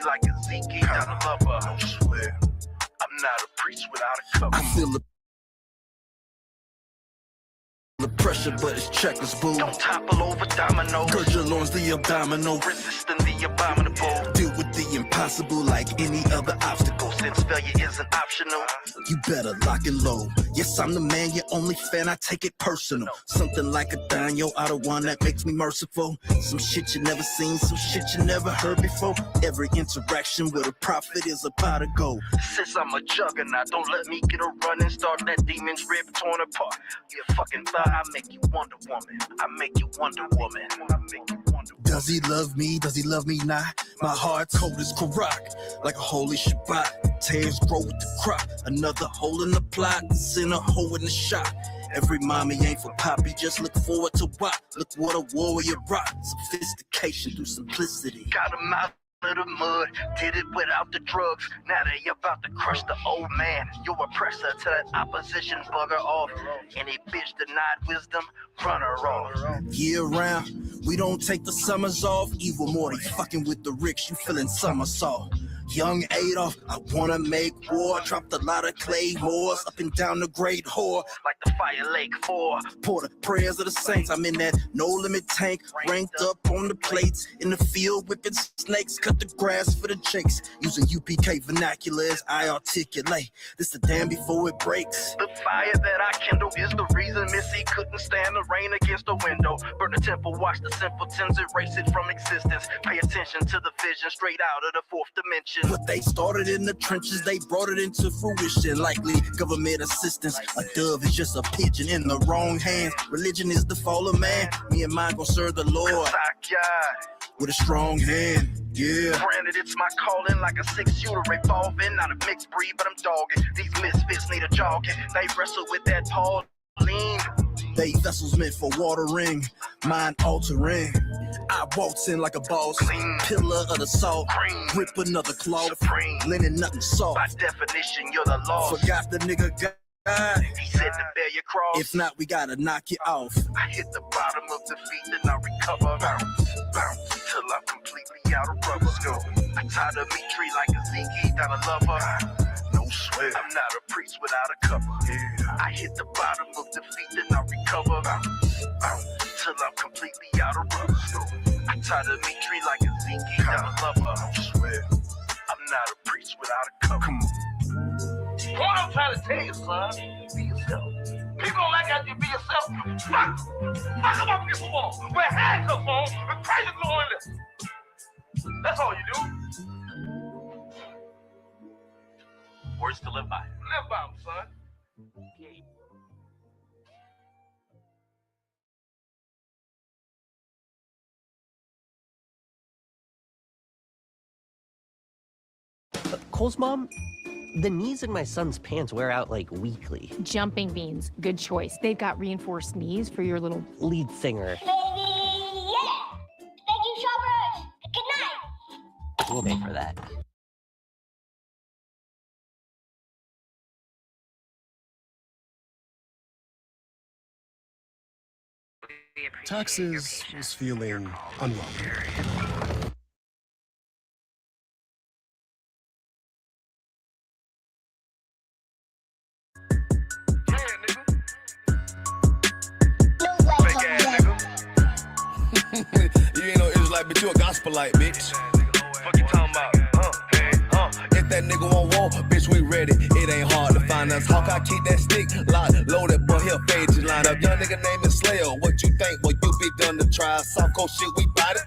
like a Zeke, not a lover. I swear, I'm not a priest without a cover. I feel the pressure, but it's checkers, boo. Don't topple over dominoes. Gird your loins, the abdominal. Resisting the abominable. Deal with the impossible like any other obstacle. Since failure isn't optional, You better lock it low. Yes, I'm the man, your only fan, I take it personal. Something like a Daniel out of one that makes me merciful. Some shit you never seen, some shit you never heard before. Every interaction with a prophet is about to go. since I'm a juggernaut, don't let me get a run and start that demon's rib torn apart. You fucking thought I make you Wonder Woman. I make you Wonder Woman. I make you Wonder Woman. Does he love me? Does he love me not? My heart's cold as Karak, like a holy Shabbat. Tears grow with the crop. Another hole in the plot, send a hole in the shot. Every mommy ain't for poppy, just look forward to what? Look what a warrior rock. Sophistication through simplicity. Got him out of the mud, did it without the drugs. Now they about to crush the old man. You oppressor to that opposition, bugger off. Any bitch denied wisdom, run her off. Year round, we don't take the summers off. Evil Morty fucking with the Ricks, you feeling somersault. Young Adolf, I wanna make war. Dropped a lot of claymores up and down the great whore. Like the Fire Lake 4. Pour the prayers of the saints. I'm in that no limit tank, ranked up on the plates. In the field, whipping snakes, cut the grass for the jakes. Using UPK vernacular as I articulate. This the damn before it breaks. The fire that I kindle is the reason Missy couldn't stand the rain against the window. Burn the temple, watch the simpletons erase it from existence. Pay attention to the vision straight out of the fourth dimension. What they started in the trenches, they brought it into fruition. Likely government assistance. A dove is just a pigeon in the wrong hands. Religion is the fall of man. Me and mine gon' serve the Lord with a strong hand. Yeah. Granted, it's my calling like a 6-shooter revolving. Not a mixed breed, but I'm dogging. These misfits need a jogging. They wrestle with that Pauline. They vessels meant for watering, mind altering. I waltz in like a boss, Clean. Pillar of the salt, Cream. rip another cloth, Supreme. linen nothing soft. By definition, you're the law. Forgot the nigga God. He said to bear your cross. If not, we gotta knock you off. I hit the bottom of the feet, then I recover. Bounce, bounce, till I'm completely out of rubber. Let's go. I tie the meat tree like a Zeke, not a lover. No sweat. I'm not a priest without a cover. Yeah. I hit the bottom of the feet, then I recover. Bounce, bounce, till I'm completely out of rubber. Let's go. I tie the meat tree like a Zeke, not a lover. No sweat. I'm not a priest without a cover. Come on. What I'm trying to tell you, son, be yourself. People don't like how you be yourself. Fuck them up this wall. Wear handcuffs on and crazy glue on this. That's all you do. Words to live by. Live by them, son. Cole's mom, the knees in my son's pants wear out like weekly. Jumping beans, good choice. They've got reinforced knees for your little Lead singer. Baby, yeah. Thank you, shoppers. Good night. We'll pay for that. Taxes was feeling unwelcome. You ain't no Israelite, but you a gospelite, bitch. Fuck you talking about? If that nigga won't war, bitch, we ready. It ain't hard to find us. Hawk, I keep that stick locked, loaded, but he'll fade you line up. Young nigga name is Slayer. What you think? Well, you be done to try. Soft cold shit, we bout it.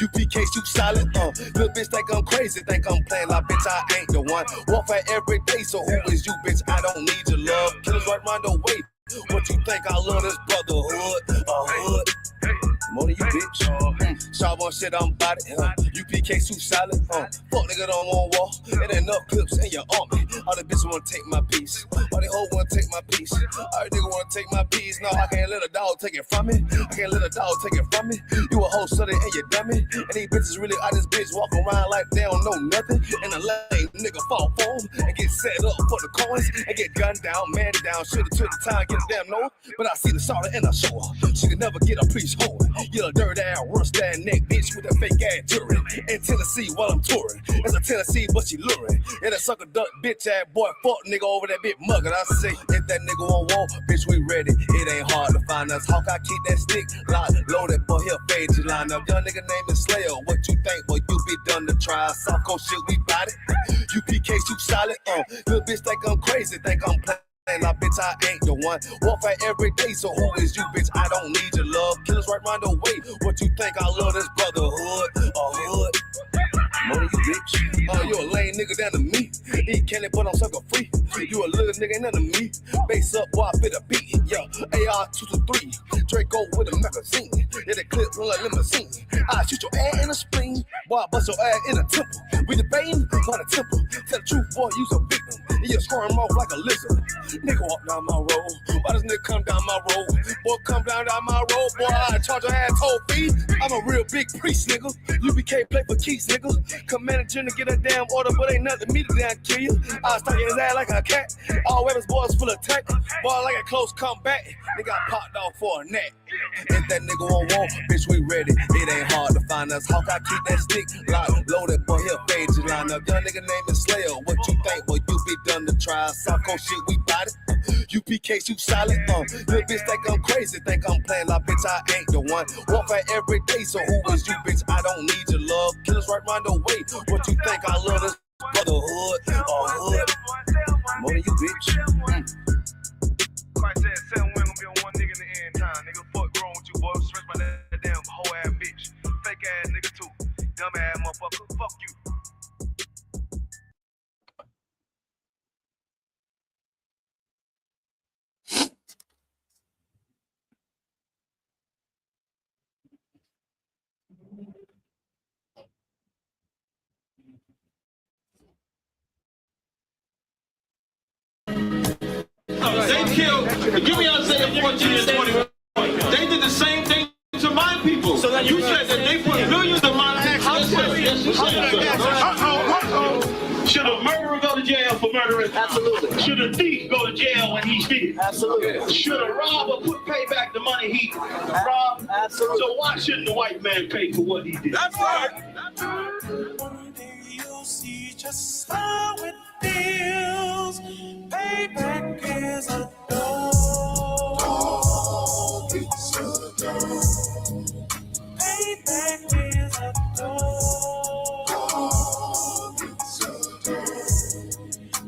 UPK, shoot solid. Little bitch think I'm crazy, think I'm playing like bitch, I ain't the one. Warfare every day, so who is you, bitch? I don't need your love. Killers right round the way. What you think? I love this brotherhood. Hood. More than you, bitch. Sharp on shit, I'm about it. UPK suit solid. Fuck nigga don't want war. It ain't enough clips in your army. All the bitches wanna take my piece. All the hoes wanna take my piece. All the niggas wanna take my piece. No, I can't let a dog take it from me. I can't let a dog take it from me. You a hoe study and you dummy. And these bitches really out this bitch walk around like they don't know nothing. And the lame nigga fall for 'em and get set up for the coins and get gunned down, man down. Should've took the time, get a damn no. But I see the sorrow and I show her. She could never get a piece hold. You a dirt ass, rust ass neck bitch with a fake ass jury. In Tennessee while I'm touring. It's a Tennessee, but she luring. And a sucker duck bitch ass boy, fuck nigga over that bitch muggin'. I say, if that nigga on wall, bitch, we ready. It ain't hard to find us. Hawkeye keep that stick locked, loaded, boy, he'll fade you line up. Young nigga named the Slayer. What you think, boy, you be done to try. South Coast shit, we bout it. UPK too solid, little bitch think I'm crazy, think I'm playing. Like, bitch, I ain't the one. Warfare every day, so who is you, bitch? I don't need your love. Killers right round the way. What you think? I love this brotherhood. Hood. More than you, bitch. You a lame nigga down to me. Eat candy, but I'm sucker free. You a little nigga, ain't none of me. Base up while I fit a beat. Yeah, AR 223. Draco with a magazine. Yeah, the clip look like limousine. I shoot your ass in the spleen. Boy, I bust your ass in a temple. We debating on the temple. Tell the truth, boy, you's a victim. And you squirm off like a lizard. Nigga walk down my road. Why does nigga come down my road? Boy, come down my road. Boy, I charge your ass toll fee. I'm a real big priest, nigga. UBK play for keys, nigga. Commander General get a damn order, but ain't nothing me to damn kill you. I stuck in his ass like a cat. All weapons, boys full of tech. Boy, like a close combat. Nigga got popped off for a neck. If that nigga on wall, bitch, we ready. It ain't hard to find us. Hawkeye keep that stick locked, loaded, boy, he'll fade you line up. Young nigga named the Slayer. What you think, boy, you be done to try. South Coast shit, we bout it. UPK too solid, little bitch think I'm crazy, think I'm playing like bitch, I ain't the one. Warfare every day, so who is you, bitch? I don't need your love. Killers right round the way. What you think? I love this brotherhood. Hood. More than you, bitch. Christ said 7 women gonna be on one nigga in the end time. Nigga, fuck wrong with you, boy. Stretch my that damn whole ass bitch. Fake ass nigga too. Dumb ass motherfucker. Fuck you. They killed, give me Isaiah 14 and 21. They did the same thing to my people. So you said that they put millions of my houses. Yes, you said. Should a murderer go to jail for murdering? Absolutely. Should a thief go to jail when he steals? Absolutely. Should a robber pay back the money he robbed? Absolutely. So why shouldn't the white man pay for what he did? That's right. One day you'll see just how it feels. Payback is a dog. It's a dog. Payback is a dog. It's a dog.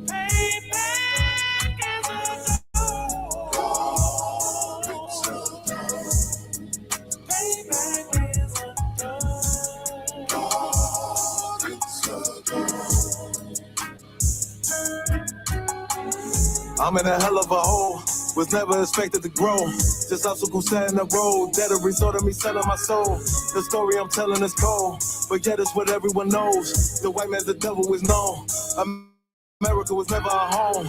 Payback is a dog. It's a dog. Payback is a dog. It's a dog. I'm in a hell of a hole, was never expected to grow. Just obstacles set in the road, that a result of me selling my soul. The story I'm telling is cold, but yet it's what everyone knows. The white man's the devil is known. America was never a home,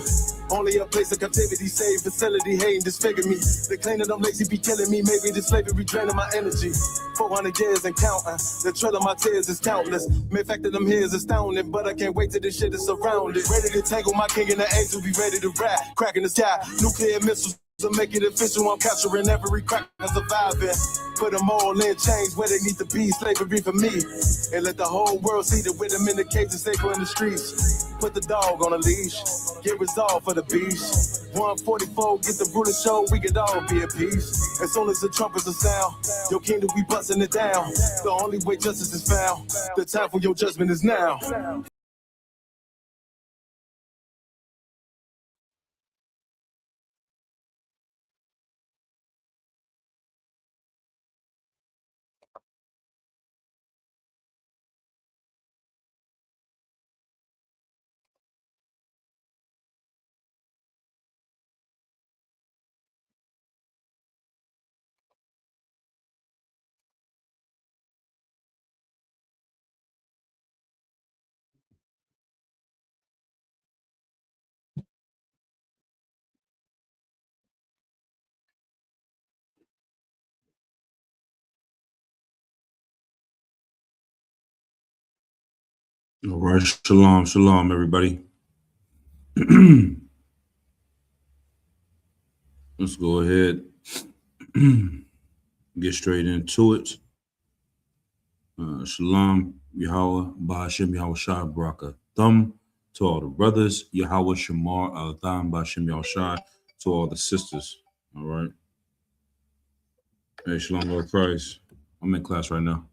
only a place of captivity, safe facility, hating, disfigure me. They claim that I'm lazy, be killing me, maybe the slavery draining my energy. 400 years and counting, the trail of my tears is countless. Main fact that I'm here is astounding, but I can't wait till this shit is surrounded. Ready to tangle my king and the angel, be ready to rap. Cracking the sky, nuclear missiles to make it official. I'm capturing every crack and surviving. Put them all in chains where they need to be, slavery for me. And let the whole world see that with them in the cages, safer in the streets. Put the dog on a leash, get resolved for the beast. 144, get the brutal show, we could all be at peace. As soon as the trumpets are sound, your kingdom, we busting it down. The only way justice is found, the time for your judgment is now. All right, shalom, shalom, everybody. Let's go ahead. get straight into it. Shalom, Yahweh, Ba'ashem, Yahweh Shai, Baraka, Thumb, to all the brothers, Yahweh Shamar, Al-Tham, Ba'ashem, Yahweh Shai, to all the sisters. All right. Hey, Shalom, Lord Christ. I'm in class right now.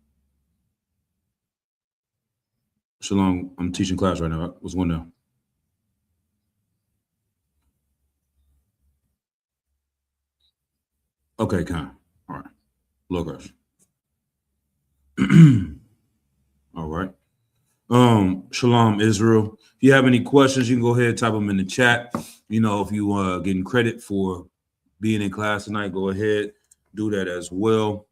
Shalom, I'm teaching class right now. What's going on? Okay, Khan. All right. Lord Christ. All right. Shalom, Israel. If you have any questions, you can go ahead and type them in the chat. You know, if you getting credit for being in class tonight, go ahead, do that as well.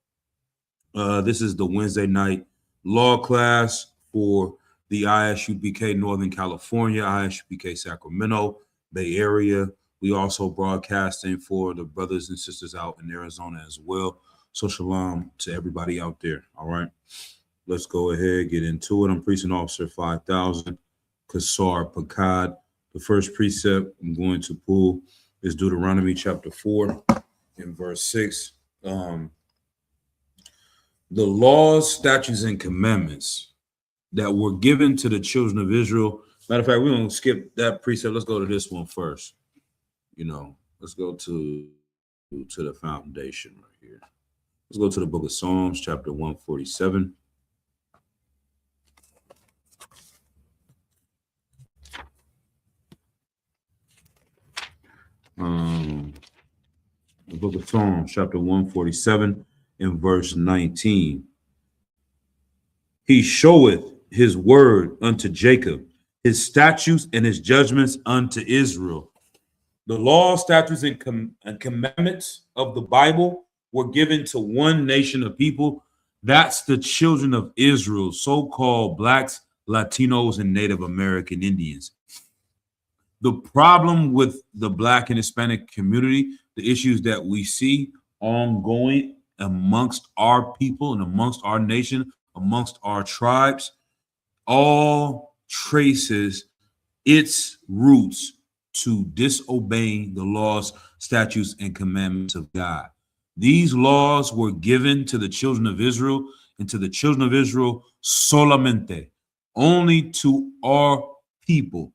This is the Wednesday night law class for the ISUPK Northern California, ISUPK Sacramento, Bay Area. We also broadcasting for the brothers and sisters out in Arizona as well. So shalom to everybody out there. All right. Let's go ahead, get into it. I'm Precinct Officer 5000, Kassar Pakad. The first precept I'm going to pull is Deuteronomy chapter 4 and verse 6. The laws, statutes, and commandments that were given to the children of Israel. Matter of fact, we're going to skip that precept. Let's go to this one first. You know, let's go to the foundation right here. Let's go to the book of Psalms, chapter 147. The book of Psalms, chapter 147, and verse 19. He showeth his word unto Jacob, his statutes and his judgments unto Israel. The law, statutes, and commandments of the Bible were given to one nation of people. That's the children of Israel, so-called blacks, Latinos, and Native American Indians. The problem with the Black and Hispanic community, the issues that we see ongoing amongst our people and amongst our nation, amongst our tribes, all traces its roots to disobeying the laws, statutes, and commandments of God. These laws were given to the children of Israel and to the children of Israel solamente, only to our people.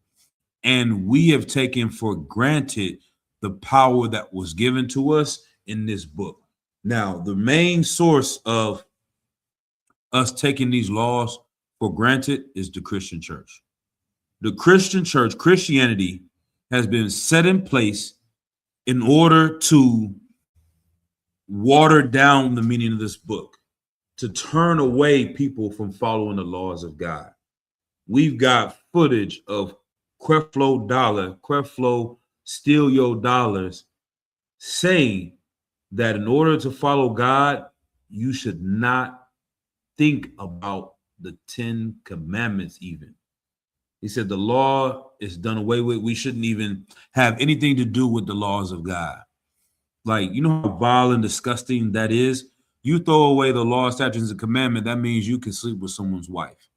And we have taken for granted the power that was given to us in this book. Now, the main source of us taking these laws for granted is the Christian church. The Christian church, Christianity, has been set in place in order to water down the meaning of this book, to turn away people from following the laws of God. We've got footage of Creflo steal your dollars, saying that in order to follow God, you should not think about the 10 commandments even. He said the law is done away with. We shouldn't even have anything to do with the laws of God. Like, you know how vile and disgusting that is? You throw away the law, statutes, and commandment, that means you can sleep with someone's wife.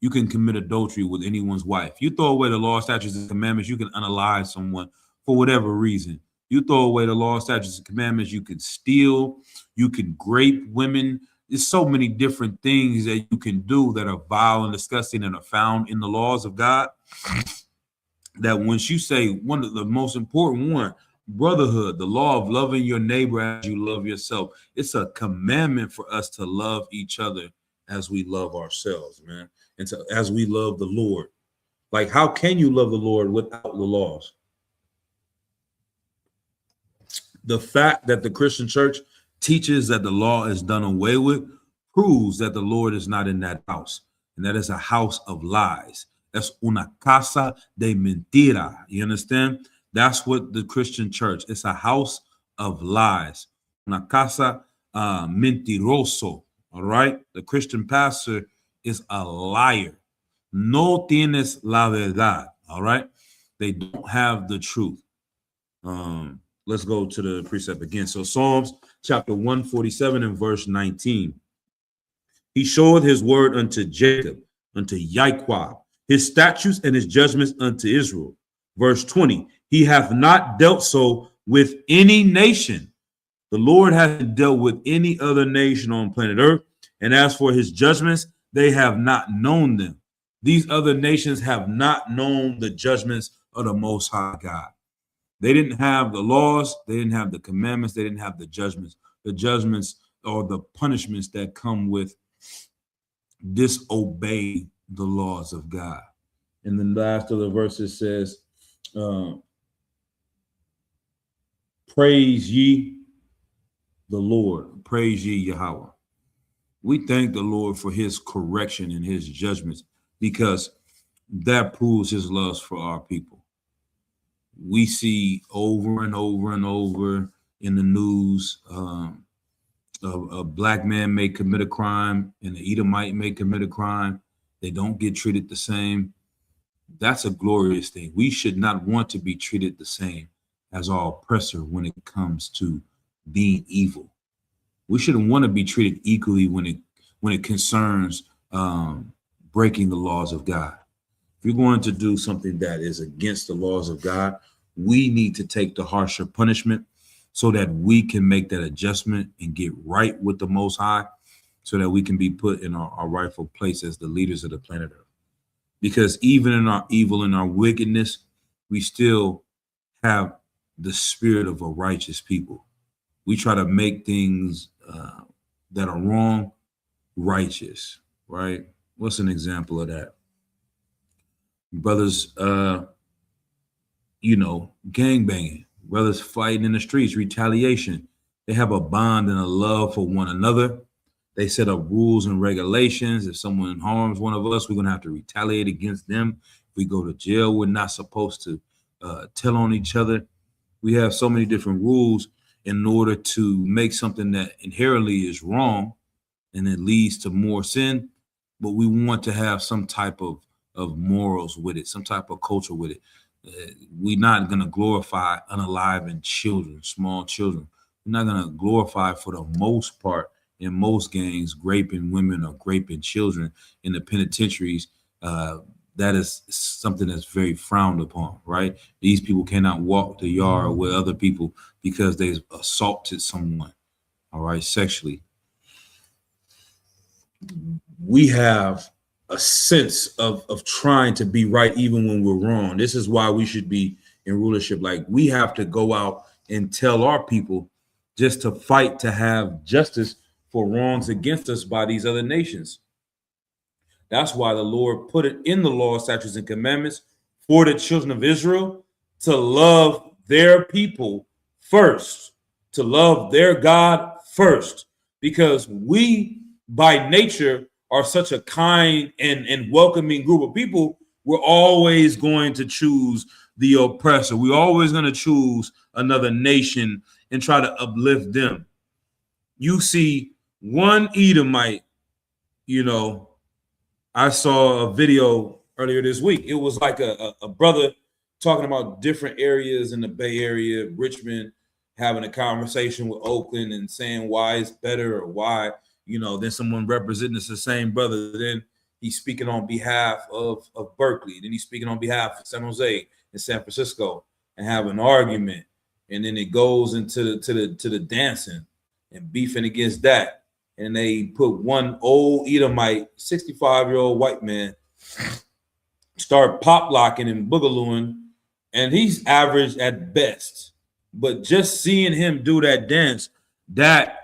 You can commit adultery with anyone's wife. You throw away the law, statutes, and commandments, you can unalive someone for whatever reason. You throw away the law, statutes, and commandments, you can steal, you can grape women. There's so many different things that you can do that are vile and disgusting and are found in the laws of God, that once you say one of the most important one, brotherhood, the law of loving your neighbor as you love yourself, it's a commandment for us to love each other as we love ourselves, man, and as we love the Lord. Like, how can you love the Lord without the laws? The fact that the Christian church teaches that the law is done away with proves that the Lord is not in that house, and that is a house of lies. That's una casa de mentira. You understand? That's what the Christian church, it's a house of lies. Una casa mentiroso. All right. The Christian pastor is a liar. No tienes la verdad. All right. They don't have the truth. Let's go to the precept again. So Psalms chapter 147 and verse 19. He showed his word unto Jacob, unto Yahweh, his statutes and his judgments unto Israel. Verse 20. He hath not dealt so with any nation. The Lord hasn't dealt with any other nation on planet Earth. And as for his judgments, they have not known them. These other nations have not known the judgments of the Most High God. They didn't have the laws. They didn't have the commandments. They didn't have the judgments or the punishments that come with disobey the laws of God. And then the last of the verses says, praise ye the Lord, praise ye Yahweh. We thank the Lord for his correction and his judgments, because that proves his love for our people. We see over and over and over in the news, a black man may commit a crime and an Edomite may commit a crime. They don't get treated the same. That's a glorious thing. We should not want to be treated the same as our oppressor when it comes to being evil. We shouldn't want to be treated equally when it concerns breaking the laws of God. If you're going to do something that is against the laws of God, we need to take the harsher punishment so that we can make that adjustment and get right with the Most High, so that we can be put in our rightful place as the leaders of the planet Earth. Because even in our evil and our wickedness, we still have the spirit of a righteous people. We try to make things that are wrong righteous, right? What's an example of that? Brothers, gangbanging, brothers fighting in the streets, retaliation. They have a bond and a love for one another. They set up rules and regulations. If someone harms one of us, we're going to have to retaliate against them. If we go to jail, we're not supposed to tell on each other. We have so many different rules in order to make something that inherently is wrong and it leads to more sin. But we want to have some type of morals with it, some type of culture with it. We're not going to glorify unalive children, small children. We're not going to glorify, for the most part, in most gangs, raping women or raping children in the penitentiaries. That is something that's very frowned upon, right? These people cannot walk the yard with other people because they've assaulted someone, all right, sexually. We have a sense of trying to be right even when we're wrong. This is why we should be in rulership. Like, we have to go out and tell our people just to fight to have justice for wrongs against us by these other nations. That's why the Lord put it in the law, statutes, and commandments for the children of Israel to love their people first, to love their God first, because we by nature are such a kind and welcoming group of people. We're always going to choose the oppressor. We're always going to choose another nation and try to uplift them. You see one Edomite, I saw a video earlier this week. It was like a brother talking about different areas in the Bay Area, Richmond, having a conversation with Oakland and saying why it's better or why, then someone representing the same brother. Then he's speaking on behalf of Berkeley. Then he's speaking on behalf of San Jose and San Francisco and have an argument. And then it goes into the dancing and beefing against that. And they put one old Edomite, 65-year-old white man, start pop locking and boogalooing, and he's average at best. But just seeing him do that dance, that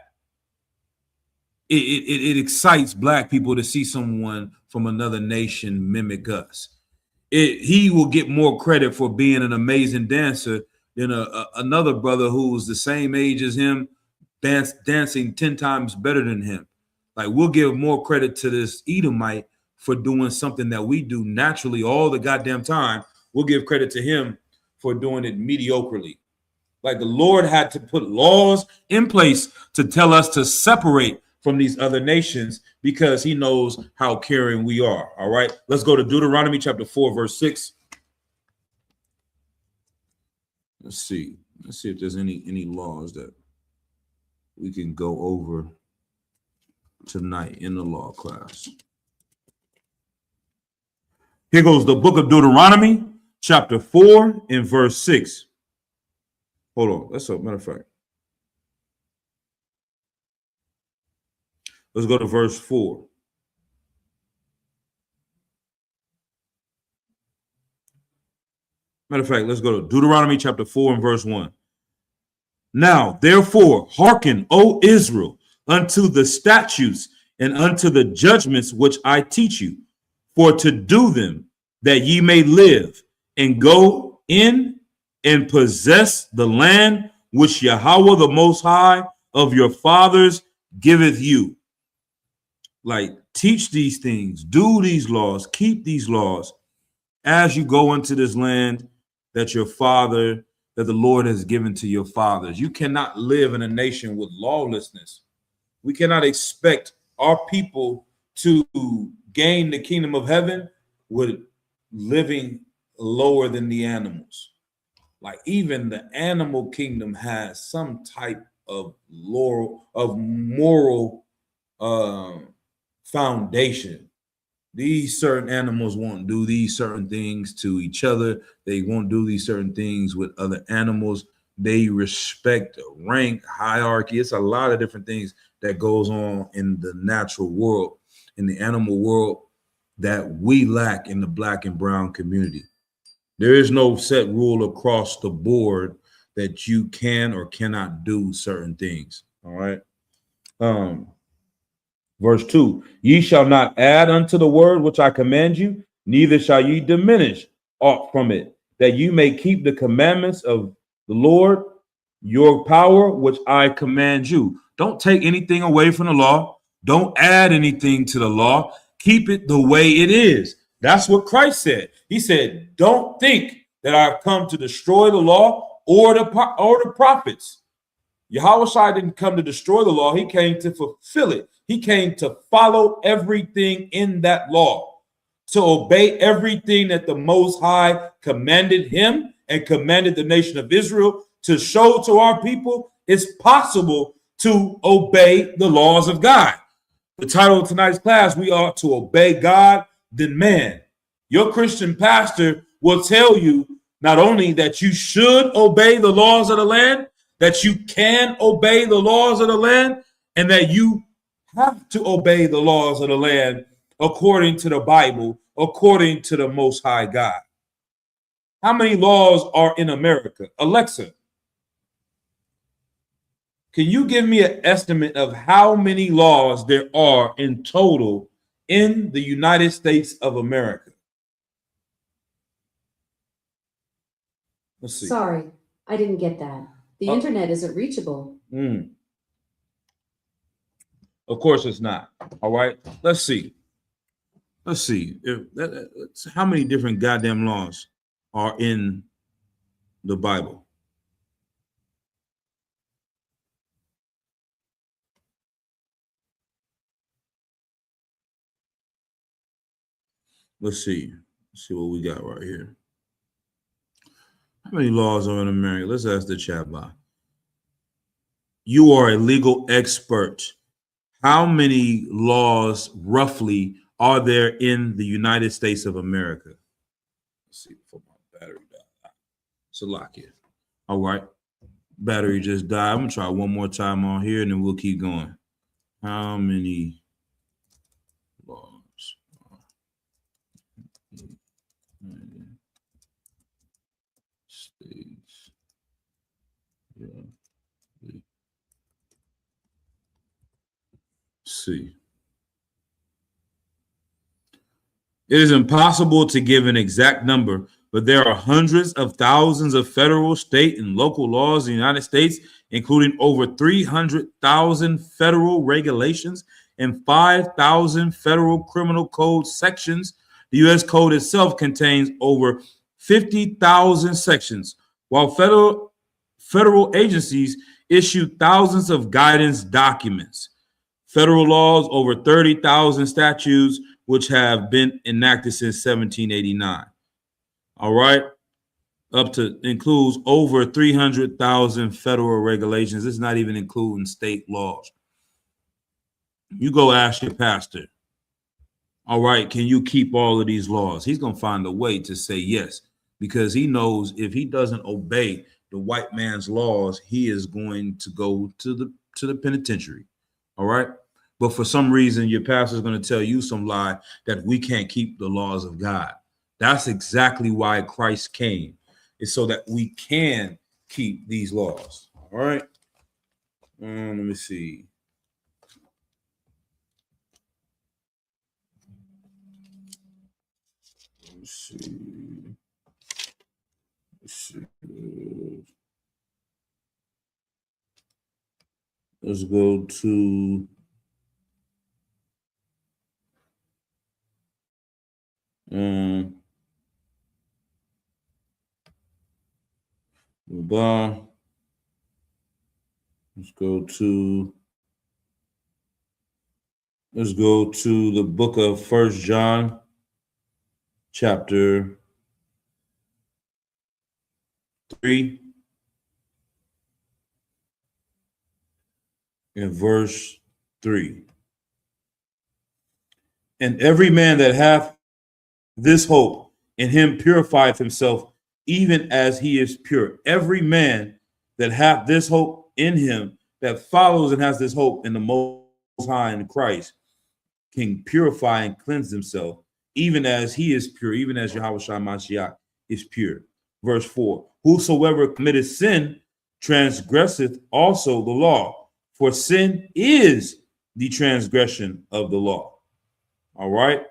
it excites Black people to see someone from another nation mimic us. He will get more credit for being an amazing dancer than another brother who was the same age as him, dancing 10 times better than him. Like, we'll give more credit to this Edomite for doing something that we do naturally all the goddamn time. We'll give credit to him for doing it mediocrely. Like, the Lord had to put laws in place to tell us to separate from these other nations because he knows how caring we are. All right, let's go to Deuteronomy chapter 4, verse 6. Let's see if there's any laws that we can go over tonight in the law class. Here goes the book of Deuteronomy, chapter 4 and verse 6. Hold on. Matter of fact, Let's go to verse 4. Matter of fact, let's go to Deuteronomy chapter 4 and verse 1. Now, therefore, hearken, O Israel, unto the statutes and unto the judgments which I teach you, for to do them, that ye may live and go in and possess the land which Yahweh the Most High of your fathers giveth you. Like, teach these things, do these laws, keep these laws as you go into this land that the Lord has given to your fathers. You cannot live in a nation with lawlessness. We cannot expect our people to gain the kingdom of heaven with living lower than the animals. Like, even the animal kingdom has some type of moral foundation. These certain animals won't do these certain things to each other. They won't do these certain things with other animals. They respect rank, hierarchy. It's a lot of different things that goes on in the natural world, in the animal world, that we lack in the black and brown community. There is no set rule across the board that you can or cannot do certain things. All right. Verse 2, ye shall not add unto the word which I command you, neither shall ye diminish aught from it, that you may keep the commandments of the Lord your power, which I command you. Don't take anything away from the law. Don't add anything to the law. Keep it the way it is. That's what Christ said. He said, don't think that I've come to destroy the law or the prophets. Yahweh Shai didn't come to destroy the law. He came to fulfill it. He came to follow everything in that law, to obey everything that the Most High commanded him and commanded the nation of Israel, to show to our people it's possible to obey the laws of God. The title of tonight's class, we are to obey God than man. Your Christian pastor will tell you not only that you should obey the laws of the land, that you can obey the laws of the land, and that you have to obey the laws of the land according to the Bible, according to the Most High God. How many laws are in America? Alexa, can you give me an estimate of how many laws there are in total in the United States of America? Let's see. Sorry, I didn't get that. The internet isn't reachable. Of course it's not. All right. Let's see. How many different goddamn laws are in the Bible? Let's see. Let's see what we got right here. How many laws are in America? Let's ask the chat box. You are a legal expert. How many laws roughly are there in the United States of America? Let's see before my battery died. Salakia. All right. Battery just died. I'm gonna try one more time on here and then we'll keep going. How many laws are in the United States? Yeah. See. It is impossible to give an exact number, but there are hundreds of thousands of federal, state, and local laws in the United States, including over 300,000 federal regulations and 5,000 federal criminal code sections. The U.S. Code itself contains over 50,000 sections, while federal agencies issue thousands of guidance documents. Federal laws, over 30,000 statutes, which have been enacted since 1789. All right. Up to includes over 300,000 federal regulations. This is not even including state laws. You go ask your pastor, all right, can you keep all of these laws? He's going to find a way to say yes, because he knows if he doesn't obey the white man's laws, he is going to go to the penitentiary. All right. But for some reason, your pastor is going to tell you some lie that we can't keep the laws of God. That's exactly why Christ came. It's so that we can keep these laws. All right. Let me see. Let's go to let's go to the book of 1 John chapter 3 and verse 3. And every man that hath this hope in him purifieth himself, even as he is pure. Every man that hath this hope in him, that follows and has this hope in the Most High in Christ, can purify and cleanse himself, even as he is pure, even as Yahushua Mashiach is pure. Verse 4, whosoever committeth sin transgresseth also the law, for sin is the transgression of the law. All right.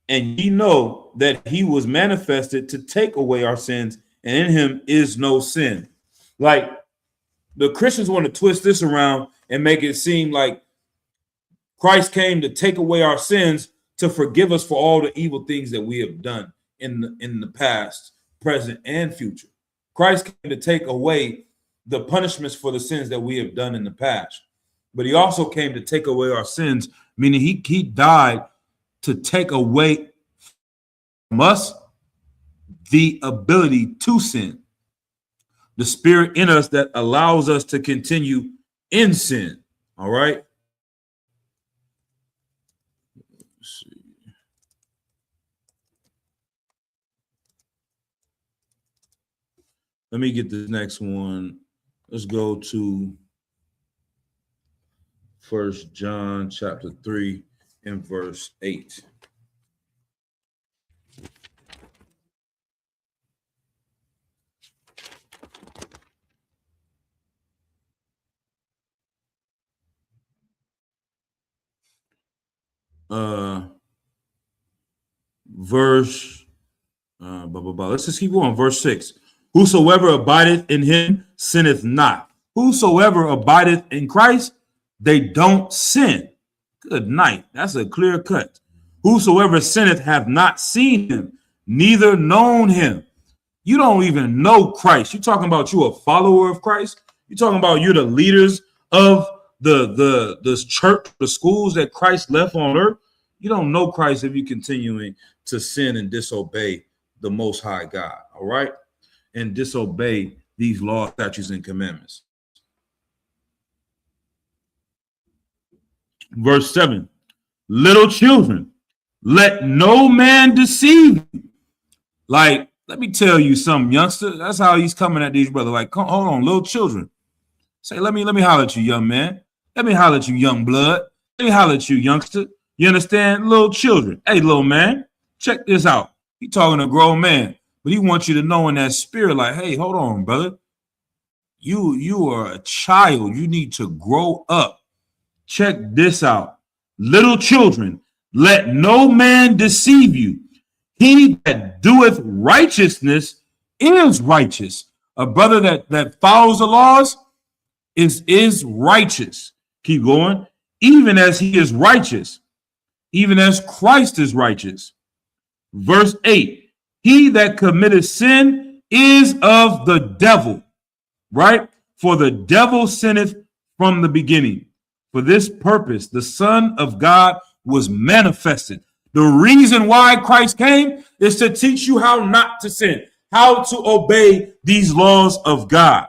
And ye know that he was manifested to take away our sins, and in him is no sin. Like, the Christians want to twist this around and make it seem like Christ came to take away our sins, to forgive us for all the evil things that we have done in the past, present, and future. Christ came to take away the punishments for the sins that we have done in the past. But he also came to take away our sins, meaning he died to take away from us the ability to sin, the spirit in us that allows us to continue in sin. All right. Let's see. Let me get the next one. Let's go to 1 John chapter 3 and verse 8. Let's just keep going. Verse 6. Whosoever abideth in him sinneth not. Whosoever abideth in Christ, they don't sin. Good night. That's a clear cut. Whosoever sinneth hath not seen him, neither known him. You don't even know Christ. You're talking about you a follower of Christ. You're talking about you're the leaders of the church, the schools that Christ left on earth. You don't know Christ if you're continuing to sin and disobey the Most High God. All right. And disobey these laws, statutes, and commandments. Verse 7, little children, let no man deceive you. Like, let me tell you something, youngster. That's how he's coming at these brothers. Like, hold on, little children. Say, let me holler at you, young man. Let me holler at you, young blood. Let me holler at you, youngster. You understand? Little children. Hey, little man, check this out. He talking to a grown man, but he wants you to know in that spirit, like, hey, hold on, brother. You are a child. You need to grow up. Check this out. Little children, let no man deceive you. He that doeth righteousness is righteous. A brother that follows the laws is righteous. Keep going. Even as he is righteous, even as Christ is righteous. Verse 8, he that committeth sin is of the devil, right? For the devil sinneth from the beginning. For this purpose, the Son of God was manifested. The reason why Christ came is to teach you how not to sin, how to obey these laws of God.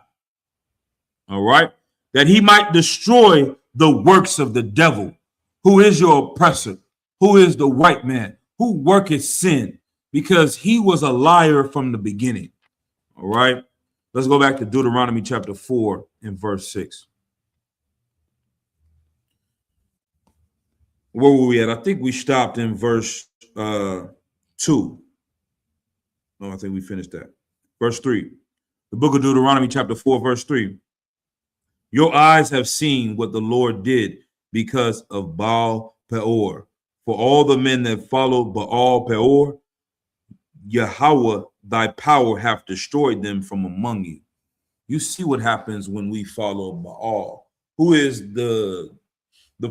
All right. That he might destroy the works of the devil, who is your oppressor, who is the white man, who worketh sin, because he was a liar from the beginning. All right. Let's go back to Deuteronomy chapter 4 and verse 6. Where were we at? I think we stopped in verse 2. No, I think we finished that. Verse 3. The book of Deuteronomy, chapter 4, verse 3. Your eyes have seen what the Lord did because of Baal Peor. For all the men that followed Baal Peor, Yahweh, thy power, hath destroyed them from among you. You see what happens when we follow Baal. Who is the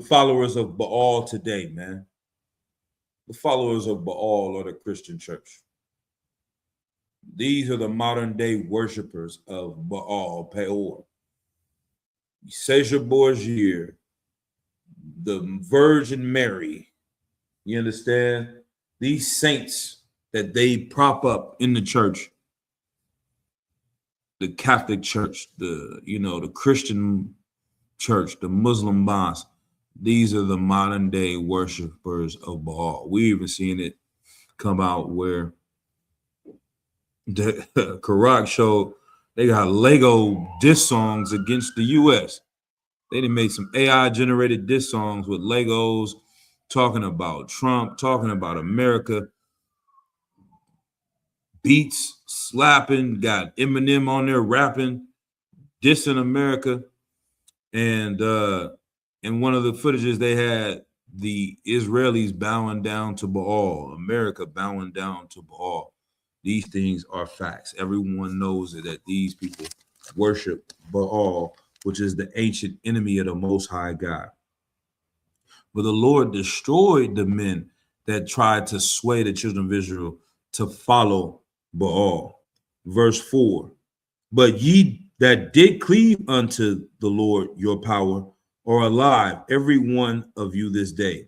followers of Baal today, man? The followers of Baal are the Christian church. These are the modern day worshipers of Baal Peor. Caesar Borgia, the Virgin Mary. You understand? These saints that they prop up in the church, the Catholic Church, the Christian church, the Muslim mosque. These are the modern day worshipers of Baal. We even seen it come out where the Karak showed they got Lego diss songs against the U.S. They done made some AI generated diss songs with Legos talking about Trump, talking about America. Beats slapping, got Eminem on there rapping, dissing America. And one of the footages they had the Israelis bowing down to Baal, America bowing down to Baal. These things are facts. Everyone knows that these people worship Baal, which is the ancient enemy of the Most High God. But the Lord destroyed the men that tried to sway the children of Israel to follow Baal. Verse 4, but ye that did cleave unto the Lord your power are alive, every one of you this day.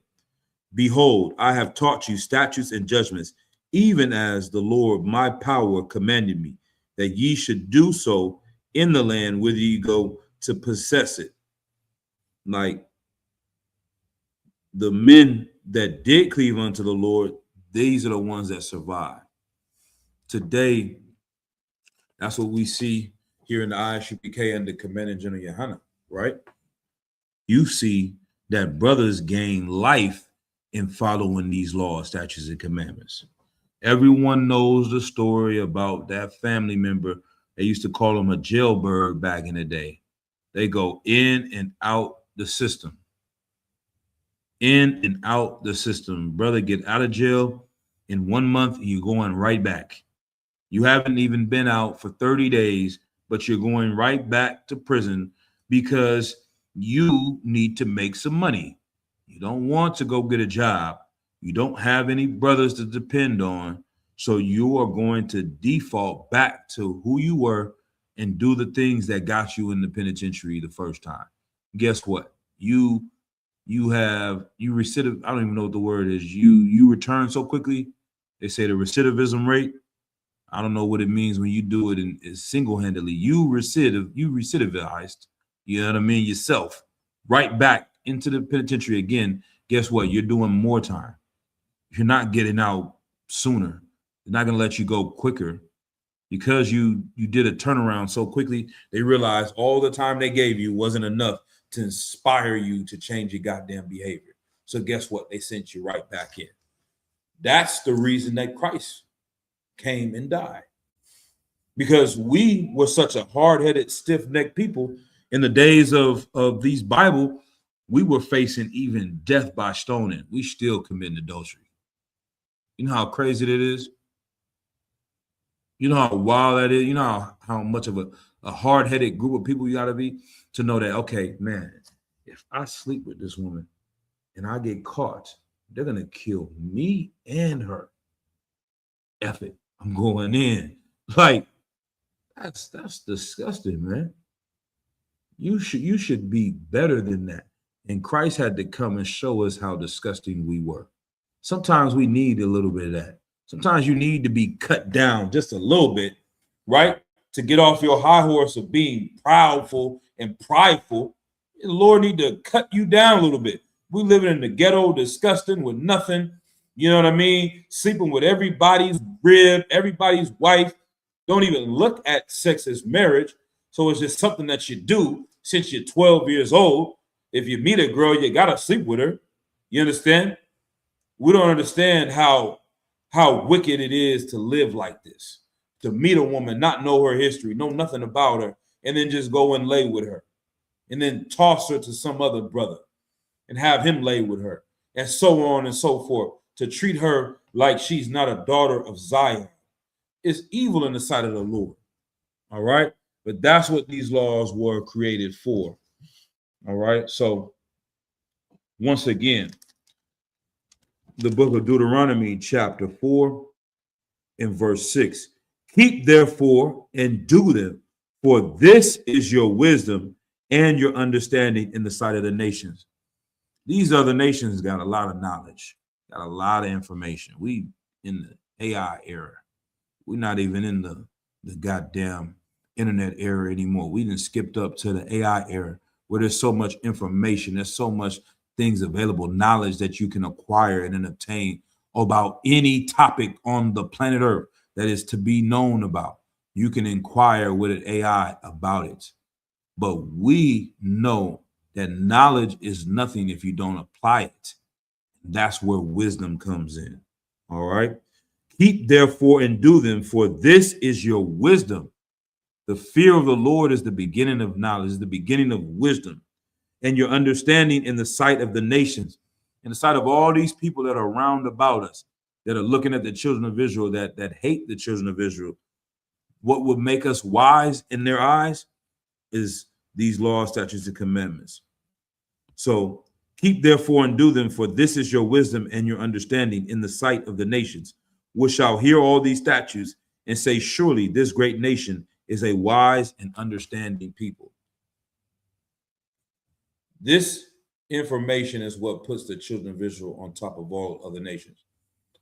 Behold, I have taught you statutes and judgments, even as the Lord my power commanded me, that ye should do so in the land whither ye go to possess it. Like the men that did cleave unto the Lord, these are the ones that survive. Today, that's what we see here in the ISUPK and the Commandant General Yohana, right? You see that brothers gain life in following these laws, statutes, and commandments. Everyone knows the story about that family member. They used to call him a jailbird back in the day. They go in and out the system. In and out the system. Brother, get out of jail in 1 month, you're going right back. You haven't even been out for 30 days, but you're going right back to prison because you need to make some money. You don't want to go get a job. You don't have any brothers to depend on. So you are going to default back to who you were and do the things that got you in the penitentiary the first time. Guess what? You recidiv. I don't even know what the word is. You return so quickly. They say the recidivism rate. I don't know what it means when you do it in single-handedly. You recidivized. You know what I mean? Yourself right back into the penitentiary again. Guess what? You're doing more time. You're not getting out sooner. They're not going to let you go quicker because you did a turnaround so quickly. They realized all the time they gave you wasn't enough to inspire you to change your goddamn behavior. So guess what? They sent you right back in. That's the reason that Christ came and died. Because we were such a hard-headed, stiff-necked people in the days of these Bible, we were facing even death by stoning. We still committing adultery. You know how crazy that is? You know how wild that is? You know how much of a hard-headed group of people you got to be to know that, okay, man, if I sleep with this woman and I get caught, they're going to kill me and her. F it. I'm going in. Like, that's disgusting, man. You should be better than that. And Christ had to come and show us how disgusting we were. Sometimes we need a little bit of that. Sometimes you need to be cut down just a little bit, right? To get off your high horse of being proudful and prideful. The Lord need to cut you down a little bit. We living in the ghetto, disgusting with nothing. You know what I mean? Sleeping with everybody's rib, everybody's wife. Don't even look at sex as marriage. So it's just something that you do since you're 12 years old. If you meet a girl, you got to sleep with her. You understand? We don't understand how wicked it is to live like this, to meet a woman, not know her history, know nothing about her, and then just go and lay with her, and then toss her to some other brother and have him lay with her, and so on and so forth, to treat her like she's not a daughter of Zion. It's evil in the sight of the Lord. All right? But that's what these laws were created for. All right? So, once again, the book of Deuteronomy, chapter 4, and verse 6. Keep therefore and do them, for this is your wisdom and your understanding in the sight of the nations. These other nations got a lot of knowledge, got a lot of information. We in the AI era. We're not even in the goddamn internet era anymore. We done skipped up to the AI era where there's so much information, there's so much things available, knowledge that you can acquire and then obtain about any topic on the planet Earth that is to be known about. You can inquire with an AI about it. But we know that knowledge is nothing if you don't apply it. That's where wisdom comes in. All right. Keep therefore and do them, for this is your wisdom. The fear of the Lord is the beginning of knowledge, is the beginning of wisdom, and your understanding in the sight of the nations, in the sight of all these people that are round about us, that are looking at the children of Israel, that hate the children of Israel. What would make us wise in their eyes is these laws, statutes, and commandments. So keep therefore and do them, for this is your wisdom and your understanding in the sight of the nations, which shall hear all these statutes and say, surely this great nation is a wise and understanding people. This information is what puts the children of Israel on top of all other nations.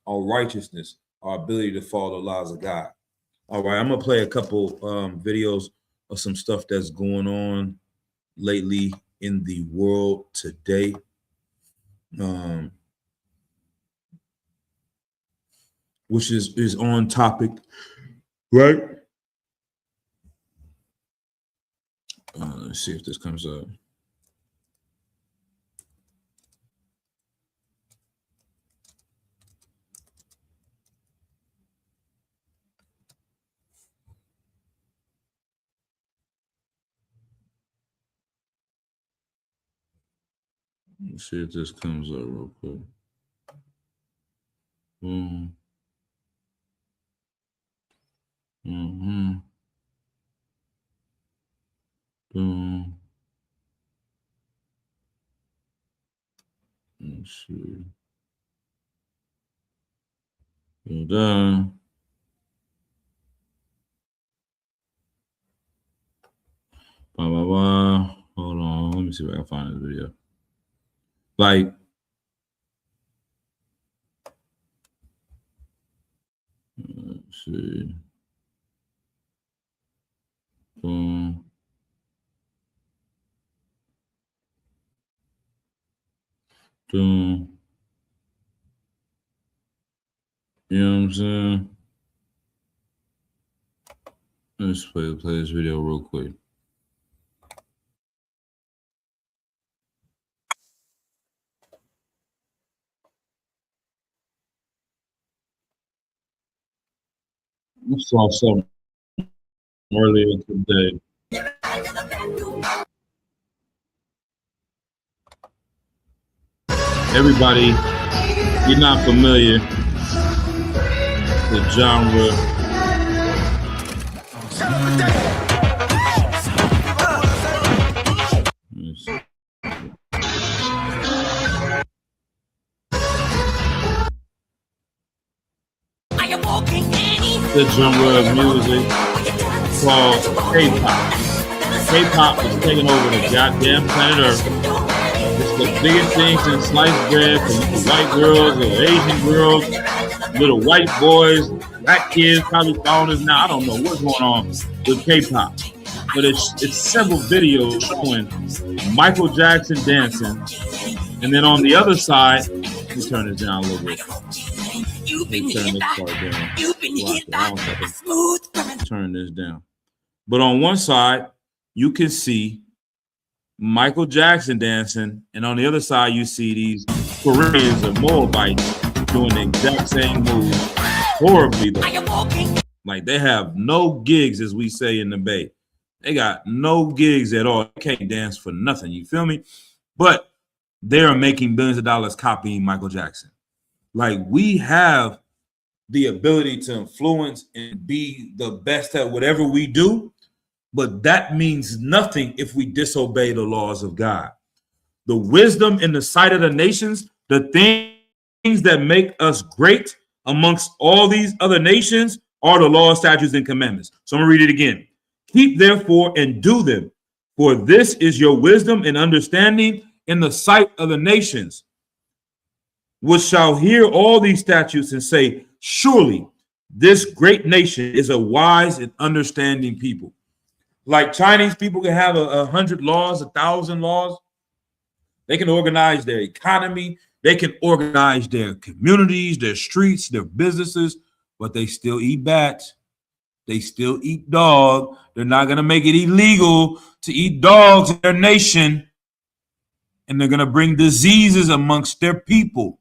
Our righteousness, our ability to follow the laws of God. All right, I'm going to play a couple videos of some stuff that's going on lately in the world today. Which is on topic, right? Let's see if this comes up. Let's see if this comes up real quick. Let's see. Go down. Hold on. Let me see if I can find this video. Like, let's see. Boom. Boom. You know what I'm saying? Let's play this video real quick. I saw something earlier today. Everybody, if you're not familiar with the genre, the genre of music called K-pop. K-pop is taking over the goddamn planet Earth. It's the biggest thing since sliced bread for little white girls, little Asian girls, little white boys, black kids probably following us now. I don't know what's going on with K-pop. But it's several videos showing Michael Jackson dancing. And then on the other side, let me turn this down a little bit. Let me turn this part down. Turn this down. But on one side, you can see Michael Jackson dancing, and on the other side, you see these Koreans and Moabites doing the exact same move horribly though. Like they have no gigs, as we say in the Bay. They got no gigs at all. They can't dance for nothing. You feel me? But they are making billions of dollars copying Michael Jackson. Like we have the ability to influence and be the best at whatever we do, but that means nothing if we disobey the laws of God. The wisdom in the sight of the nations, the things that make us great amongst all these other nations are the laws, statutes, and commandments. So I'm gonna read it again. Keep therefore and do them, for this is your wisdom and understanding in the sight of the nations, which shall hear all these statutes and say, surely this great nation is a wise and understanding people. Like Chinese people can have 100 laws, 1,000 laws. They can organize their economy. They can organize their communities, their streets, their businesses, but they still eat bats. They still eat dog. They're not going to make it illegal to eat dogs in their nation. And they're going to bring diseases amongst their people.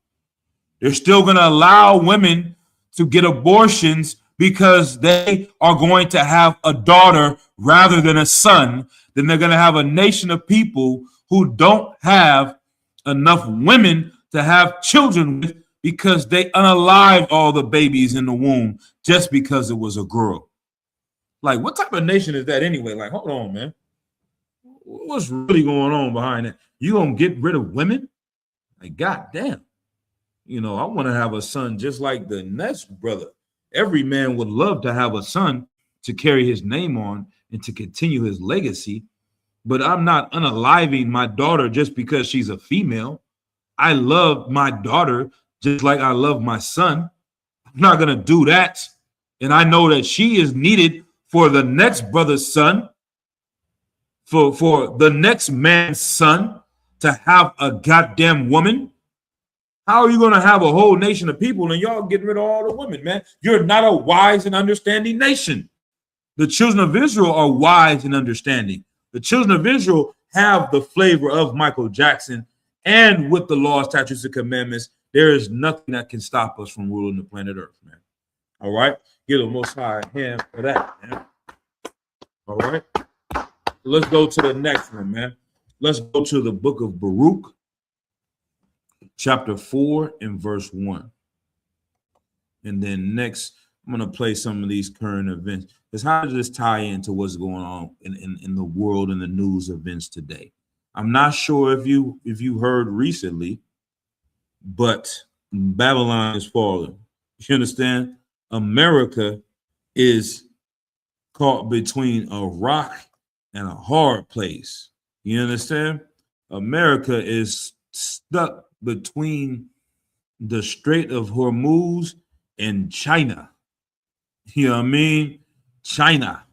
They're still going to allow women to get abortions because they are going to have a daughter rather than a son. Then they're going to have a nation of people who don't have enough women to have children with because they unalived all the babies in the womb just because it was a girl. Like, what type of nation is that anyway? Like, hold on, man. What's really going on behind that? You gonna get rid of women? Like, goddamn. You know, I want to have a son just like the next brother. Every man would love to have a son to carry his name on and to continue his legacy. But I'm not unaliving my daughter just because she's a female. I love my daughter just like I love my son. I'm not going to do that. And I know that she is needed for the next brother's son, for the next man's son to have a goddamn woman. How are you going to have a whole nation of people and y'all getting rid of all the women, man? You're not a wise and understanding nation. The children of Israel are wise and understanding. The children of Israel have the flavor of Michael Jackson, and with the law, statutes, and commandments, there is nothing that can stop us from ruling the planet Earth, man. All right? Give the Most High a hand for that, man. All right? Let's go to the next one, man. Let's go to the book of Baruch, chapter 4 and verse 1. And then next, I'm going to play some of these current events. Because how does this tie into what's going on in the world and the news events today? I'm not sure if you heard recently, but Babylon is falling. You understand? America is caught between a rock and a hard place. You understand? America is stuck between the Strait of Hormuz and China. You know what I mean? China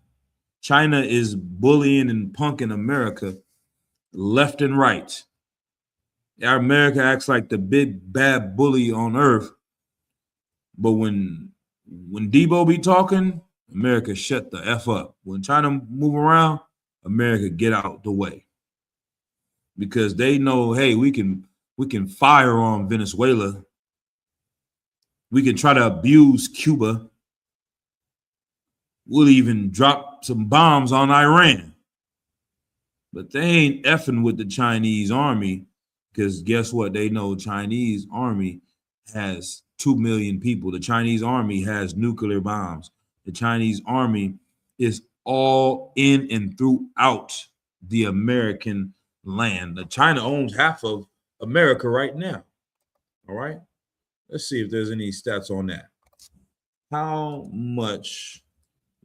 is bullying and punking America left and right. Our America acts like the big bad bully on earth, but when Debo be talking, America shut the F up. When China move around, America get out the way, because they know, hey, we can fire on Venezuela. We can try to abuse Cuba. We'll even drop some bombs on Iran. But they ain't effing with the Chinese army, because guess what? They know Chinese army has 2 million people. The Chinese army has nuclear bombs. The Chinese army is all in and throughout the American land. China owns half of America right now. All right. Let's see if there's any stats on that. How much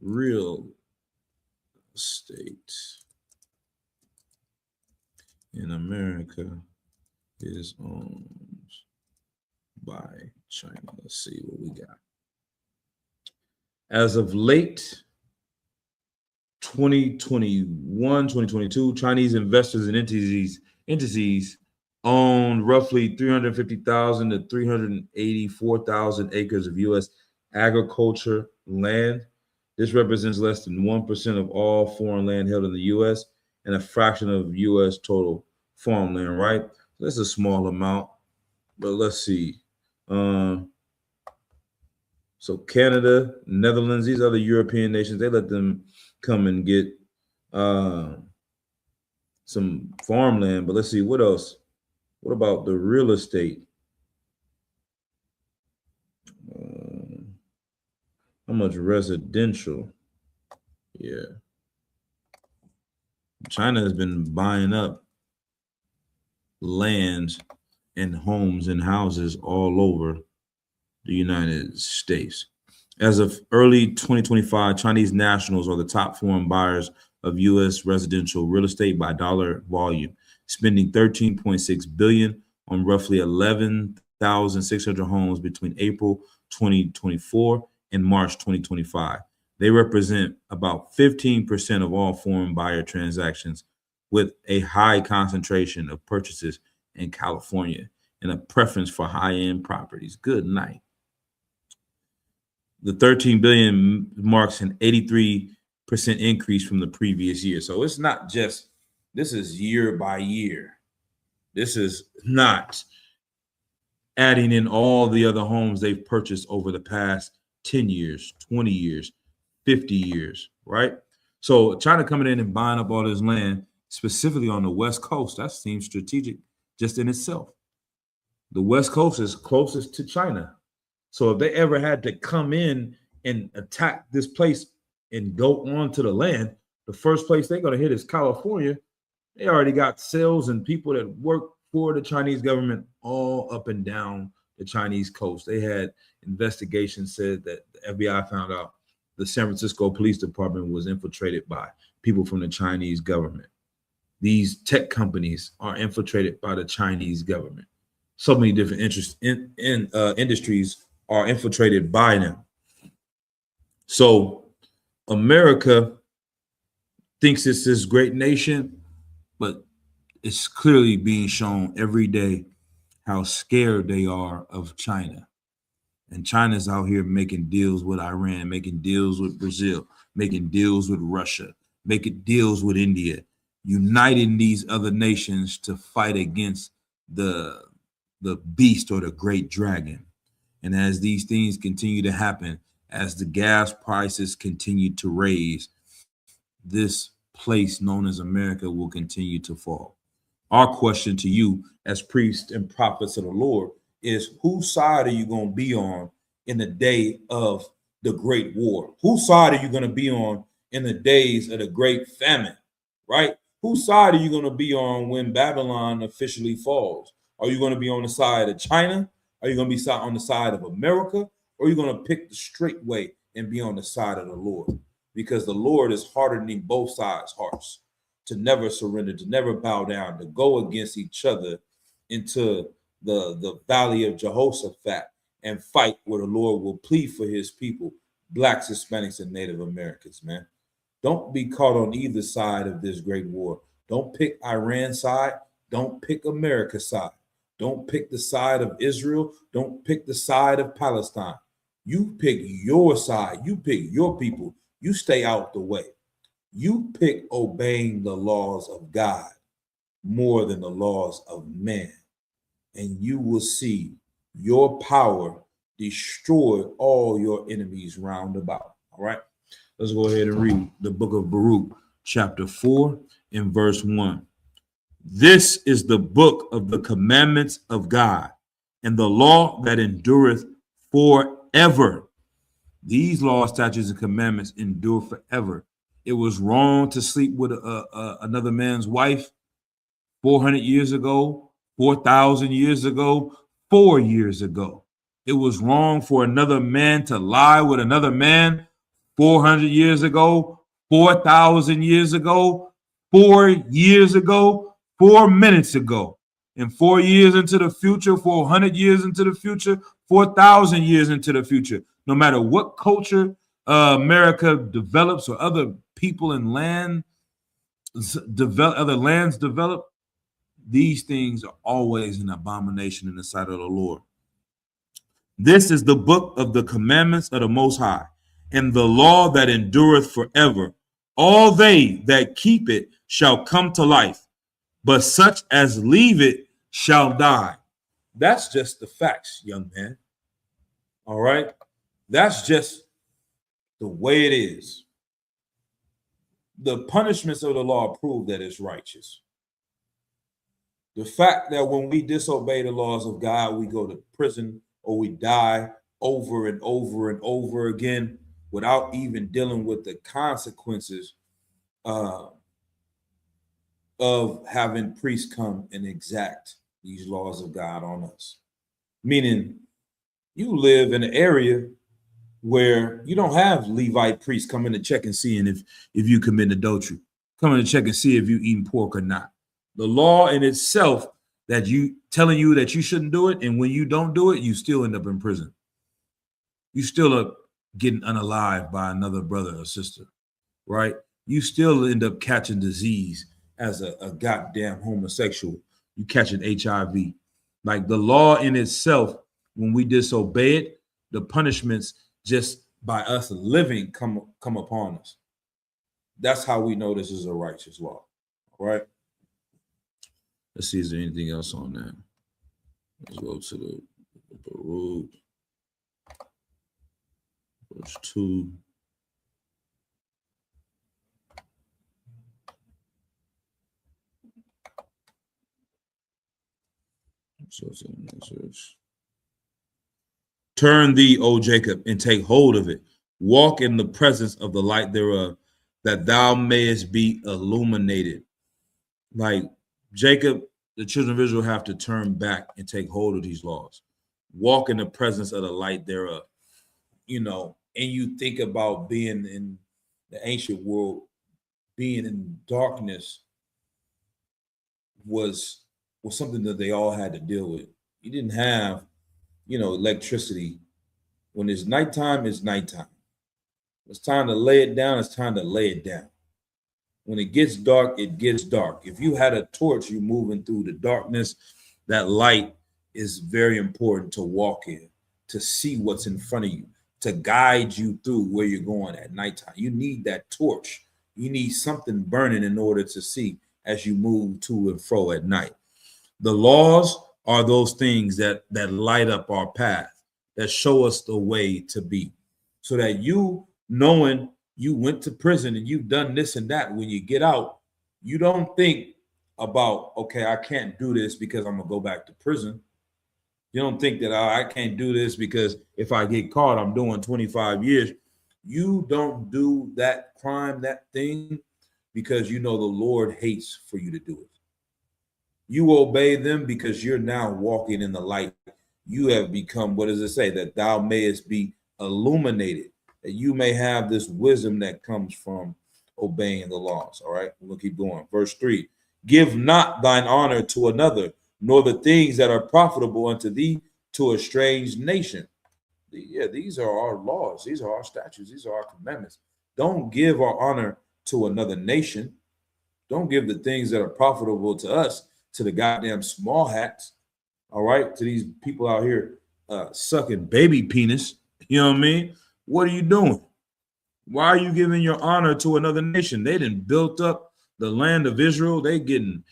real estate in America is owned by China? Let's see what we got. As of late 2021, 2022, Chinese investors and entities own roughly 350,000 to 384,000 acres of U.S. agriculture land. This represents less than 1% of all foreign land held in the U.S. and a fraction of U.S. total farmland, right? That's a small amount. But let's see. So Canada, Netherlands, these other European nations, they let them come and get some farmland. But let's see, what else? What about the real estate? How much residential? Yeah. China has been buying up lands and homes and houses all over the United States. As of early 2025, Chinese nationals are the top foreign buyers of U.S. residential real estate by dollar volume, spending $13.6 billion on roughly 11,600 homes between April 2024 and March 2025. They represent about 15% of all foreign buyer transactions, with a high concentration of purchases in California and a preference for high-end properties. Good night. The 13 billion marks an 83% increase from the previous year. So it's not just, this is year by year. This is not adding in all the other homes they've purchased over the past 10 years, 20 years, 50 years, right? So China coming in and buying up all this land, specifically on the West Coast, that seems strategic just in itself. The West Coast is closest to China. So if they ever had to come in and attack this place and go onto the land, the first place they're going to hit is California. They already got cells and people that work for the Chinese government all up and down the Chinese coast. They had investigations said that the FBI found out the San Francisco Police Department was infiltrated by people from the Chinese government. These tech companies are infiltrated by the Chinese government. So many different industries are infiltrated by them. So America thinks it's this great nation, but it's clearly being shown every day how scared they are of China. And China's out here making deals with Iran, making deals with Brazil, making deals with Russia, making deals with India, uniting these other nations to fight against the beast or the great dragon. And as these things continue to happen, as the gas prices continue to raise, this place known as America will continue to fall. Our question to you as priests and prophets of the Lord is, whose side are you going to be on in the day of the great war? Whose side are you going to be on in the days of the great famine, right? Whose side are you going to be on when Babylon officially falls? Are you going to be on the side of China? Are you going to be on the side of America? Or are you going to pick the straight way and be on the side of the Lord? Because the Lord is hardening both sides' hearts to never surrender, to never bow down, to go against each other into the valley of Jehoshaphat and fight where the Lord will plead for his people, Blacks, Hispanics, and Native Americans, man. Don't be caught on either side of this great war. Don't pick Iran's side. Don't pick America's side. Don't pick the side of Israel. Don't pick the side of Palestine. You pick your side. You pick your people. You stay out the way. You pick obeying the laws of God more than the laws of man. And you will see your power destroy all your enemies round about. All right. Let's go ahead and read the book of Baruch, chapter 4 and verse 1. This is the book of the commandments of God and the law that endureth forever. These laws, statutes, and commandments endure forever. It was wrong to sleep with another man's wife 400 years ago, 4,000 years ago, 4 years ago. It was wrong for another man to lie with another man 400 years ago, 4,000 years ago, 4 years ago, 4 minutes ago, and 4 years into the future, 400 years into the future, 4,000 years into the future. No matter what culture America develops or other people and land develop, other lands develop, these things are always an abomination in the sight of the Lord. This is the book of the commandments of the Most High, and the law that endureth forever. All they that keep it shall come to life, but such as leave it shall die. That's just the facts, young man. All right? That's just the way it is. The punishments of the law prove that it's righteous. The fact that when we disobey the laws of God, we go to prison or we die over and over and over again without even dealing with the consequences of having priests come and exact these laws of God on us. Meaning, you live in an area where you don't have Levite priests coming to check and seeing if you commit adultery, coming to check and see if you eating pork or not. The law in itself that you telling you that you shouldn't do it, and when you don't do it, you still end up in prison. You still are getting unalived by another brother or sister, right? You still end up catching disease as a goddamn homosexual. You catching HIV. Like the law in itself, when we disobey it, the punishments just by us living come upon us. That's how we know this is a righteous law, right? Let's see, is there anything else on that? Let's go to the root. Verse 2. Turn thee, O Jacob, and take hold of it. Walk in the presence of the light thereof, that thou mayest be illuminated. Like Jacob, the children of Israel have to turn back and take hold of these laws. Walk in the presence of the light thereof. You know, and you think about being in the ancient world, being in darkness was something that they all had to deal with. You didn't have, electricity. When it's nighttime, it's nighttime. It's time to lay it down, it's time to lay it down. When it gets dark, it gets dark. If you had a torch, you're moving through the darkness. That light is very important to walk in, to see what's in front of you, to guide you through where you're going at nighttime. You need that torch. You need something burning in order to see as you move to and fro at night. The laws are those things that light up our path, that show us the way to be, so that you, knowing you went to prison and you've done this and that, when you get out, you don't think about, okay, I can't do this because I'm gonna go back to prison. You don't think that I can't do this because if I get caught, I'm doing 25 years. You don't do that crime, that thing, because you know the Lord hates for you to do it. You obey them because you're now walking in the light. You have become, what does it say? That thou mayest be illuminated, that you may have this wisdom that comes from obeying the laws. All right, we'll keep going. Verse 3, give not thine honor to another, nor the things that are profitable unto thee to a strange nation. Yeah, these are our laws. These are our statutes. These are our commandments. Don't give our honor to another nation. Don't give the things that are profitable to us to the goddamn small hats. All right, to these people out here sucking baby penis. You know what I mean? What are you doing? Why are you giving your honor to another nation? They done built up the land of Israel. They getting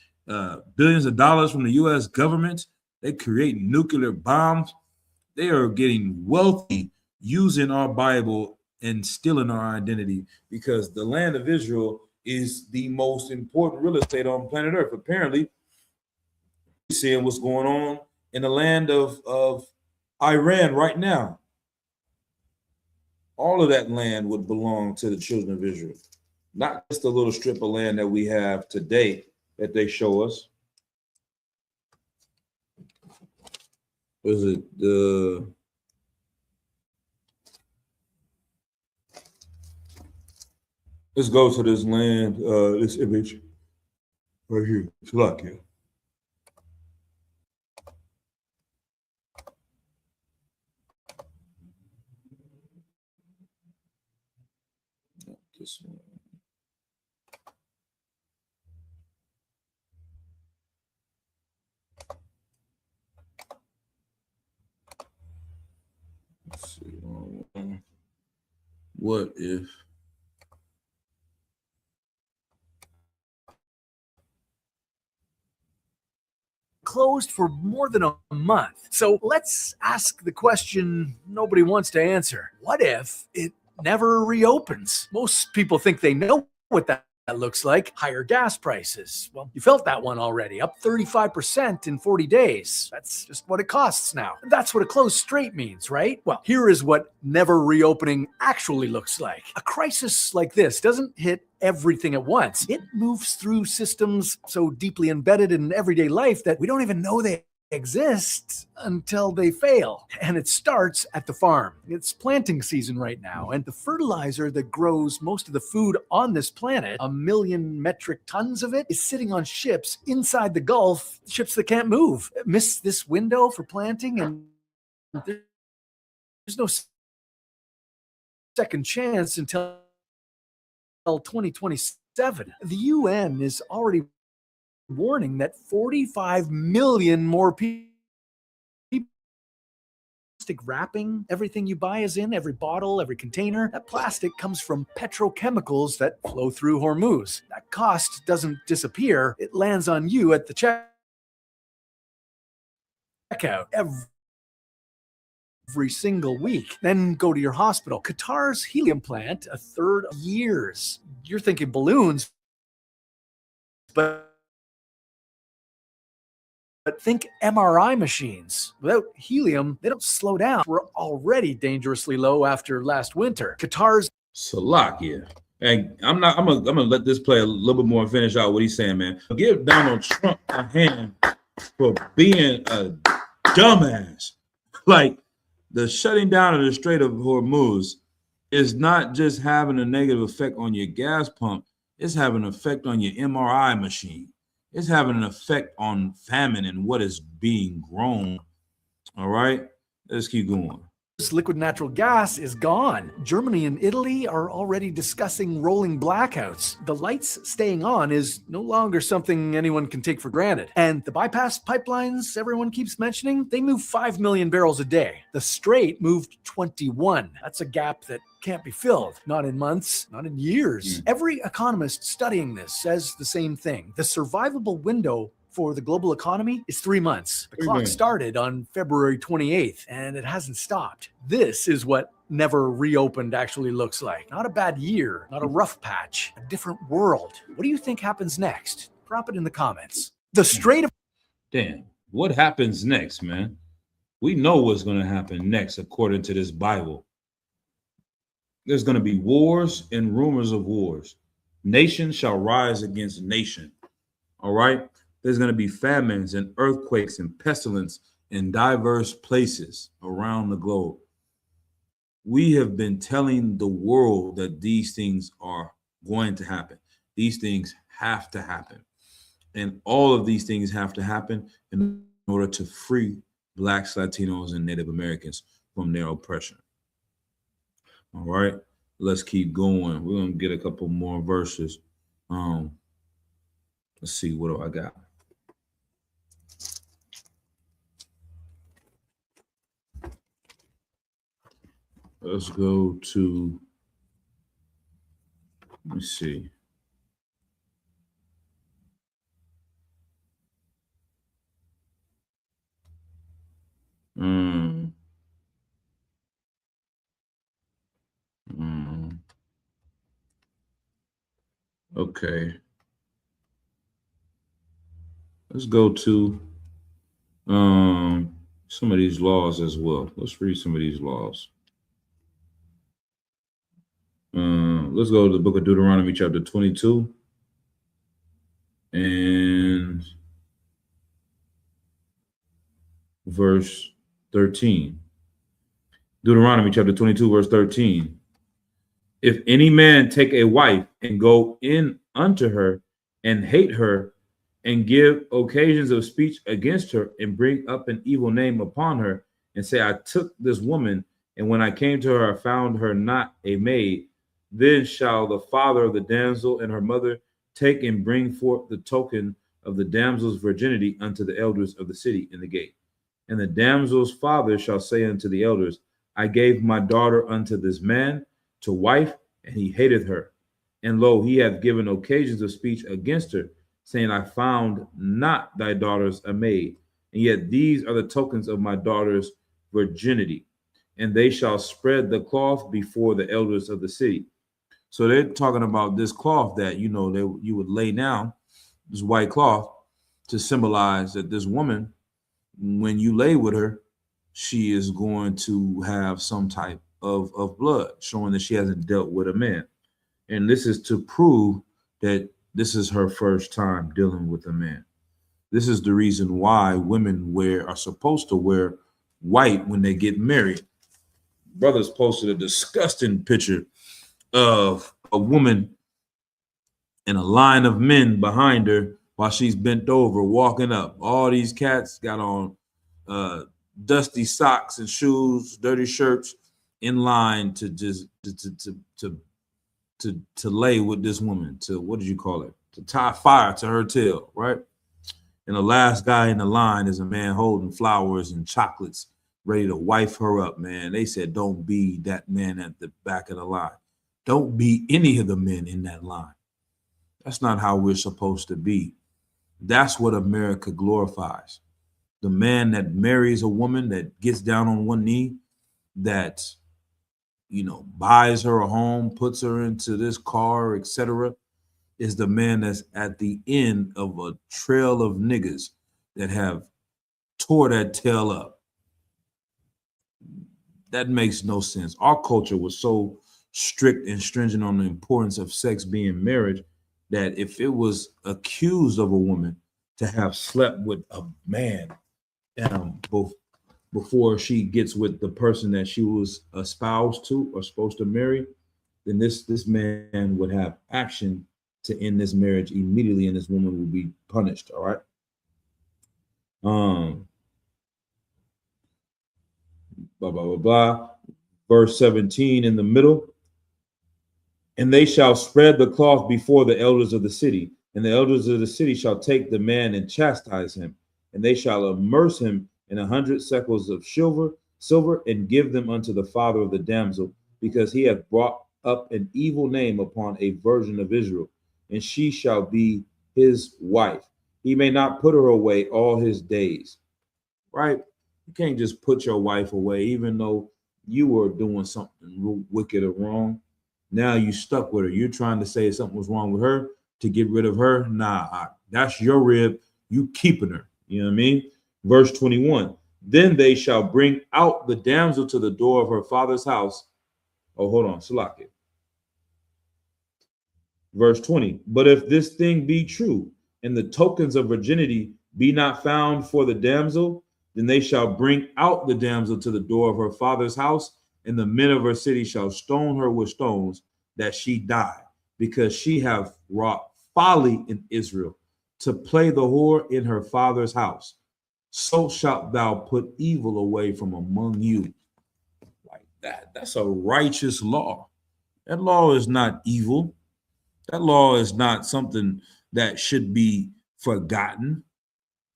billions of dollars from the U.S. government. They create nuclear bombs. They are getting wealthy using our Bible and stealing our identity, because the land of Israel is the most important real estate on planet Earth. Apparently, seeing what's going on in the land of Iran right now. All of that land would belong to the children of Israel, not just a little strip of land that we have today that they show us. Was it let's go to this land, this image right here. It's like it. This one. Let's see. What if closed for more than a month. So let's ask the question nobody wants to answer. What if it never reopens? Most people think they know what that looks like. Higher gas prices. Well, you felt that one already, up 35% in 40 days. That's just what it costs now. That's what a closed strait means, right? Well, here is what never reopening actually looks like. A crisis like this doesn't hit everything at once. It moves through systems so deeply embedded in everyday life that we don't even know they exist until they fail. And it starts at the farm. It's planting season right now, and the fertilizer that grows most of the food on this planet, 1 million metric tons of it, is sitting on ships inside the Gulf, ships that can't move. Miss this window for planting, and there's no second chance until 2027. The UN is already warning that 45 million more people. Plastic wrapping, everything you buy is in, every bottle, every container. That plastic comes from petrochemicals that flow through Hormuz. That cost doesn't disappear. It lands on you at the checkout every single week. Then go to your hospital. Qatar's helium plant, a third of years. You're thinking balloons, but think MRI machines. Without helium, they don't slow down. We're already dangerously low after last winter. Qatar's Salakia. And I'm gonna let this play a little bit more and finish out what he's saying, man. Give Donald Trump a hand for being a dumbass. Like, the shutting down of the Strait of Hormuz is not just having a negative effect on your gas pump, it's having an effect on your MRI machine. It's having an effect on famine and what is being grown. All right, let's keep going. liquid natural gas is gone. Germany and Italy are already discussing rolling blackouts. The lights staying on is no longer something anyone can take for granted. And the bypass pipelines everyone keeps mentioning, they move 5 million barrels a day. The Strait moved 21. That's a gap that can't be filled. Not in months, not in years. Every economist studying this says the same thing. The survivable window for the global economy is 3 months. The clock started on February 28th, and it hasn't stopped. This is what never reopened actually looks like. Not a bad year, not a rough patch, a different world. What do you think happens next? Drop it in the comments. The Strait of... Damn, what happens next, man? We know what's going to happen next according to this Bible. There's going to be wars and rumors of wars. Nation shall rise against nation. All right? There's going to be famines and earthquakes and pestilence in diverse places around the globe. We have been telling the world that these things are going to happen. These things have to happen. And all of these things have to happen in order to free Blacks, Latinos, and Native Americans from their oppression. All right, let's keep going. We're going to get a couple more verses. Let's see, what do I got? Let's go to, let me see. Okay. Let's go to some of these laws as well. Let's read some of these laws. Let's go to the book of Deuteronomy chapter 22 and verse 13. Deuteronomy chapter 22 verse 13. If any man take a wife and go in unto her and hate her and give occasions of speech against her and bring up an evil name upon her and say, I took this woman, and when I came to her, I found her not a maid, then shall the father of the damsel and her mother take and bring forth the token of the damsel's virginity unto the elders of the city in the gate. And the damsel's father shall say unto the elders, I gave my daughter unto this man to wife, and he hateth her. And lo, he hath given occasions of speech against her, saying, I found not thy daughters a maid. And yet these are the tokens of my daughter's virginity, and they shall spread the cloth before the elders of the city. So they're talking about this cloth that, you know, you would lay down, this white cloth, to symbolize that this woman, when you lay with her, she is going to have some type of blood, showing that she hasn't dealt with a man. And this is to prove that this is her first time dealing with a man. This is the reason why women are supposed to wear white when they get married. Brothers posted a disgusting picture of a woman and a line of men behind her while she's bent over walking up. All these cats got on dusty socks and shoes, dirty shirts, in line to just to lay with this woman, to, what did you call it, to tie fire to her tail, right? And the last guy in the line is a man holding flowers and chocolates, ready to wife her up, man. They said, don't be that man at the back of the line. Don't be any of the men in that line. That's not how we're supposed to be. That's what America glorifies. The man that marries a woman, that gets down on one knee, that, you know, buys her a home, puts her into this car, etc., is the man that's at the end of a trail of niggas that have tore that tail up. That makes no sense. Our culture was so strict and stringent on the importance of sex being marriage that if it was accused of a woman to have slept with a man before she gets with the person that she was espoused to or supposed to marry, then this man would have action to end this marriage immediately, and this woman will be punished. All right. Blah, blah, blah, blah. Verse 17 in the middle. And they shall spread the cloth before the elders of the city, and the elders of the city shall take the man and chastise him, and they shall immerse him in 100 shekels of silver, and give them unto the father of the damsel, because he hath brought up an evil name upon a virgin of Israel, and she shall be his wife. He may not put her away all his days. Right? You can't just put your wife away, even though you were doing something wicked or wrong. Now you stuck with her. You're trying to say something was wrong with her to get rid of her. Nah, that's your rib. You keeping her. You know what I mean? Verse 21. Then they shall bring out the damsel to the door of her father's house. Oh, hold on. Salaki. Verse 20. But if this thing be true, and the tokens of virginity be not found for the damsel, then they shall bring out the damsel to the door of her father's house, and the men of her city shall stone her with stones, that she die, because she hath wrought folly in Israel, to play the whore in her father's house. So shalt thou put evil away from among you. Like that. That's a righteous law. That law is not evil. That law is not something that should be forgotten.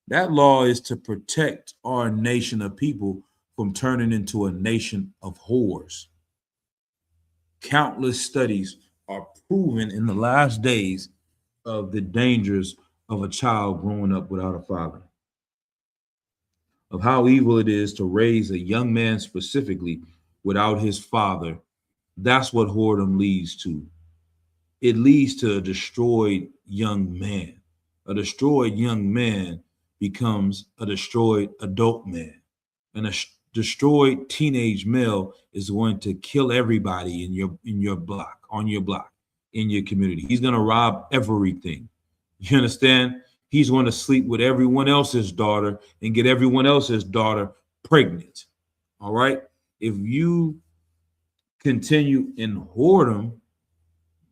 That law is to protect our nation of people from turning into a nation of whores. Countless studies are proven in the last days of the dangers of a child growing up without a father, of how evil it is to raise a young man specifically without his father. That's what whoredom leads to. It leads to a destroyed young man. A destroyed young man becomes a destroyed adult man. And a destroyed teenage male is going to kill everybody in your block, on your block, in your community. He's going to rob everything. You understand? He's going to sleep with everyone else's daughter and get everyone else's daughter pregnant. All right? If you continue in whoredom,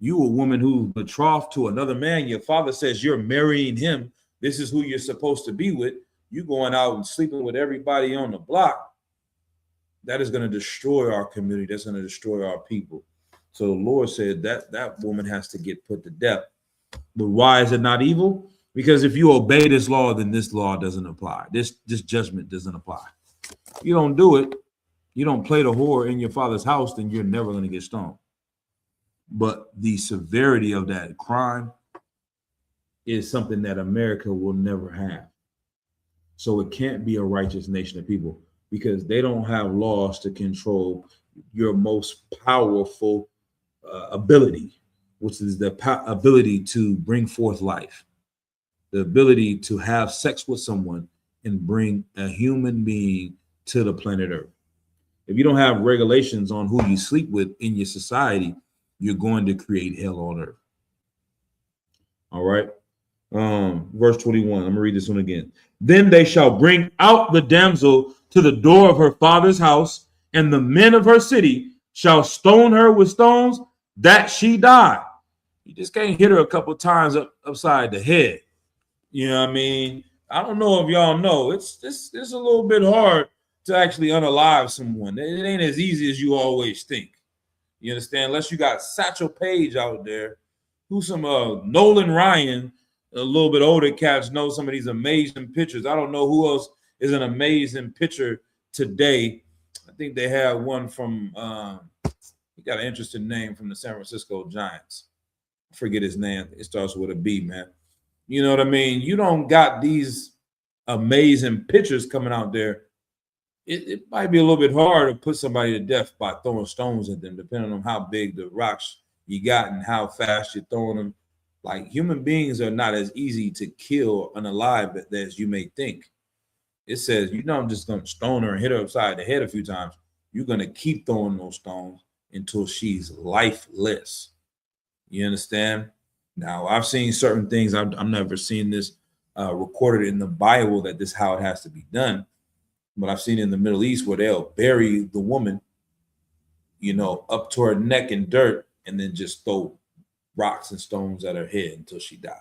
you a woman who betrothed to another man, your father says you're marrying him, this is who you're supposed to be with, you going out and sleeping with everybody on the block, that is going to destroy our community. That's going to destroy our people. So the Lord said that woman has to get put to death. But why is it not evil? Because if you obey this law, then this law doesn't apply. This judgment doesn't apply. You don't do it, you don't play the whore in your father's house, then you're never going to get stoned. But the severity of that crime is something that America will never have. So it can't be a righteous nation of people because they don't have laws to control your most powerful ability, which is the ability to bring forth life, the ability to have sex with someone and bring a human being to the planet Earth. If you don't have regulations on who you sleep with in your society, you're going to create hell on earth. All right. Verse 21. I'm gonna read this one again. Then they shall bring out the damsel to the door of her father's house, and the men of her city shall stone her with stones that she die. You just can't hit her a couple times upside the head. You know what I mean? I don't know if y'all know. It's a little bit hard to actually unalive someone. It ain't as easy as you always think. You understand? Unless you got Satchel Paige out there, who's some Nolan Ryan, a little bit older cats know some of these amazing pitchers. I don't know who else is an amazing pitcher today. I think they have one from he got an interesting name from the San Francisco Giants. I forget his name. It starts with a B, man. You know what I mean? You don't got these amazing pitchers coming out there. It might be a little bit hard to put somebody to death by throwing stones at them, depending on how big the rocks you got and how fast you're throwing them. Like, human beings are not as easy to kill unalive as you may think. It says you're not just going to stone her and hit her upside the head a few times. You're going to keep throwing those stones until she's lifeless. You understand? Now, I've seen certain things. I've never seen this recorded in the Bible that this is how it has to be done. But I've seen in the Middle East where they'll bury the woman, you know, up to her neck in dirt and then just throw rocks and stones at her head until she died.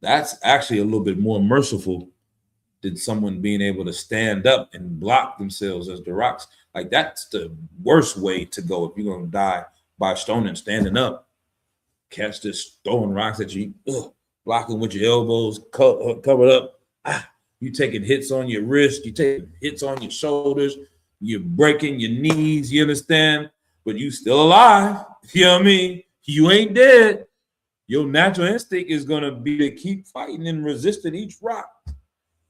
That's actually a little bit more merciful than someone being able to stand up and block themselves as the rocks. Like, that's the worst way to go if you're going to die by stoning, standing up. Cats just throwing rocks at you, blocking with your elbows covered up. You taking hits on your wrist, you taking hits on your shoulders, you're breaking your knees, you understand? But you still alive, you know what I mean? You ain't dead. Your natural instinct is gonna be to keep fighting and resisting each rock.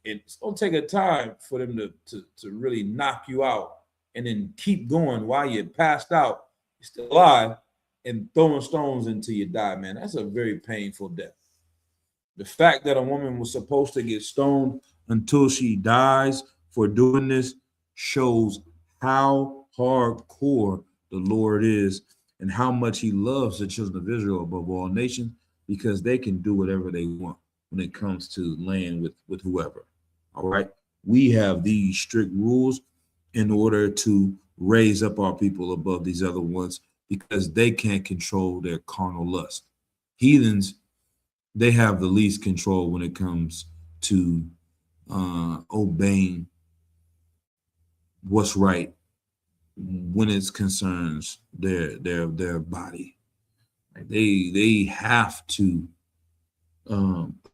It's gonna take a time for them to really knock you out and then keep going while you're passed out, you're still alive, and throwing stones until you die, man. That's a very painful death. The fact that a woman was supposed to get stoned until she dies for doing this shows how hardcore the Lord is and how much he loves the children of Israel above all nations, because they can do whatever they want when it comes to laying with whoever. All right. We have these strict rules in order to raise up our people above these other ones because they can't control their carnal lust. Heathens, they have the least control when it comes to obeying what's right when it concerns their body. They have to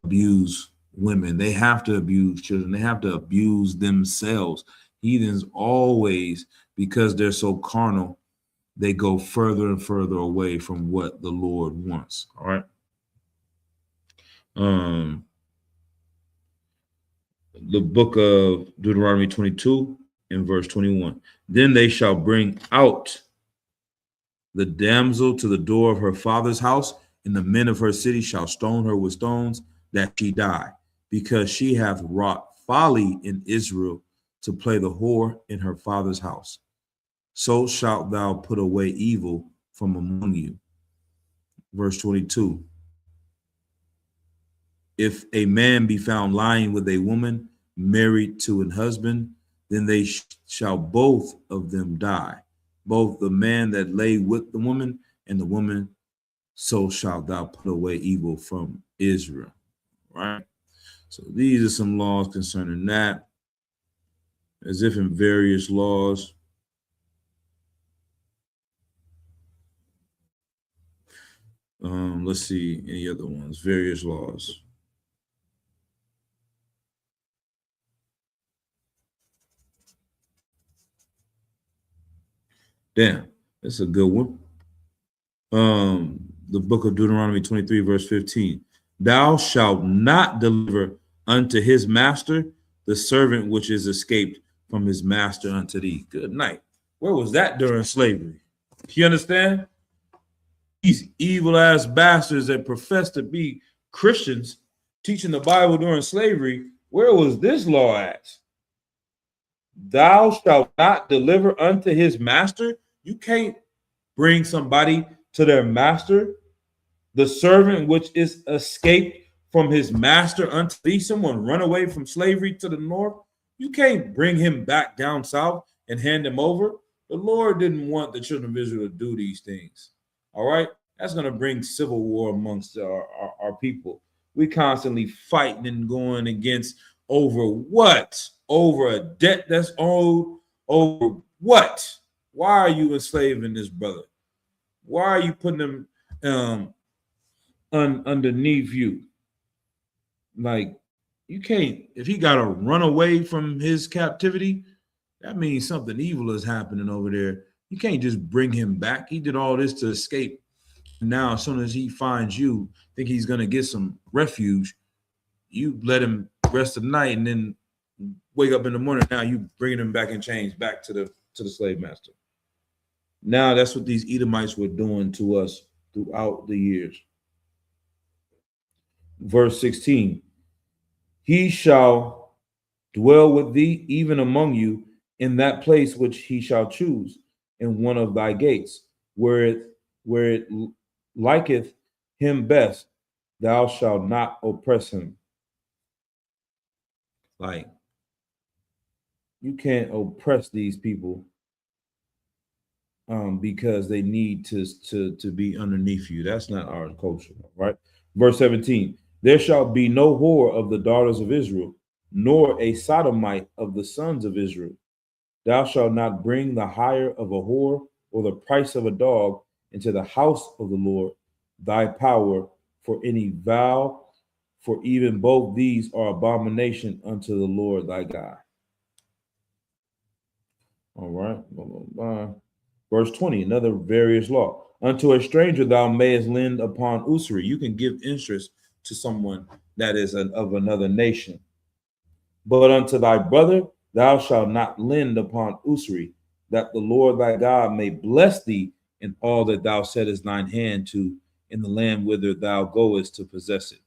abuse women. They have to abuse children. They have to abuse themselves. Heathens always, because they're so carnal, they go further and further away from what the Lord wants. All right. The book of Deuteronomy 22 in verse 21. Then they shall bring out the damsel to the door of her father's house, and the men of her city shall stone her with stones that she die, because she hath wrought folly in Israel to play the whore in her father's house. So shalt thou put away evil from among you. Verse 22. If a man be found lying with a woman married to an husband, then they shall both of them die, both the man that lay with the woman and the woman. So shalt thou put away evil from Israel. Right? So these are some laws concerning that, as if in various laws. Let's see any other ones. Various laws. Damn, that's a good one. The book of Deuteronomy 23, verse 15. Thou shalt not deliver unto his master, the servant which is escaped from his master unto thee. Good night. Where was that during slavery? You understand? These evil ass bastards that profess to be Christians teaching the Bible during slavery, where was this law at? Thou shalt not deliver unto his master. You can't bring somebody to their master, the servant which is escaped from his master unto thee. Someone run away from slavery to the north. You can't bring him back down south and hand him over. The Lord didn't want the children of Israel to do these things. All right, that's going to bring civil war amongst our people. We constantly fighting and going against over what? Over a debt that's owed? Over what? Why are you enslaving this brother? Why are you putting him underneath you? Like, you can't, if he got to run away from his captivity, that means something evil is happening over there. You can't just bring him back. He did all this to escape. Now, as soon as he finds you, think he's going to get some refuge, you let him rest the night and then wake up in the morning. Now you bringing him back in chains back to the slave master. Now that's what these Edomites were doing to us throughout the years. Verse 16, he shall dwell with thee even among you in that place which he shall choose in one of thy gates, where it liketh him best, thou shalt not oppress him. Like, you can't oppress these people because they need to be underneath you. That's not our culture, right? Verse 17, there shall be no whore of the daughters of Israel, nor a sodomite of the sons of Israel. Thou shalt not bring the hire of a whore or the price of a dog into the house of the Lord thy power for any vow, for even both these are abomination unto the Lord thy God. All right. Verse 20, another various law. Unto a stranger thou mayest lend upon usury. You can give interest to someone that is of another nation. But unto thy brother thou shalt not lend upon usury, that the Lord thy God may bless thee in all that thou settest thine hand to in the land whither thou goest to possess it.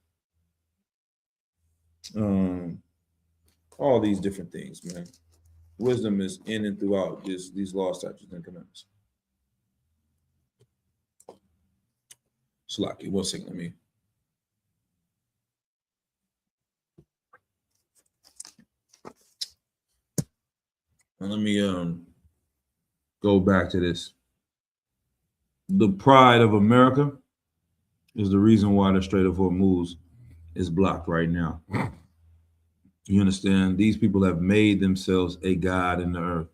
All these different things, man. Wisdom is in and throughout these laws, statutes, and commandments. Slaki, 1 second, let me go back to this. The pride of America is the reason why the Strait of Hormuz is blocked right now. You understand? These people have made themselves a god in the earth.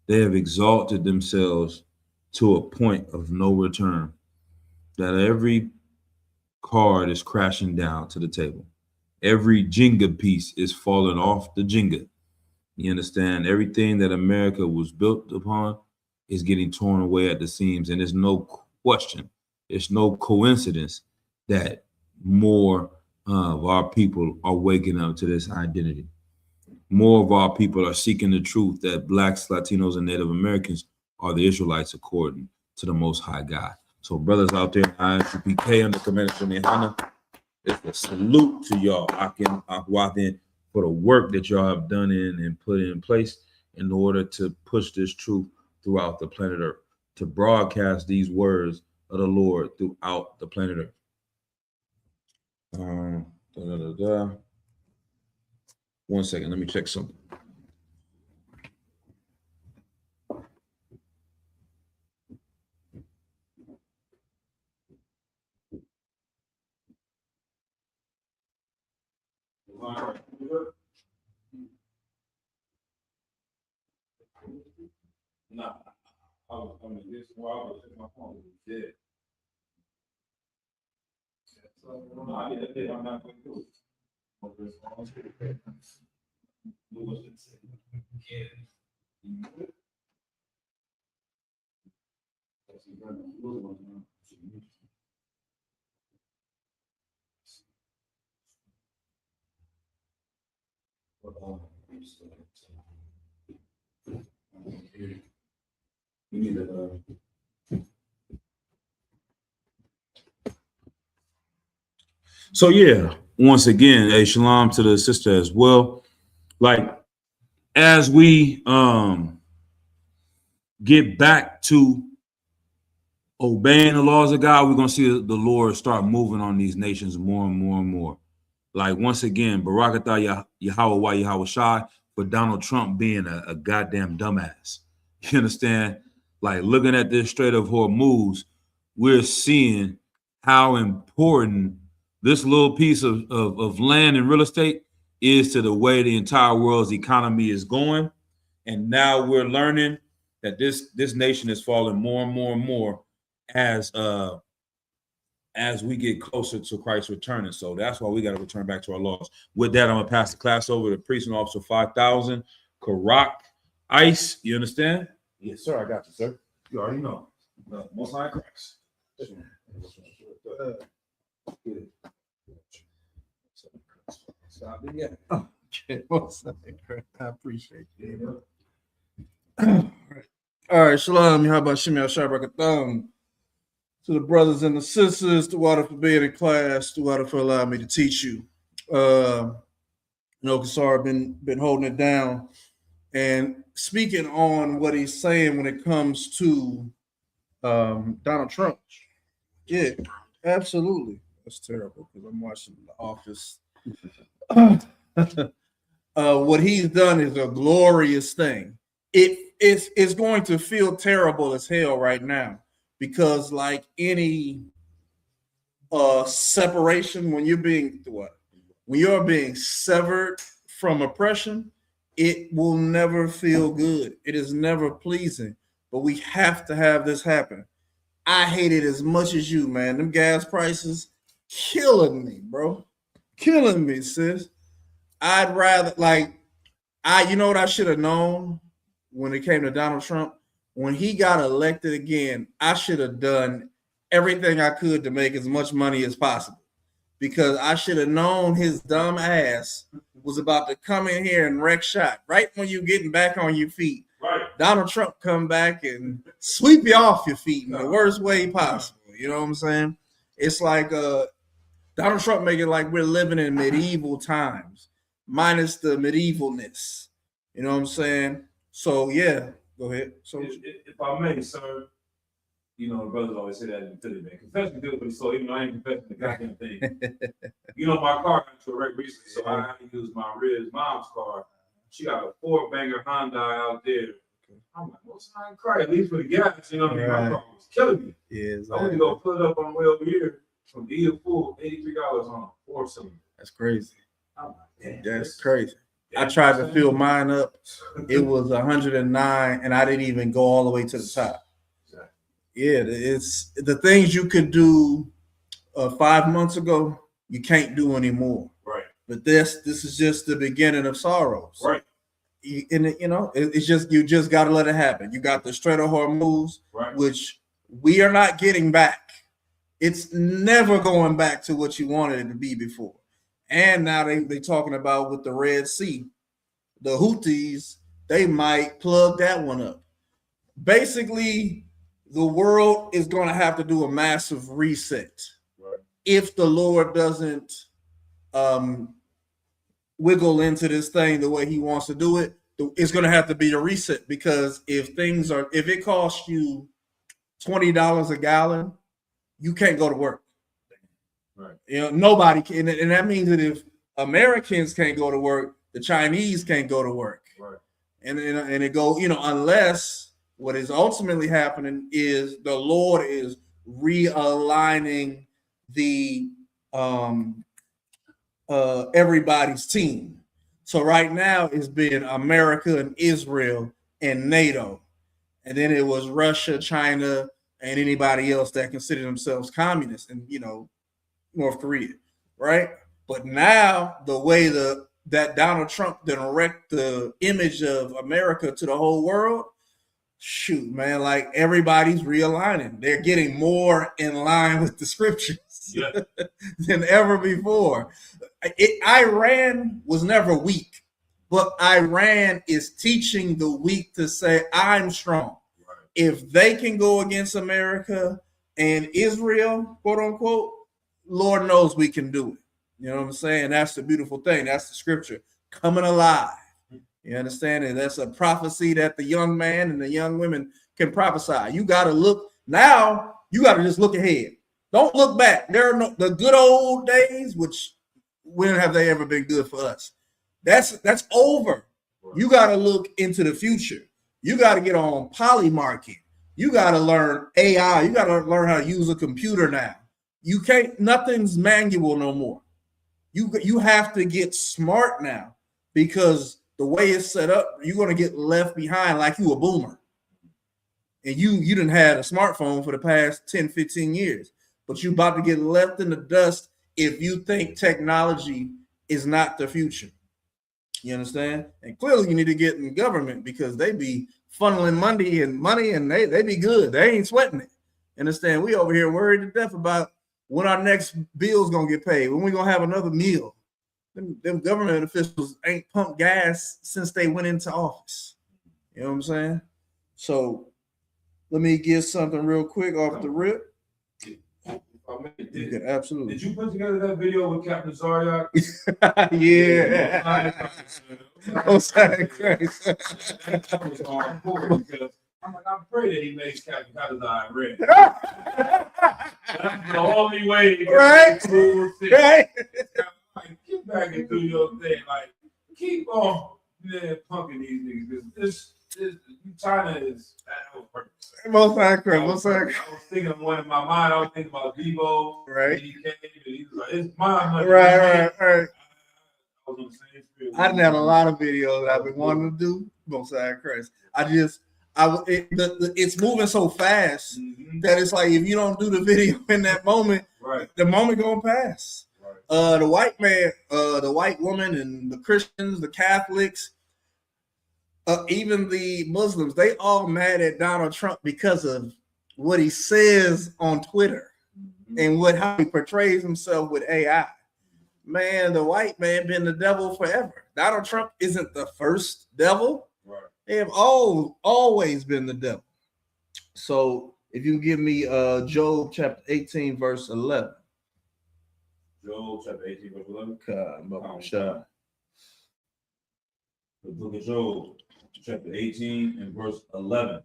They have exalted themselves to a point of no return, that every card is crashing down to the table. Every Jenga piece is falling off the Jenga. You understand? Everything that America was built upon is getting torn away at the seams. And there's no question, it's no coincidence that more of our people are waking up to this identity. More of our people are seeking the truth that Blacks, Latinos, and Native Americans are the Israelites according to the Most High God. So brothers out there in ISUPK under Commander Shemihana, it's a salute to y'all, Akim, Akwathin, for the work that y'all have done and put in place in order to push this truth throughout the planet Earth, to broadcast these words of the Lord throughout the planet Earth. 1 second, let me check something. Nah, I mean, this while I was my phone was dead. So, no, I didn't. I'm not going to do it. You need to, So yeah, once again, a shalom to the sister as well. Like as we get back to obeying the laws of God, we're gonna see the Lord start moving on these nations more and more and more. Like once again, Barak Atah Yahweh Yahweh Shai for Donald Trump being a goddamn dumbass. You understand? Like looking at this Strait of Hormuz, we're seeing how important this little piece of land and real estate is to the way the entire world's economy is going. And now we're learning that this nation is falling more and more and more as we get closer to Christ returning. So that's why we got to return back to our laws. With that, I'm gonna pass the class over to Priest and Officer 5000, Karak Ice. You understand? Yes, sir. I got you, sir. You already know. Most High Christ. Stop it, yeah. Okay, I appreciate you. All right, shalom. How about Shimei Shabbat? To the brothers and the sisters, the water for being in class, the water for allowing me to teach you. Kasar been holding it down and speaking on what he's saying when it comes to Donald Trump. Yeah, absolutely. That's terrible because I'm watching The Office. What he's done is a glorious thing. It's going to feel terrible as hell right now because, like any separation, when you're being severed from oppression, it will never feel good. It is never pleasing. But we have to have this happen. I hate it as much as you, man. Them gas prices killing me, bro. Killing me, sis. I'd rather you know what I should have known when it came to Donald Trump? When he got elected again, I should have done everything I could to make as much money as possible because I should have known his dumb ass was about to come in here and wreck shop right when you're getting back on your feet. Right. Donald Trump come back and sweep you off your feet in the worst way possible. You know what I'm saying? It's like Donald Trump make it like we're living in medieval times, minus the medievalness. You know what I'm saying? So yeah, go ahead. So if I may, sir, you know the brothers always say that in Philly, man. Confession good, but so even though I ain't confessing the goddamn thing. You know, my car got into a wreck recently, so I had to use my Riz mom's car. She got a 4-banger Hyundai out there. I'm like, what's not cry? At least for the gas, you know what I mean? My car was killing me. Yeah, exactly. I went to go put it up on the way over here from the E full, $83 on 4-cylinder. That's crazy. Oh, that's crazy. I tried to fill mine up. It was 109, and I didn't even go all the way to the top. Yeah, it's the things you could do 5 months ago, you can't do anymore. Right. But this is just the beginning of sorrows. Right. It's just you just got to let it happen. You got the Strait of Hormuz, right, which we are not getting back. It's never going back to what you wanted it to be before. And now they talking about with the Red Sea, the Houthis, they might plug that one up. Basically, the world is going to have to do a massive reset. Right. If the Lord doesn't wiggle into this thing the way he wants to do it, it's going to have to be a reset because if it costs you $20 a gallon, you can't go to work. Right. You know, nobody can, and that means that if Americans can't go to work, the Chinese can't go to work. Right. And it go, unless what is ultimately happening is the Lord is realigning the everybody's team. So right now it's been America and Israel and NATO, and then it was Russia, China, and anybody else that consider themselves communists, and North Korea, right? But now the way that Donald Trump then wrecked the image of America to the whole world, shoot, man, like everybody's realigning. They're getting more in line with the scriptures than ever before. Iran was never weak. But Iran is teaching the weak to say, I'm strong. Right. If they can go against America and Israel, quote unquote, Lord knows we can do it. You know what I'm saying? That's the beautiful thing. That's the scripture coming alive. You understand? And that's a prophecy that the young man and the young women can prophesy. You got to look now. You got to just look ahead. Don't look back. There are no the good old days, which when have they ever been good for us? That's over. You got to look into the future. You got to get on Polymarket. You got to learn AI. You got to learn how to use a computer now. You can't. Nothing's manual no more. You have to get smart now, because the way it's set up, you're going to get left behind like you a boomer. And you didn't have a smartphone for the past 10, 15 years, but you about to get left in the dust if you think technology is not the future. You understand? And clearly you need to get in government, because they be funneling money and they be good. They ain't sweating it. Understand? We over here worried to death about when our next bill's gonna get paid, when we gonna have another meal. Them government officials ain't pumped gas since they went into office. You know what I'm saying? So let me get something real quick off the rip. Absolutely. Did you put together that video with Captain Zaryak? Yeah. I'm sorry, Christ. That was hardcore, because I'm like, I pray that he makes Captain Kazai red. That's the only way. Right. Right. Like, get back and do your thing. Like, keep on punking these niggas. This China is purpose. Most accurate. I was thinking of one in my mind. I was thinking about Debo. Right. He came and he was like, it's my money. Right. I was on the same field. I didn't have a lot of videos that I've been wanting to do. Most accurate. It's moving so fast that it's like, if you don't do the video in that moment, the moment gonna pass. The white man, the white woman, and the Christians, the Catholics, even the Muslims, they all mad at Donald Trump because of what he says on Twitter and how he portrays himself with AI. Man, the white man been the devil forever. Donald Trump isn't the first devil. Right. They have always been the devil. So if you give me Job chapter 18, verse 11. Job chapter 18, verse 11. The book of Job, chapter 18 and verse 11.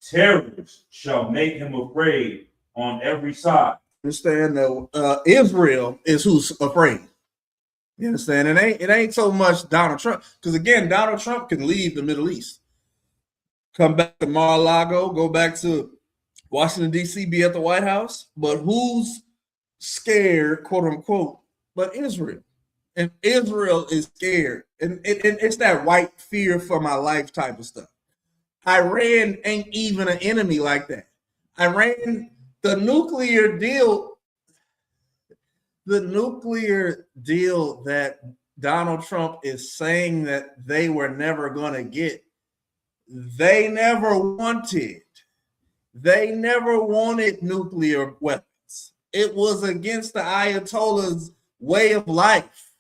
Terrors shall make him afraid on every side. Understand that Israel is who's afraid. You understand? It ain't so much Donald Trump, because again, Donald Trump can leave the Middle East, come back to Mar-a-Lago, go back to Washington, D.C., be at the White House. But who's scared, quote unquote, but Israel. And Israel is scared. And it's that white fear for my life type of stuff. Iran ain't even an enemy like that. Iran, the nuclear deal that Donald Trump is saying that they were never going to get, they never wanted. They never wanted nuclear weapons. It was against the Ayatollah's way of life.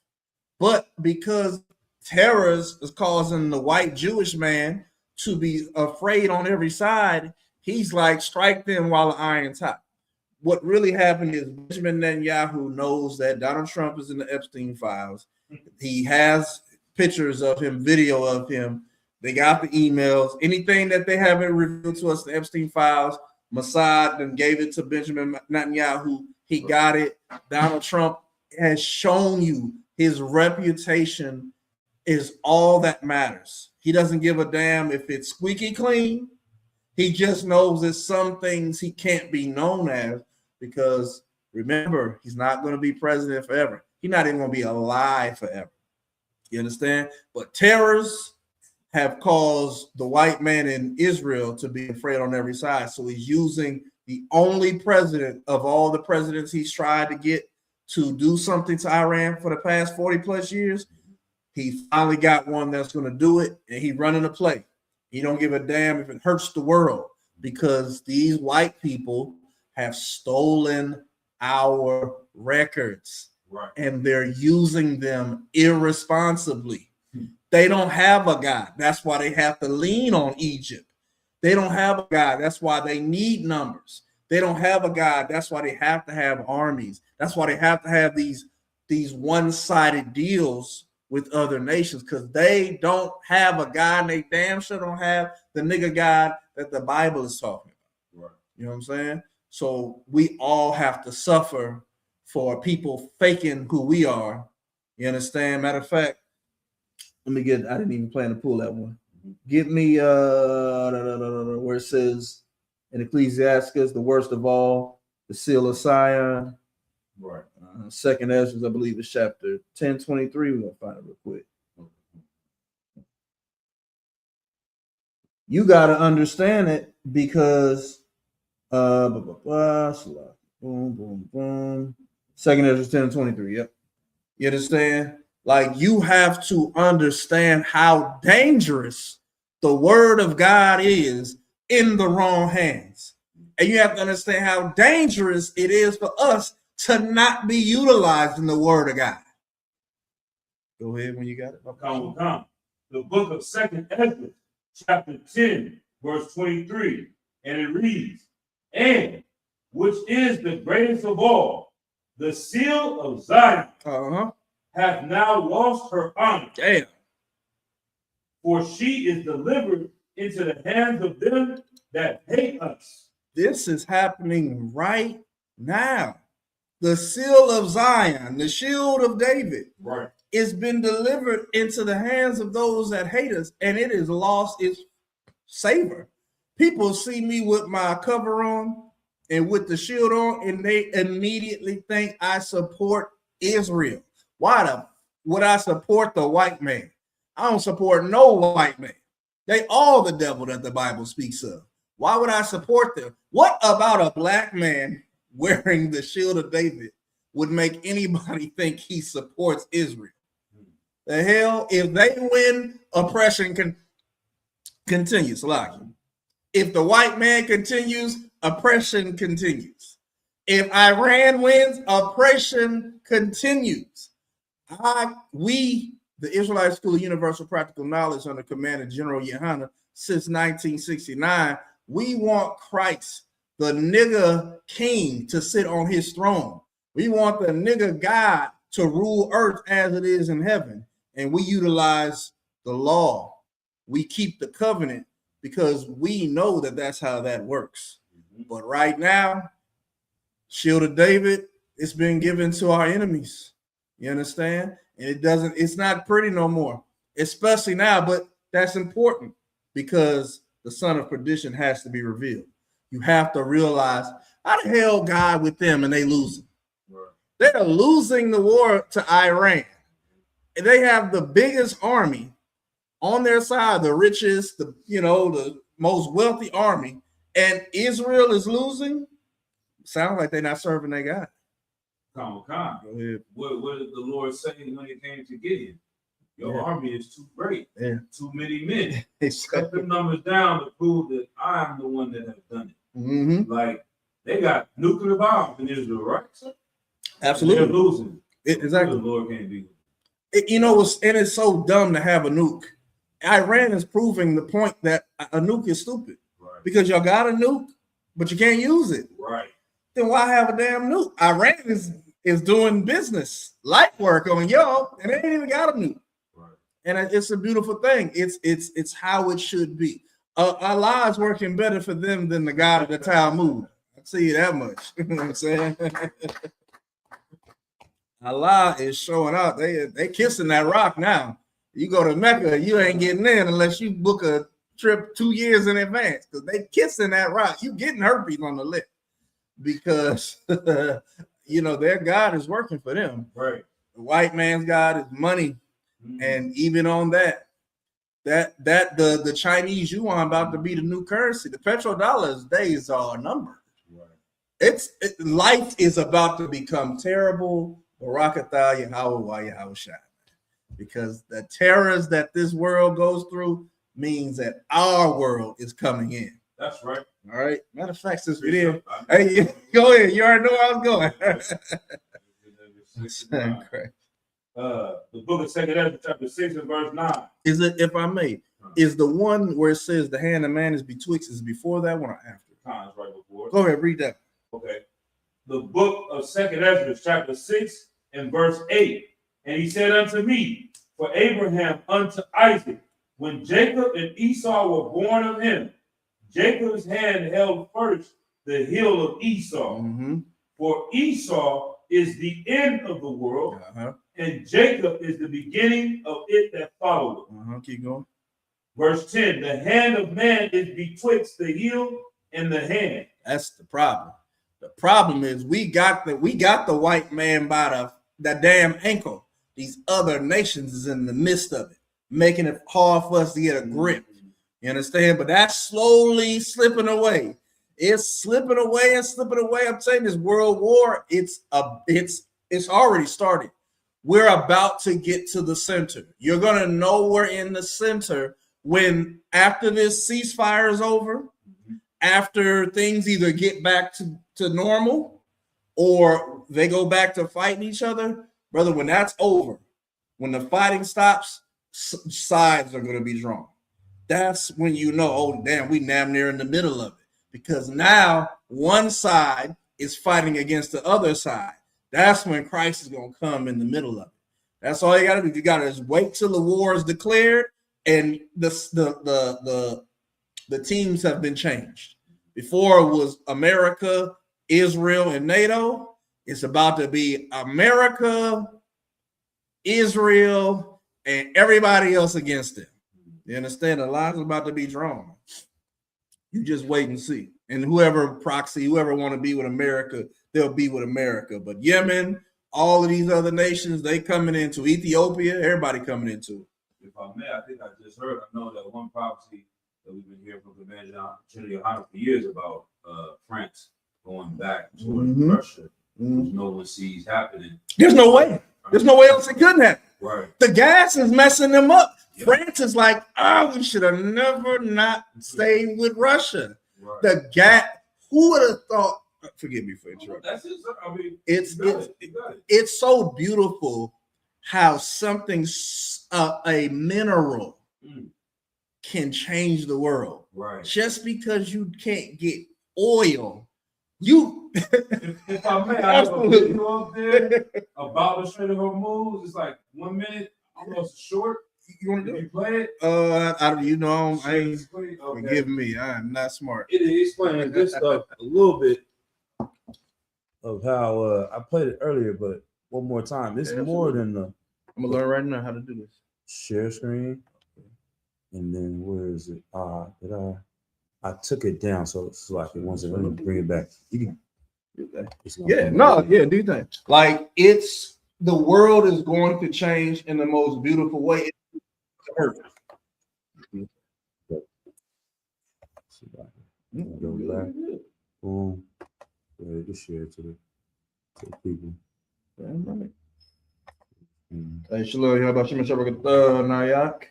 But because terrorists is causing the white Jewish man to be afraid on every side, he's like, strike them while the iron's hot. What really happened is Benjamin Netanyahu knows that Donald Trump is in the Epstein files. He has pictures of him, video of him. They got the emails. Anything that they haven't revealed to us, the Epstein files, Mossad then gave it to Benjamin Netanyahu. He got it. Donald Trump has shown you his reputation is all that matters. He doesn't give a damn if it's squeaky clean. He just knows that some things he can't be known as, because remember, he's not going to be president forever. He's not even going to be alive forever. You understand? But terrorists have caused the white man in Israel to be afraid on every side. So he's using the only president of all the presidents he's tried to get to do something to Iran for the past 40 plus years. He finally got one that's going to do it, and he's running a play. He don't give a damn if it hurts the world, because these white people have stolen our records, right, and they're using them irresponsibly. They don't have a God. That's why they have to lean on Egypt. They don't have a God. That's why they need numbers. They don't have a God. That's why they have to have armies. That's why they have to have these one-sided deals with other nations, because they don't have a God, and they damn sure don't have the nigga God that the Bible is talking about. Right. You know what I'm saying? So we all have to suffer for people faking who we are. You understand? Matter of fact, I didn't even plan to pull that one. Give me where it says in Ecclesiastes, the worst of all, the seal of Sion. Right. Second Ezra, I believe, is chapter 10:23. We're gonna find it real quick. You gotta understand it because boom, boom, boom. Second Ezra 10:23. Yep. You understand? Like, you have to understand how dangerous the word of God is in the wrong hands. And you have to understand how dangerous it is for us to not be utilized in the word of God. Go ahead when you got it. Come. The book of 2nd Ezra, chapter 10, verse 23. And it reads, and which is the greatest of all, the seal of Zion hath now lost her honor. Damn. For she is delivered into the hands of them that hate us. This is happening right now. The seal of Zion, the shield of David, right, it's been delivered into the hands of those that hate us, and it has lost its savor. People see me with my cover on and with the shield on, and they immediately think I support Israel. Why would I support the white man? I don't support no white man. They all the devil that the Bible speaks of. Why would I support them? What about a black man wearing the shield of David would make anybody think he supports Israel? The hell, if they win, oppression continues. If the white man continues, oppression continues. If Iran wins, oppression continues. We, the Israelite School of Universal Practical Knowledge under command of General Yohana, since 1969, we want Christ, the nigga king, to sit on his throne. We want the nigga God to rule earth as it is in heaven. And we utilize the law. We keep the covenant because we know that that's how that works. But right now, shield of David, it's been given to our enemies. You understand? And it's not pretty no more, especially now, but that's important because the son of perdition has to be revealed. You have to realize how the hell God with them and they losing. Right. They're losing the war to Iran. And they have the biggest army on their side, the richest, the most wealthy army, and Israel is losing. Sounds like they're not serving their God. Come. Go ahead. What did the Lord say when it came to Gideon? Your army is too great, too many men. Cut the numbers down to prove that I'm the one that has done it. Mm-hmm. Like, they got nuclear bombs in Israel, right? Absolutely. They're losing. Exactly. The Lord can't be. And it's so dumb to have a nuke. Iran is proving the point that a nuke is stupid. Right. Because y'all got a nuke, but you can't use it. Right. Then why have a damn nuke? Iran is doing business, light work on y'all, and they ain't even got a nuke. Right. And it's a beautiful thing. It's how it should be. Allah is working better for them than the God of the Talmud. I'll tell you that much. You know what I'm saying? Allah is showing out. They kissing that rock now. You go to Mecca, you ain't getting in unless you book a trip 2 years in advance because they kissing that rock. You getting herpes on the lip because their God is working for them. Right. The white man's God is money, and even on that the Chinese yuan about to be the new currency. The petrodollar's days are numbered. Right. Life is about to become terrible. Barakatah Yahweh Yahushua. Because the terrors that this world goes through means that our world is coming in. That's right. All right. Matter of fact, since we did, hey, go ahead. You already know where I was going. the book of 2 Ezra, chapter 6 and verse 9. Is it, if I may, is the one where it says the hand of man is betwixt, is before that one or after? Times right before. Go ahead, read that. Okay. The book of 2 Ezra, chapter 6 and verse 8. And he said unto me, for Abraham unto Isaac, when Jacob and Esau were born of him, Jacob's hand held first the heel of Esau. For Esau is the end of the world, and Jacob is the beginning of it that followed. Keep going. Verse 10, the hand of man is betwixt the heel and the hand. That's the problem. The problem is we got the white man by the damn ankle. These other nations is in the midst of it, making it hard for us to get a grip. You understand? But that's slowly slipping away. It's slipping away and slipping away. I'm saying this world war, it's already started. We're about to get to the center. You're gonna know we're in the center when after this ceasefire is over, after things either get back to normal or they go back to fighting each other. Brother, when that's over, when the fighting stops, sides are going to be drawn. That's when you know, oh, damn, we damn near in the middle of it. Because now one side is fighting against the other side. That's when Christ is going to come in the middle of it. That's all you got to do. You got to just wait till the war is declared and the teams have been changed. Before it was America, Israel, and NATO. It's about to be America, Israel, and everybody else against it. You understand? The line's about to be drawn. You just wait and see. And whoever want to be with America, they'll be with America. But Yemen, all of these other nations, they coming into Ethiopia, everybody coming into it. If I may, I think I just heard, I know that one prophecy that we've been hearing from Commander General Yohanna for years about France going back towards Russia. No one sees happening. There's no way. There's no way else it couldn't happen. Right. The gas is messing them up. Yep. France is like, we should have never not stayed with Russia. Right. The gas, who would have thought? Forgive me for interrupting. That's it, sir. I mean, it's so beautiful how something a mineral can change the world. Right. Just because you can't get oil. If I may, I have a video up there about the Strait of Hormuz. It's like 1 minute, almost short. You want to do it? Play it? I ain't. Forgive me, I'm not smart. It is explaining this stuff a little bit of how I played it earlier, but one more time. It's more than the. I'm gonna learn right now how to do this. Share screen, and then where is it? I took it down, so it's like it wants to let me bring it back. You can, do you think? Like the world is going to change in the most beautiful way. Perfect. Go back. Boom. Ready to share to the people. Damn right. Hey, Shalom, how about you, Nayak?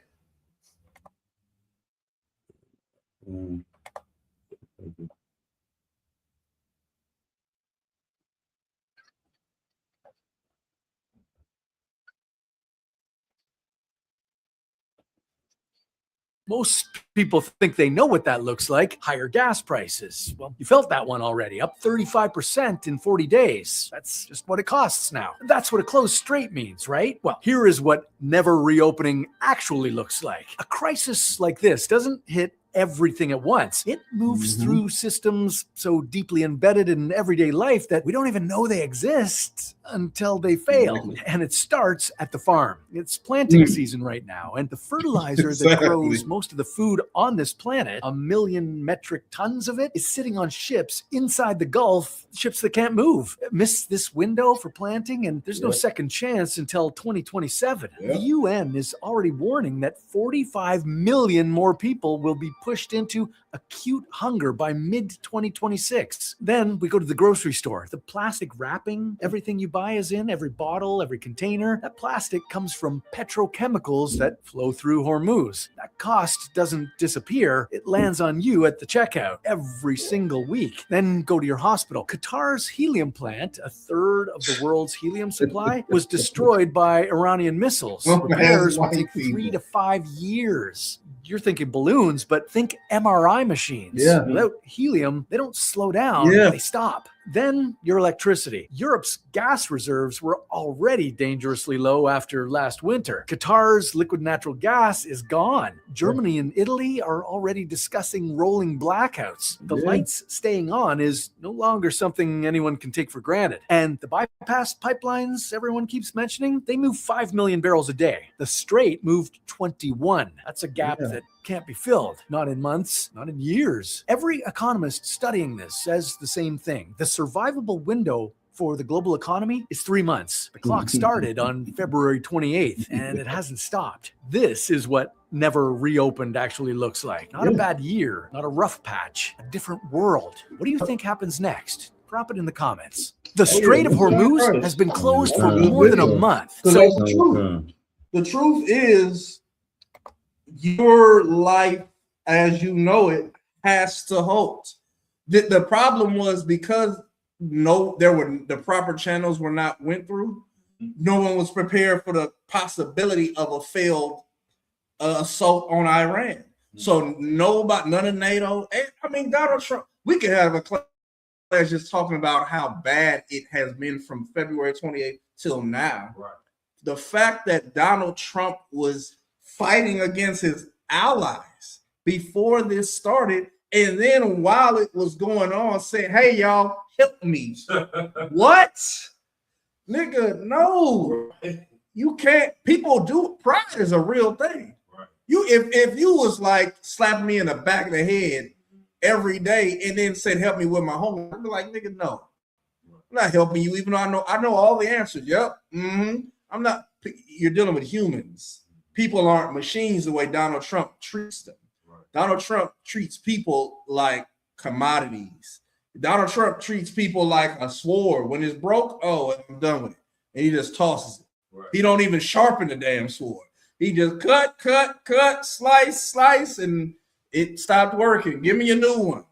Most people think they know what that looks like. Higher gas prices. Well, you felt that one already. Up 35% in 40 days. That's just what it costs now. That's what a closed strait means, right? Well, here is what never reopening actually looks like. A crisis like this doesn't hit everything at once. It moves through systems so deeply embedded in everyday life that we don't even know they exist until they fail. And it starts at the farm. It's planting season right now, and the fertilizer that grows most of the food on this planet, 1 million metric tons of it, is sitting on ships inside the Gulf, ships that can't move. Miss this window for planting, and there's no second chance until 2027. The UN is already warning that 45 million more people will be pushed into acute hunger by mid-2026. Then we go to the grocery store. The plastic wrapping, everything you buy is in, every bottle, every container. That plastic comes from petrochemicals that flow through Hormuz. That cost doesn't disappear. It lands on you at the checkout every single week. Then go to your hospital. Qatar's helium plant, a third of the world's helium supply, was destroyed by Iranian missiles. Repairs will take 3 to 5 years. You're thinking balloons, but think MRI machines. Yeah. Without helium, they don't slow down, Yeah. they stop. Then your electricity. Europe's gas reserves were already dangerously low after last winter. Qatar's liquid natural gas is gone. Germany and Italy are already discussing rolling blackouts. The lights staying on is no longer something anyone can take for granted. And the bypass pipelines everyone keeps mentioning, they move 5 million barrels a day. The Strait moved 21. That's a gap that can't be filled. Not in months, not in years. Every economist studying this says the same thing. The survivable window for the global economy is 3 months. The clock started on February 28th, and it hasn't stopped. This is what never reopened actually looks like. Not a bad year, not a rough patch, a different world. What do you think happens next? Drop it in the comments. The Strait of Hormuz has been closed for more than a month. So that's the truth. The truth is, your life as you know it has to halt. The problem was because the proper channels were not went through. No one was prepared for the possibility of a failed assault on Iran. So none of NATO. I mean, Donald Trump. We could have a class just talking about how bad it has been from February 28th till now. Right. The fact that Donald Trump was fighting against his allies before this started, and then while it was going on, saying, "Hey, y'all, help me." What? Nigga, no. You can't. People do. Pride is a real thing. Right. If you was like slapping me in the back of the head every day and then said, "Help me with my homework," I'd be like, "Nigga, no. I'm not helping you, even though I know all the answers." Yep. I'm not. You're dealing with humans. People aren't machines the way Donald Trump treats them. Right. Donald Trump treats people like commodities. Donald Trump treats people like a sword. When it's broke, oh, I'm done with it. And he just tosses it. Right. He don't even sharpen the damn sword. He just cut, slice, and it stopped working. Give me a new one.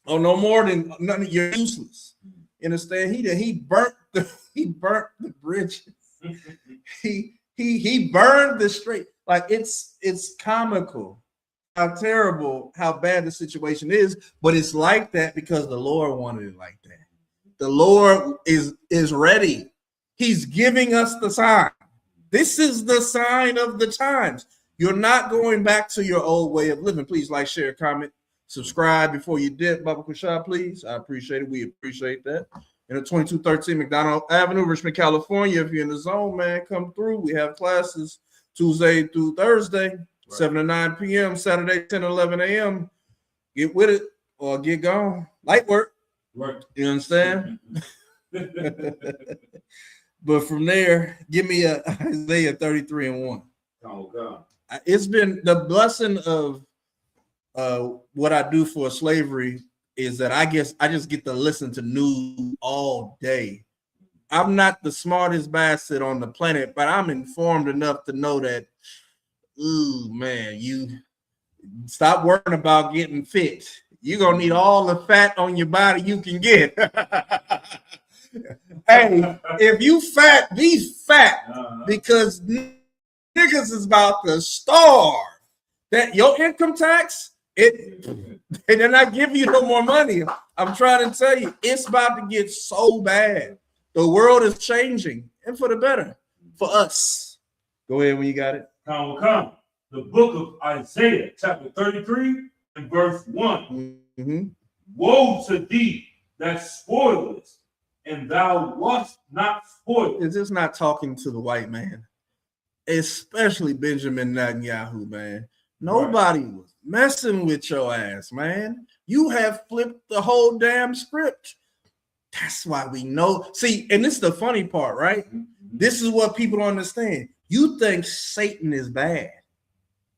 Oh, no more than nothing. You're useless. You understand? He burnt the bridges. He burned the strait. Like it's comical how terrible, how bad the situation is, but it's like that because the Lord wanted it like that. The Lord is ready. He's giving us the sign. This is the sign of the times. You're not going back to your old way of living. Please like, share, comment, subscribe before you dip. Baba Kushah, please. I appreciate it. We appreciate that. In the 2213 McDonald Avenue, Richmond, California. If you're in the zone, man, come through. We have classes Tuesday through Thursday, 7 to 9 p.m., Saturday, 10 to 11 a.m. Get with it or get gone. Light work. Right. You understand? But from there, give me a Isaiah 33:1. Oh, God. It's been the blessing of what I do for slavery is that I just get to listen to news all day. I'm not the smartest bastard on the planet, but I'm informed enough to know that, ooh, man, you stop worrying about getting fit. You're going to need all the fat on your body you can get. Hey, if you fat, be fat because niggas is about to starve. That your income tax, they're not giving you no more money. I'm trying to tell you, it's about to get so bad. The world is changing, and for the better, for us. Go ahead when you got it. Come. The book of Isaiah, chapter 33 and verse 1. Mm-hmm. Woe to thee that spoilest, and thou wast not spoiled. It's just not talking to the white man, especially Benjamin Netanyahu, man. Nobody was messing with your ass, man. You have flipped the whole damn script. That's why we know. See, and this is the funny part, right? Mm-hmm. This is what people don't understand. You think Satan is bad.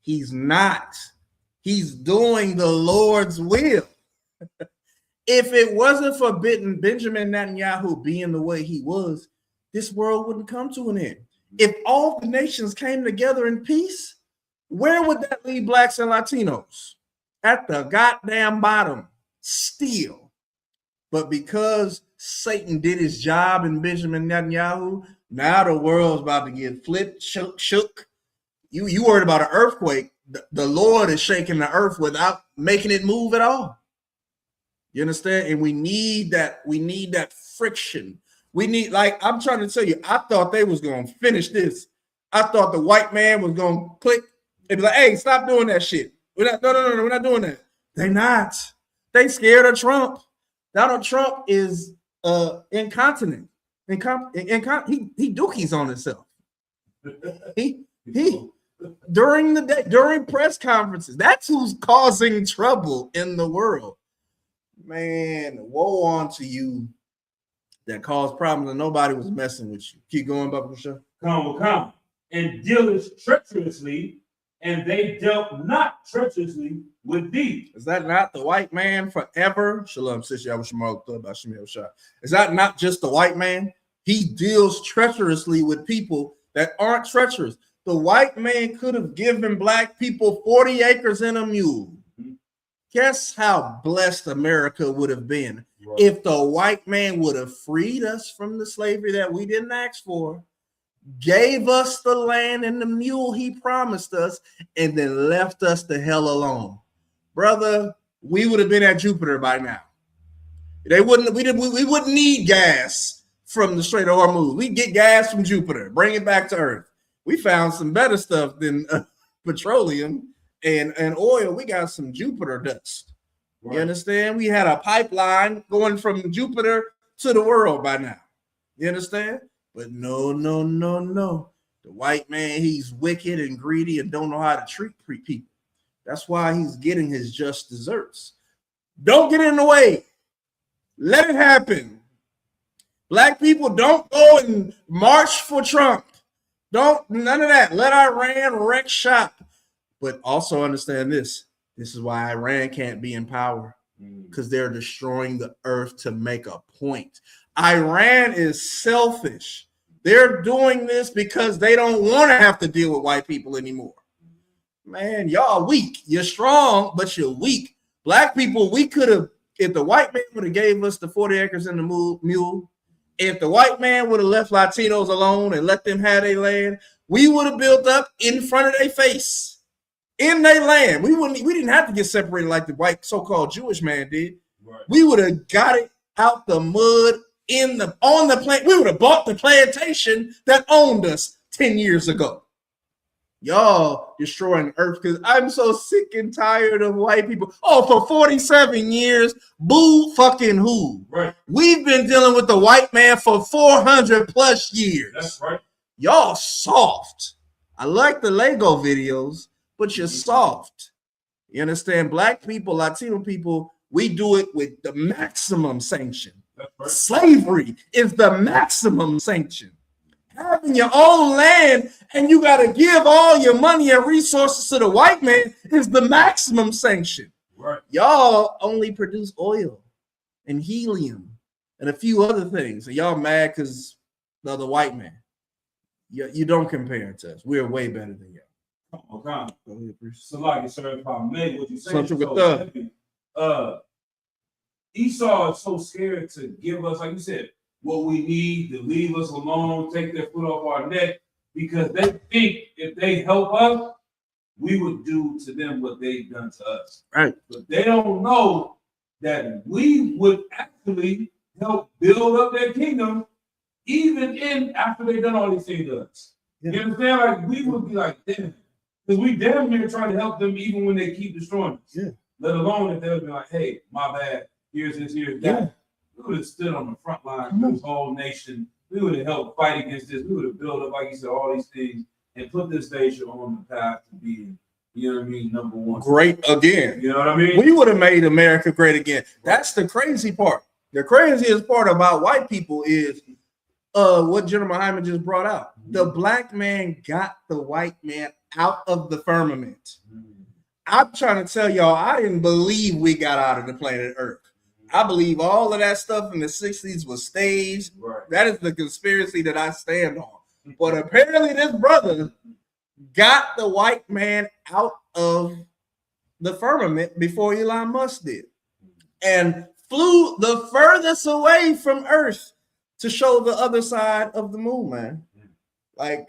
He's not. He's doing the Lord's will. If it wasn't for Benjamin Netanyahu being the way he was, this world wouldn't come to an end. If all the nations came together in peace, where would that leave blacks and Latinos? At the goddamn bottom, still. But because Satan did his job in Benjamin Netanyahu, now the world's about to get flipped, shook. You worried about an earthquake. The Lord is shaking the earth without making it move at all. You understand? And we need that. We need that friction. We need, like, I'm trying to tell you, I thought they was going to finish this. I thought the white man was going to click and be like, hey, stop doing that shit. No, we're not doing that. They're not. They scared of Trump. Donald Trump is incontinent. He dookies on himself. He during the day, during press conferences, that's who's causing trouble in the world. Man, woe unto you that caused problems and nobody was messing with you. Keep going, Bubba Show. Come. And dealers treacherously, and they dealt not treacherously with thee. Is that not the white man forever? Shalom, Sis Yahweh Shemar about Shemir Shah. Is that not just the white man? He deals treacherously with people that aren't treacherous. The white man could have given black people 40 acres and a mule. Guess how blessed America would have been if the white man would have freed us from the slavery that we didn't ask for, gave us the land and the mule he promised us, and then left us the hell alone. Brother, we would have been at Jupiter by now. We wouldn't need gas from the Strait of Hormuz. We get gas from Jupiter, bring it back to Earth. We found some better stuff than petroleum and oil. We got some Jupiter dust. Right. You understand? We had a pipeline going from Jupiter to the world by now. You understand? But no. The white man, he's wicked and greedy and don't know how to treat people. That's why he's getting his just desserts. Don't get in the way. Let it happen. Black people, don't go and march for Trump. None of that. Let Iran wreck shop. But also understand this. This is why Iran can't be in power, because they're destroying the earth to make a point. Iran is selfish. They're doing this because they don't want to have to deal with white people anymore. Man, y'all weak. You're strong, but you're weak. Black people, we could have, if the white man would have gave us the 40 acres and the mule, if the white man would have left Latinos alone and let them have their land, we would have built up in front of their face, in their land. We didn't have to get separated like the white so-called Jewish man did. Right. We would have got it out the mud on the plant. We would have bought the plantation that owned us 10 years ago. Y'all destroying earth because I'm so sick and tired of white people. Oh, for 47 years, boo fucking who? Right. We've been dealing with the white man for 400 plus years. That's right. Y'all soft. I like the Lego videos, but you're soft. You understand? Black people, Latino people, we do it with the maximum sanction. Right. Slavery is the maximum sanction. Having your own land and you got to give all your money and resources to the white man is the maximum sanction. Right. Y'all only produce oil and helium and a few other things. And y'all mad because the other white man. You don't compare to us. We're way better than y'all. Okay. Go ahead, so like, sir, if I may, what you say Esau is so scared to give us, like you said, what we need, to leave us alone, take their foot off our neck, because they think if they help us, we would do to them what they've done to us. Right. But they don't know that we would actually help build up their kingdom, even after they've done all these things to us. Yeah. You understand? Like, we would be like, damn, because we damn near trying to help them even when they keep destroying us. Yeah. Let alone if they would be like, hey, my bad, here's this, here's that. Yeah. We would have stood on the front line for this whole nation. We would have helped fight against this. We would have built up, like you said, all these things and put this nation on the path to being, you know what I mean, number one. Great again. You know what I mean? We would have made America great again. That's the crazy part. The craziest part about white people is what General Hyman just brought out. The black man got the white man out of the firmament. I'm trying to tell y'all, I didn't believe we got out of the planet Earth. I believe all of that stuff in the 60s was staged. Right. That is the conspiracy that I stand on. But apparently this brother got the white man out of the firmament before Elon Musk did and flew the furthest away from Earth to show the other side of the moon, man. Like,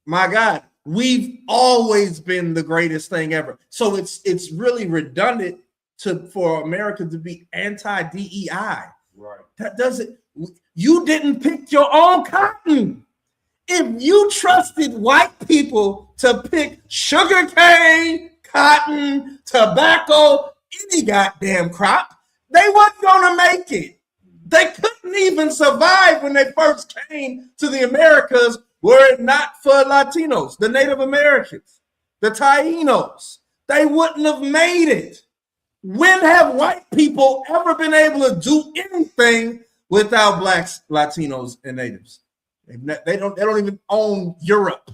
my God, we've always been the greatest thing ever. So it's really redundant for America to be anti-DEI. Right. That doesn't. You didn't pick your own cotton. If you trusted white people to pick sugarcane, cotton, tobacco, any goddamn crop, they weren't gonna make it. They couldn't even survive when they first came to the Americas were it not for Latinos, the Native Americans, the Tainos. They wouldn't have made it. When have white people ever been able to do anything without blacks, Latinos, and natives? They don't even own Europe.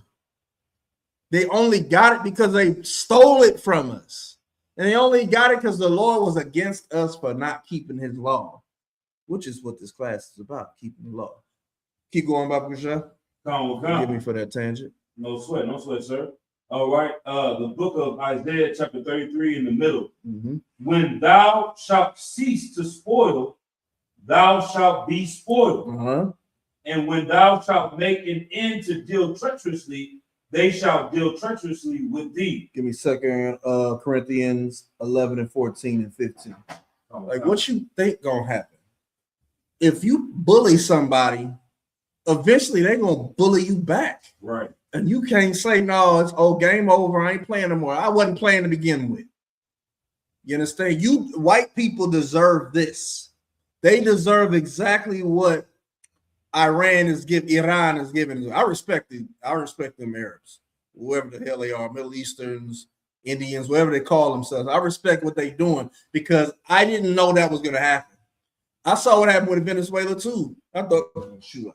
They only got it because they stole it from us. And they only got it because the Lord was against us for not keeping his law, which is what this class is about, keeping the law. Keep going, Baba Kusha. Forgive me for that tangent. No sweat, sir. All right. The book of Isaiah, chapter 33, in the middle. Mm-hmm. When thou shalt cease to spoil, thou shalt be spoiled. Uh-huh. And when thou shalt make an end to deal treacherously, they shall deal treacherously with thee. Give me 2 Corinthians 11 and 14 and 15. Like, what you think gonna happen? If you bully somebody, eventually they're gonna bully you back. Right. And you can't say, no, it's game over. I ain't playing no more. I wasn't playing to begin with. You understand? You white people deserve this. They deserve exactly what Iran is giving. I respect them Arabs, whoever the hell they are, Middle Easterns, Indians, whatever they call themselves. I respect what they're doing because I didn't know that was going to happen. I saw what happened with Venezuela too. I thought, shoot,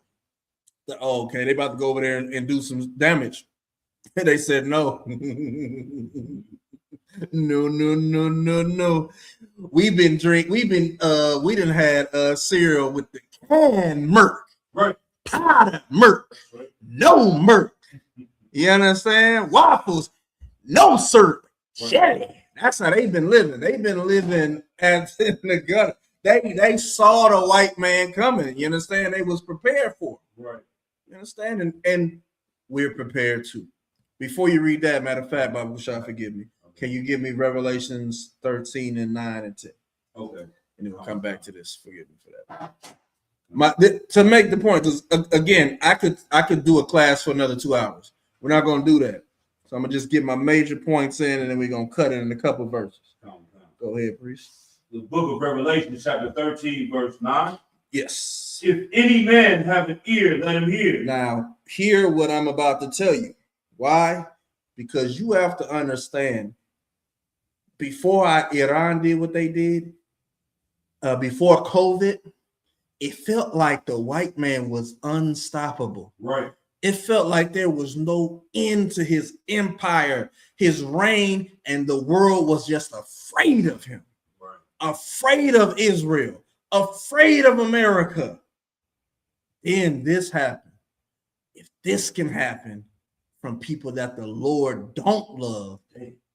okay, they about to go over there and do some damage. And they said no. No. We done had cereal with the canned Merc. Right. Powder Merc. Right. No Merc. You understand? Waffles, no syrup. Right. Jelly. That's how they've been living. They've been living as in the gutter. They saw the white man coming. You understand? They was prepared for it. Right. You understand? And we're prepared too. Before you read that, matter of fact, Bible Shah, forgive me. Can you give me Revelations 13 and 9 and 10? Okay. And then we'll come back to this. Forgive me for that. To make the point, because again, I could do a class for another 2 hours. We're not going to do that. So I'm going to just get my major points in, and then we're going to cut it in a couple verses. Go ahead, priest. The book of Revelation, chapter 13, verse 9. Yes. If any man have an ear, let him hear. Now, hear what I'm about to tell you. Why? Because you have to understand, before Iran did what they did, before COVID, it felt like the white man was unstoppable. Right. It felt like there was no end to his empire, his reign, and the world was just afraid of him. Right. Afraid of Israel, afraid of America. Then this happened. If this can happen from people that the Lord don't love,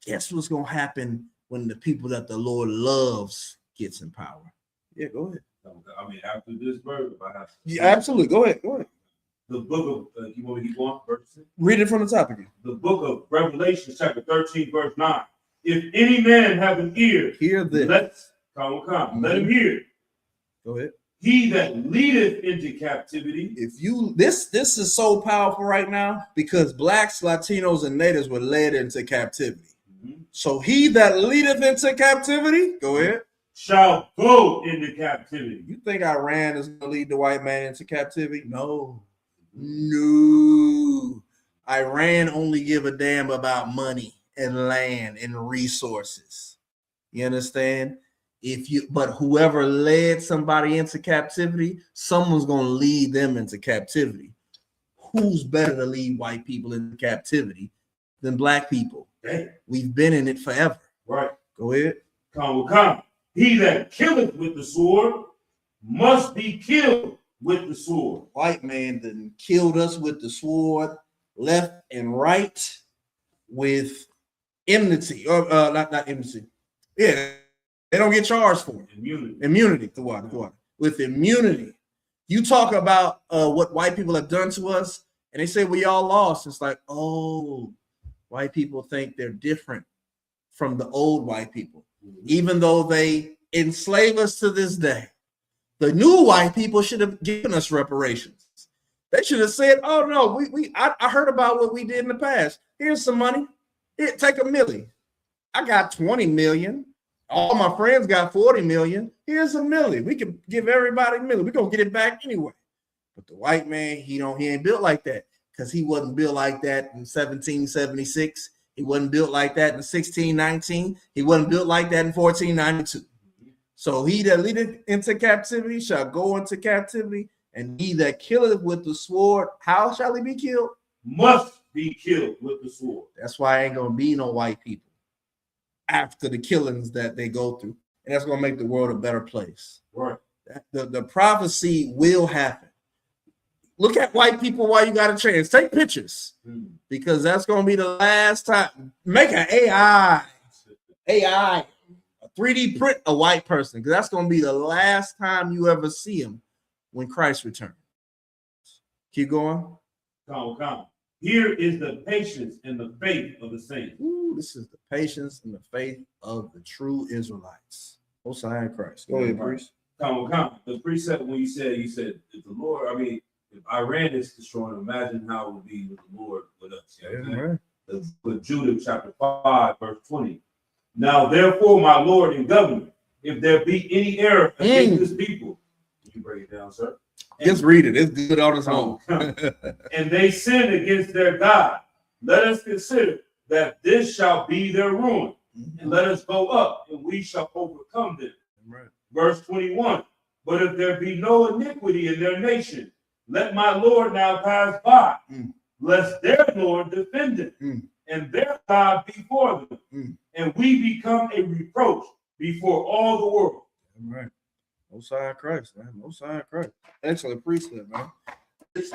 guess what's going to happen when the people that the Lord loves gets in power? Yeah, go ahead. I mean, after this verse, if I have to. Yeah, absolutely. Go ahead. The book of, you want me to keep going? Verse 6? Read it from the top again. The book of Revelation, chapter 13, verse 9. If any man have an ear, hear this. Let him hear. Go ahead. He that leadeth into captivity. If you this is so powerful right now because blacks, Latinos, and natives were led into captivity. Mm-hmm. So he that leadeth into captivity, go ahead, shall go into captivity. You think Iran is going to lead the white man into captivity? No. Iran only give a damn about money and land and resources. You understand? But whoever led somebody into captivity, someone's going to lead them into captivity. Who's better to lead white people into captivity than black people? We've been in it forever. Right. Go ahead. Come. He that killeth with the sword must be killed with the sword. White man done killed us with the sword, left and right, with enmity, or not enmity. Yeah, they don't get charged for it. Immunity. The water. With immunity. You talk about what white people have done to us, and they say we all lost. It's like, oh, white people think they're different from the old white people, even though they enslave us to this day. The new white people should have given us reparations. They should have said, oh no, I heard about what we did in the past. Here's some money. Here, take $1 million. I got 20 million. All my friends got 40 million. Here's $1 million. We can give everybody $1 million. We're gonna get it back anyway. But the white man, he ain't built like that, because he wasn't built like that in 1776. He wasn't built like that in 1619. He wasn't built like that in 1492. So he that leadeth into captivity shall go into captivity, and he that killeth with the sword, how shall he be killed? Must be killed with the sword. That's why ain't gonna be no white people after the killings that they go through, and that's gonna make the world a better place. Right. The prophecy will happen. Look at white people while you got a chance. Take pictures, because that's gonna be the last time. Make an AI, a 3D print a white person, because that's gonna be the last time you ever see him when Christ returns. Keep going. Come. Here is the patience and the faith of the saints. Ooh, this is the patience and the faith of the true Israelites. Most High in Christ. Go ahead, priest. Come. The precept when you said if the Lord, if Iran is destroying, imagine how it would be with the Lord with us. With Judah chapter 5, verse 20. Now, therefore, my Lord and governor, if there be any error against this people, can you break it down, sir? Just read it. It's good on its own. And they sin against their God. Let us consider that this shall be their ruin. And let us go up, and we shall overcome them. Right. Verse 21. But if there be no iniquity in their nation, let my Lord now pass by, lest their Lord defend them, and their God before them, and we become a reproach before all the world. Right. Most High in Christ, man. Most High in Christ. Excellent precept, man.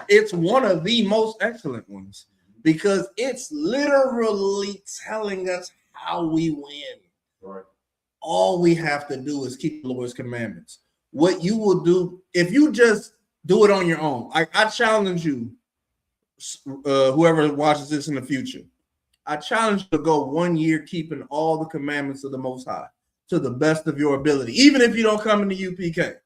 It's one of the most excellent ones, because it's literally telling us how we win. Right. All we have to do is keep the Lord's commandments. What you will do if you just do it on your own. I challenge you, whoever watches this in the future, I challenge you to go 1 year keeping all the commandments of the Most High to the best of your ability, even if you don't come into UPK.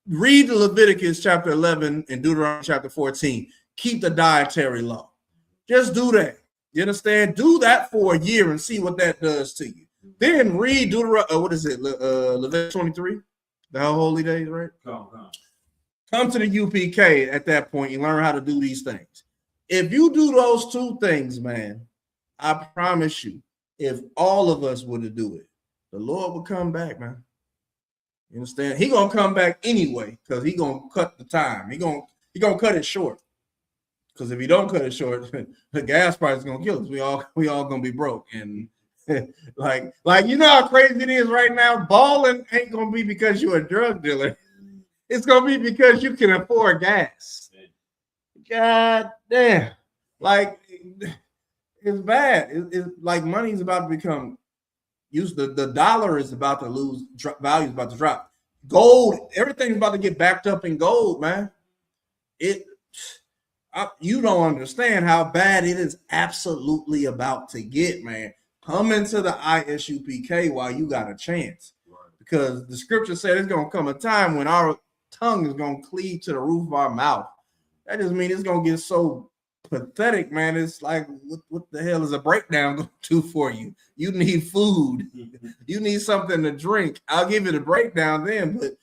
Read Leviticus chapter 11 and Deuteronomy chapter 14. Keep the dietary law. Just do that. You understand? Do that for a year and see what that does to you. Then read Leviticus 23, the holy days, right? Come to the UPK at that point. You learn how to do these things. If you do those two things, man, I promise you, if all of us were to do it, the Lord will come back, man. You understand? He gonna come back anyway, because he gonna cut the time. He gonna cut it short. Because if he don't cut it short, the gas price is gonna kill us. We all gonna be broke. And like you know how crazy it is right now. Balling ain't gonna be because you're a drug dealer. It's gonna be because you can afford gas. God damn. Like, it's bad. It's like money's about to become used. The dollar is about to lose value, is about to drop. Gold, everything's about to get backed up in gold, man. You don't understand how bad it is absolutely about to get, man. Come into the ISUPK while you got a chance. Because the scripture said it's going to come a time when our tongue is going to cleave to the roof of our mouth. That just means it's going to get so pathetic, man. It's like, what the hell is a breakdown going to do for you? You need food. You need something to drink. I'll give you the breakdown then, but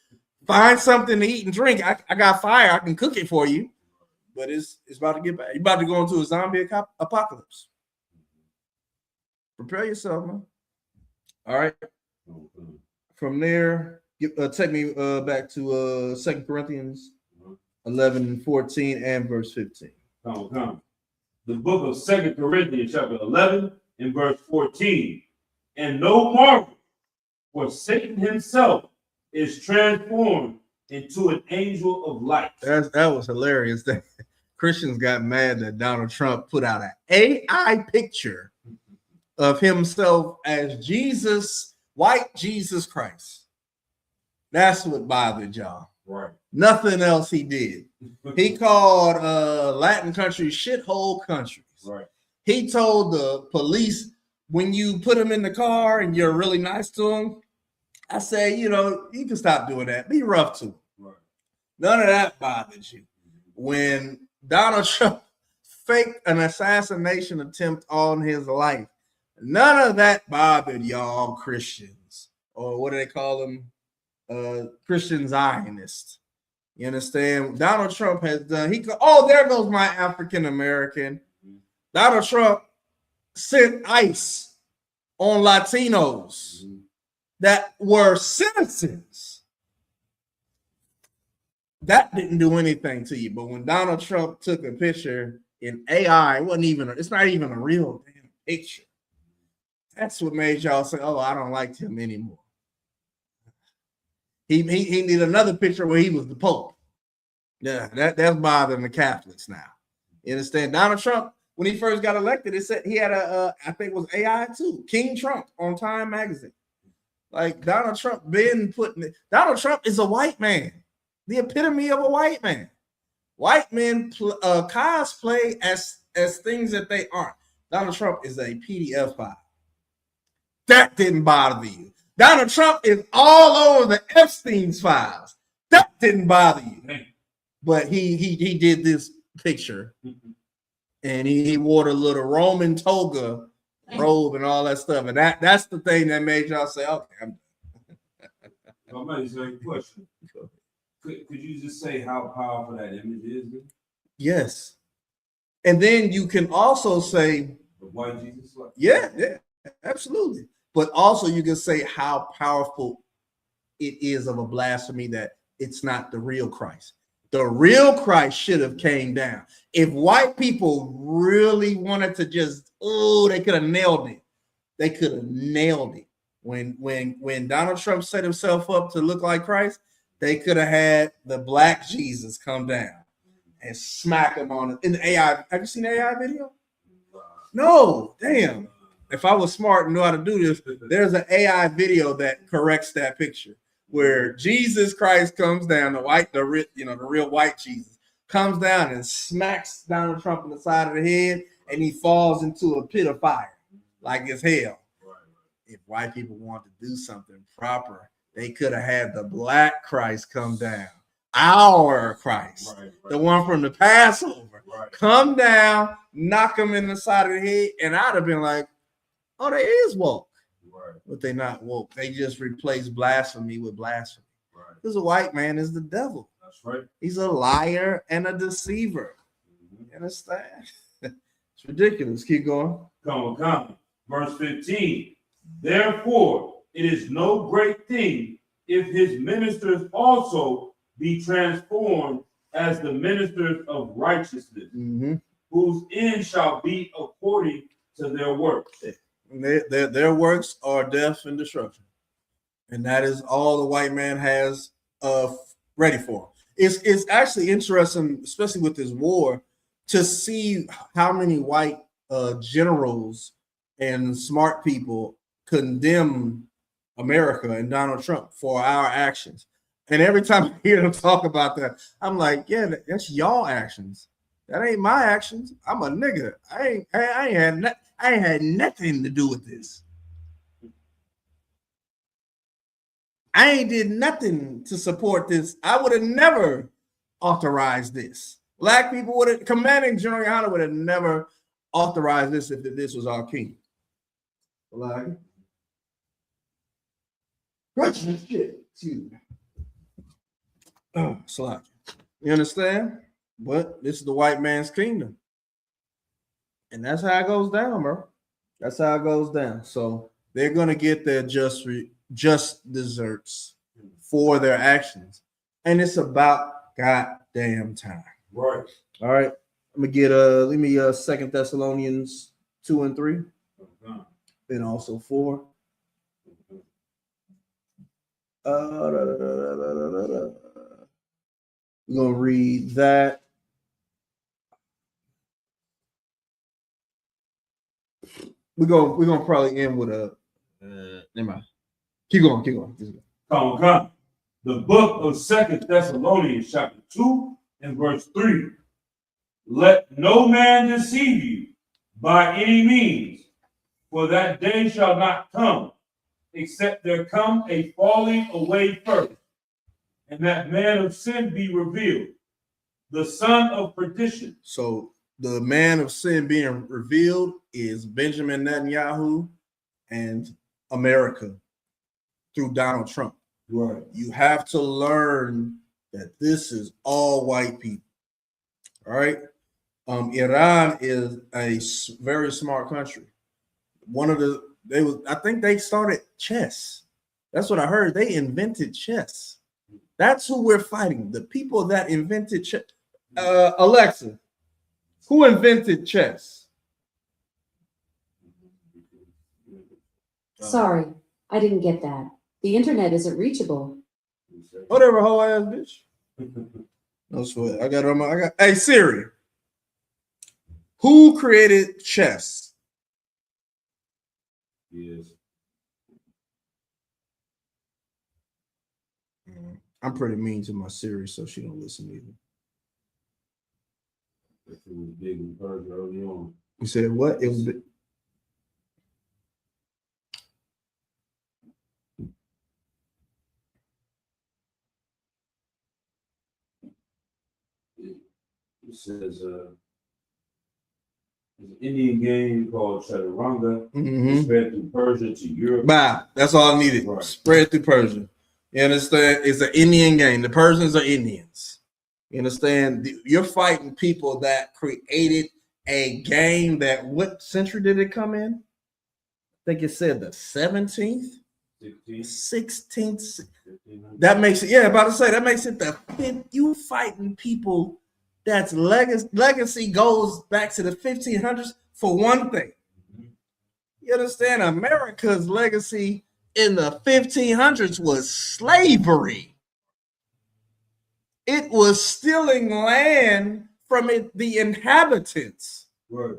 find something to eat and drink. I got fire. I can cook it for you. But it's about to get bad. You're about to go into a zombie apocalypse. Prepare yourself, man. All right. From there, take me back to 2 Corinthians 11:14 and verse 15. Come. The book of 2 Corinthians chapter 11 in verse 14. And no marvel, for Satan himself is transformed into an angel of light. That was hilarious. That Christians got mad that Donald Trump put out an AI picture of himself as Jesus, white Jesus Christ. That's what bothered y'all. Right. Nothing else he did. He called Latin countries shithole countries. Right. He told the police, when you put them in the car and you're really nice to them, I say, you can stop doing that. Be rough to them. Right. None of that bothers you. When Donald Trump faked an assassination attempt on his life, none of that bothered y'all Christians. Or what do they call them? Christian Zionists. You understand? Donald Trump has done, there goes my African American. Donald Trump sent ICE on Latinos that were citizens. That didn't do anything to you. But when Donald Trump took a picture in AI, it's not even a real damn picture. That's what made y'all say, oh, I don't like him anymore. He needed another picture where he was the Pope. Yeah, that's bothering the Catholics now. You understand? Donald Trump, when he first got elected, it said he had I think it was AI too, King Trump on Time Magazine. Like Donald Trump Donald Trump is a white man, the epitome of a white man. White men cosplay as things that they aren't. Donald Trump is a PDF file. That didn't bother you. Donald Trump is all over the Epstein's files. That didn't bother you. But he did this picture, and he wore the little Roman toga robe and all that stuff. And that's the thing that made y'all say, okay, I'm I might ask you a question. Could you just say how powerful that image is? Yes. And then you can also say The white Jesus? Yeah, absolutely. But also you can say how powerful it is of a blasphemy that it's not the real Christ. The real Christ should have came down. If white people really wanted to just, they could have nailed it. They could have nailed it. When Donald Trump set himself up to look like Christ, they could have had the black Jesus come down and smack him on it. In the AI, have you seen the AI video? No, damn. If I was smart and knew how to do this, there's an AI video that corrects that picture where Jesus Christ comes down, the real white Jesus comes down and smacks Donald Trump in the side of the head, and he falls into a pit of fire like it's hell. If white people want to do something proper, they could have had the black Christ come down. Our Christ, the one from the Passover, come down, knock him in the side of the head, and I'd have been like, oh, they is woke. But they not woke. They just replace blasphemy with blasphemy. Because a white man is the devil. That's right. He's a liar and a deceiver. You understand? It's ridiculous. Keep going. Come. Verse 15. Therefore, it is no great thing if his ministers also be transformed as the ministers of righteousness, whose end shall be according to their works. Their works are death and destruction. And that is all the white man has ready for. It's actually interesting, especially with this war, to see how many white generals and smart people condemn America and Donald Trump for our actions. And every time I hear them talk about that, I'm like, yeah, that's y'all actions. That ain't my actions. I'm a nigga. I ain't had nothing to do with this. I ain't did nothing to support this. I would have never authorized this. Black people would have, Commanding General Hunter would have never authorized this if this was our king. Like, shit. Slack. You understand? But this is the white man's kingdom. And that's how it goes down, bro. That's how it goes down. So they're going to get their just desserts for their actions. And it's about goddamn time. Right. All right. Let me get 2 Thessalonians 2 and 3. and also 4. We're gonna read that. We're gonna probably end with a never mind. Keep going. Come on. The book of 2 Thessalonians, chapter 2 and verse 3. Let no man deceive you by any means, for that day shall not come, except there come a falling away first, and that man of sin be revealed, the son of perdition. So the man of sin being revealed is Benjamin Netanyahu and America through Donald Trump. Right. You have to learn that this is all white people. All right. Iran is a very smart country. I think they started chess. That's what I heard. They invented chess. That's who we're fighting. The people that invented chess. Alexa, who invented chess? Sorry, I didn't get that. The internet isn't reachable. Whatever, whole ass bitch. No sweat. I got it on my. Hey Siri, who created chess? Yes. I'm pretty mean to my Siri, so she don't listen either. It was big in Persia early on. You said what? It was. It says there's an Indian game called Chaturanga. Mhm. Spread through Persia to Europe. Bah, that's all I needed. Right. Spread through Persia. You understand? It's an Indian game. The Persians are Indians. You understand? You're fighting people that created a game that what century did it come in? I think it said the 17th, 16th. That makes it, about to say, that makes it the fifth. You fighting people that's legacy goes back to the 1500s for one thing. You understand? America's legacy in the 1500s was slavery. It was stealing land from the inhabitants. Right.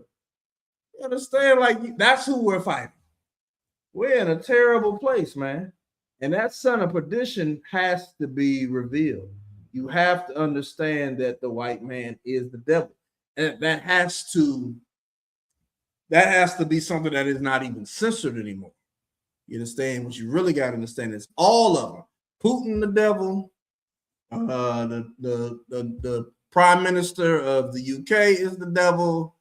You understand? Like, that's who we're fighting. We're in a terrible place, man. And that son of perdition has to be revealed. You have to understand that the white man is the devil. And that has to be something that is not even censored anymore. You understand? What you really got to understand is all of them. Putin the devil, the prime minister of the UK is the devil,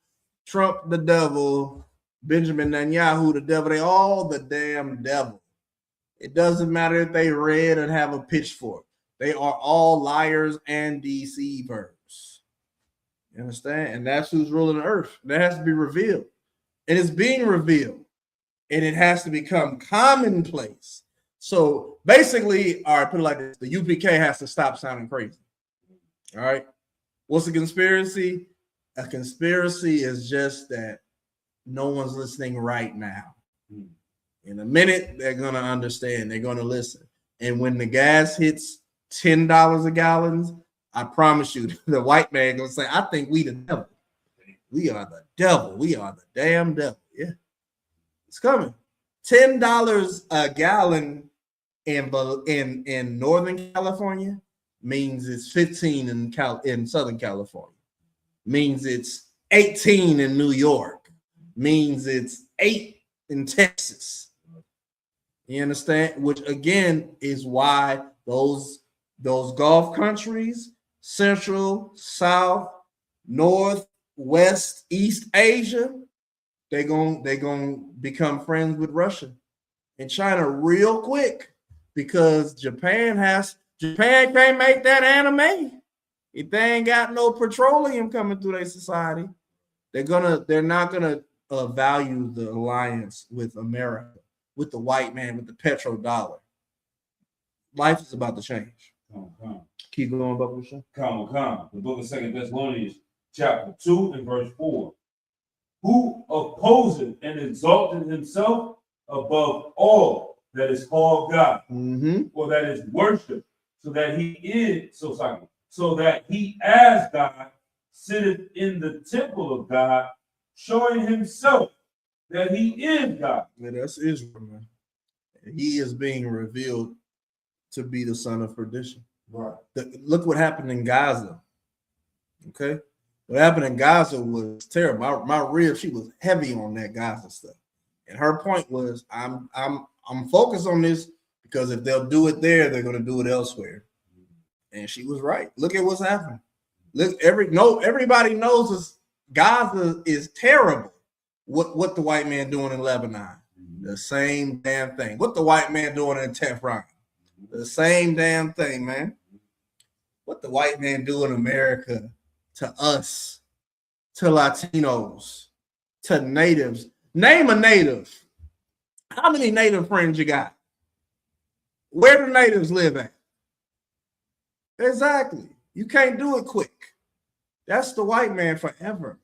Trump the devil, Benjamin Netanyahu the devil. They all the damn devil. It doesn't matter if they red and have a pitchfork. They are all liars and deceivers. You understand? And that's who's ruling the earth. That has to be revealed. And it's being revealed. And it has to become commonplace. So basically, all right, put it like this. The UPK has to stop sounding crazy. All right. What's a conspiracy? A conspiracy is just that no one's listening right now. In a minute, they're going to understand. They're going to listen. And when the gas hits $10 a gallon, I promise you, the white man going to say, I think we the devil. We are the devil. We are the damn devil. Yeah. It's coming. $10 a gallon in Northern California means it's 15 in Southern California. Means it's 18 in New York. Means it's 8 in Texas. You understand? Which again is why those Gulf countries, Central, South, North, West, East Asia, they're gonna become friends with Russia and China real quick because Japan can't make that anime. If they ain't got no petroleum coming through their society, they're not gonna value the alliance with America, with the white man, with the petrodollar. Life is about to change. Come. Keep going, Bubba Show. Come. The book of 2 Thessalonians, chapter 2 and verse 4. who opposeth and exalted himself above all that is called God, or that is worshipped, so that he as God sitteth in the temple of God, showing himself that he is God. Yeah, that's Israel, man. He is being revealed to be the son of perdition. Right. Look what happened in Gaza. Okay, what happened in Gaza was terrible. My rib, she was heavy on that Gaza stuff, and her point was, I'm focused on this because if they'll do it there, they're going to do it elsewhere. And she was right. Look at what's happening. Look, everybody knows this. Gaza is terrible. What the white man doing in Lebanon? The same damn thing. What the white man doing in Tehran? The same damn thing, man. What the white man do in America to us, to Latinos, to natives? Name a native. How many native friends you got? Where do natives live at? Exactly. You can't do it quick. That's the white man forever.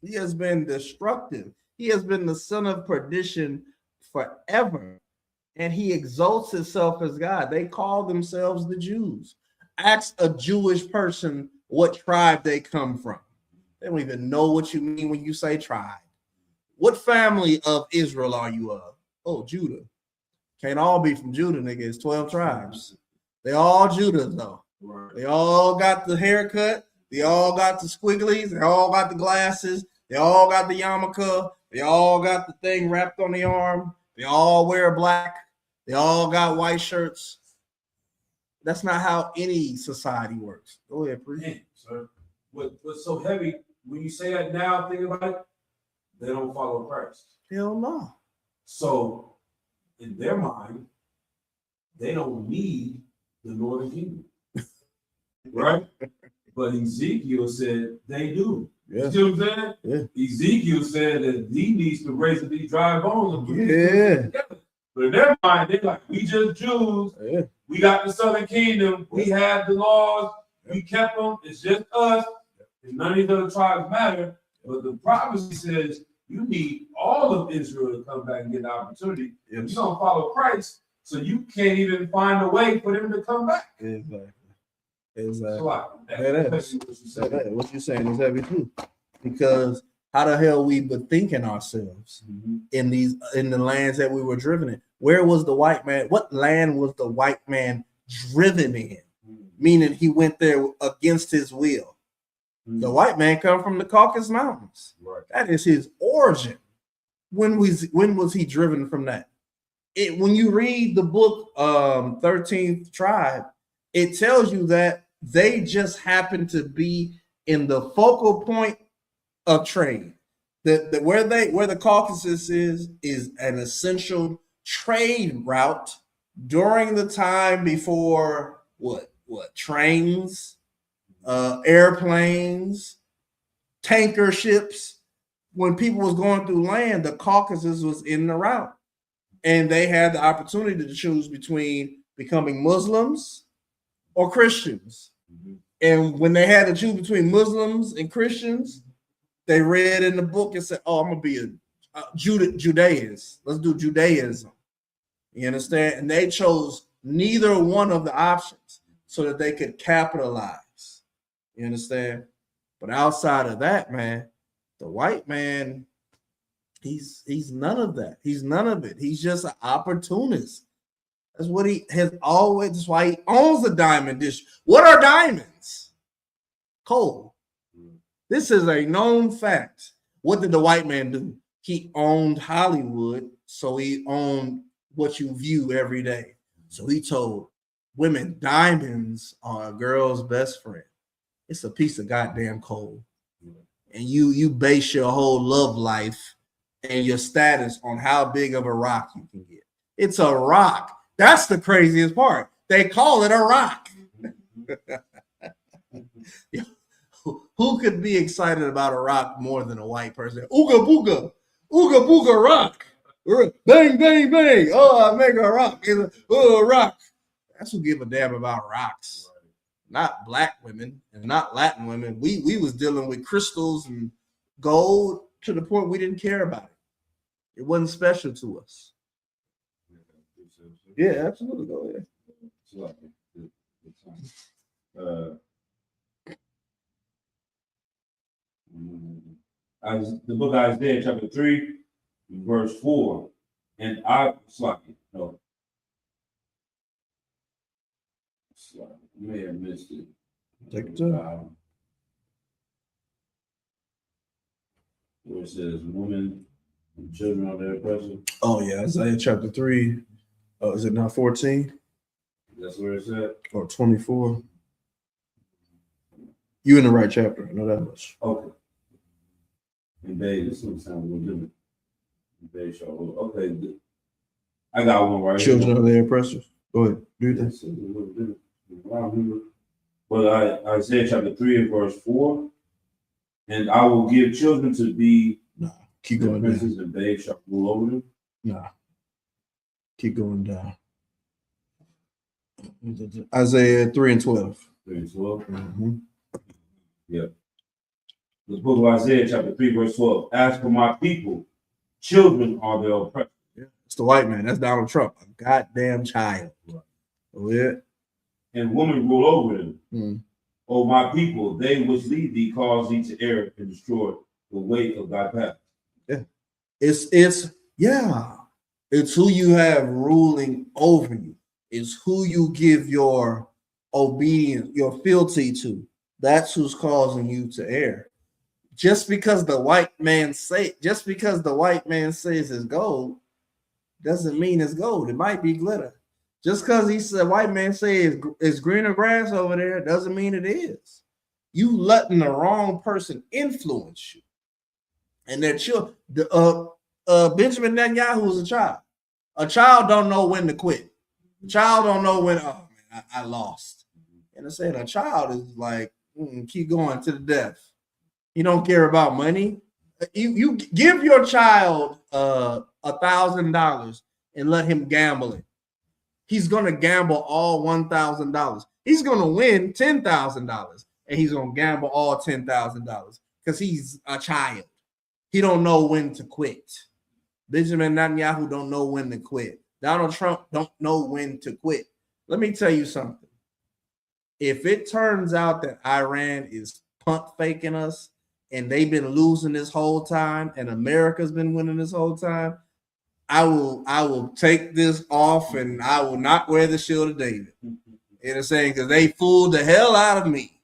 He has been destructive. He has been the son of perdition forever. And he exalts himself as God. They call themselves the Jews. Ask a Jewish person what tribe they come from. They don't even know what you mean when you say tribe. What family of Israel are you of? Oh, Judah. Can't all be from Judah, nigga. It's 12 tribes. They all Judah, though. Right. They all got the haircut. They all got the squigglies. They all got the glasses. They all got the yarmulke. They all got the thing wrapped on the arm. They all wear black. They all got white shirts. That's not how any society works. Go ahead, please. Sir. What's so heavy when you say that now, think about it, they don't follow Christ. Hell no. So in their mind, they don't need the northern kingdom. Right? But Ezekiel said they do. Yeah. You see what I'm saying? Yeah. Ezekiel said that he needs to raise up these dry bones and put these things together. But in their mind, they're like, we just Jews. Yeah. We got the southern kingdom. We have the laws. We kept them. It's just us. And none of these other tribes matter. But the prophecy says you need all of Israel to come back and get the opportunity. If you don't follow Christ, so you can't even find a way for them to come back. Exactly. Exactly. So what you're saying is heavy too. Because how the hell we been thinking ourselves in the lands that we were driven in? Where was the white man? What land was the white man driven in? Meaning he went there against his will. The white man come from the Caucasus Mountains. Right. That is his origin. When was he driven from that? When you read the book 13th Tribe, it tells you that they just happen to be in the focal point of trade. Where the Caucasus is an essential trade route during the time before what trains, airplanes, tanker ships. When people was going through land, the Caucasus was in the route, and they had the opportunity to choose between becoming Muslims or Christians. And when they had to choose between Muslims and Christians, they read in the book and said, "Oh, I'm gonna be a Judaist. Let's do Judaism." You understand? And they chose neither one of the options so that they could capitalize. You understand? But outside of that, man, the white man, he's none of that. He's none of it. He's just an opportunist. That's what he has always. That's why he owns the diamond district. What are diamonds? Coal. This is a known fact. What did the white man do? He owned Hollywood, so he owned what you view every day. So he told women diamonds are a girl's best friend. It's a piece of goddamn coal. And you base your whole love life and your status on how big of a rock you can get. It's a rock. That's the craziest part. They call it a rock. Who could be excited about a rock more than a white person? Ooga booga. Ooga booga rock. Bang, bang, bang. Oh, I make a rock. Oh, a rock. That's who give a damn about rocks. Not black women and not Latin women. We was dealing with crystals and gold to the point we didn't care about it. It wasn't special to us. Yeah, absolutely. Go ahead. The book of Isaiah, chapter 3, verse 4. And I may have missed it. Take it to where it says women and children are their oppressor. Oh yeah, Isaiah chapter 3. Is it not 14? That's where it's at. Or 24? You in the right chapter. I know that much. Okay. And babe, this one sounds a little different. Babe, okay. I got one right Children here. are their oppressors. Go ahead. Do that. But Isaiah chapter 3 and verse 4. And I will give children to be keep going down. princes, and babes shall rule over them. Nah. Keep going down. Isaiah 3 and 12. 3 and 12. Mm-hmm. Yeah. The book of Isaiah chapter 3 verse 12. As for my people, children are their oppressors. Yeah. It's the white man. That's Donald Trump. A goddamn child. Right. Oh, yeah. And women rule over them. O my people, they which lead thee cause thee to err and destroy the way of thy path. Yeah. It's who you have ruling over you. It's who you give your obedience, your fealty to. That's who's causing you to err. Just because the white man says it's gold, doesn't mean it's gold. It might be glitter. Just because he said white man says it's greener grass over there, doesn't mean it is. You letting the wrong person influence you. And their children, Benjamin Netanyahu was a child. A child don't know when to quit. A child don't know when, oh man, I lost. And I said a child is like, keep going to the death. You don't care about money. You give your child $1,000 and let him gamble it. He's going to gamble all $1,000. He's going to win $10,000 and he's going to gamble all $10,000 because he's a child. He don't know when to quit. Benjamin Netanyahu don't know when to quit. Donald Trump don't know when to quit. Let me tell you something. If it turns out that Iran is punt faking us and they've been losing this whole time and America's been winning this whole time, I will take this off and I will not wear the shield of David. You know what I'm saying? Because they fooled the hell out of me.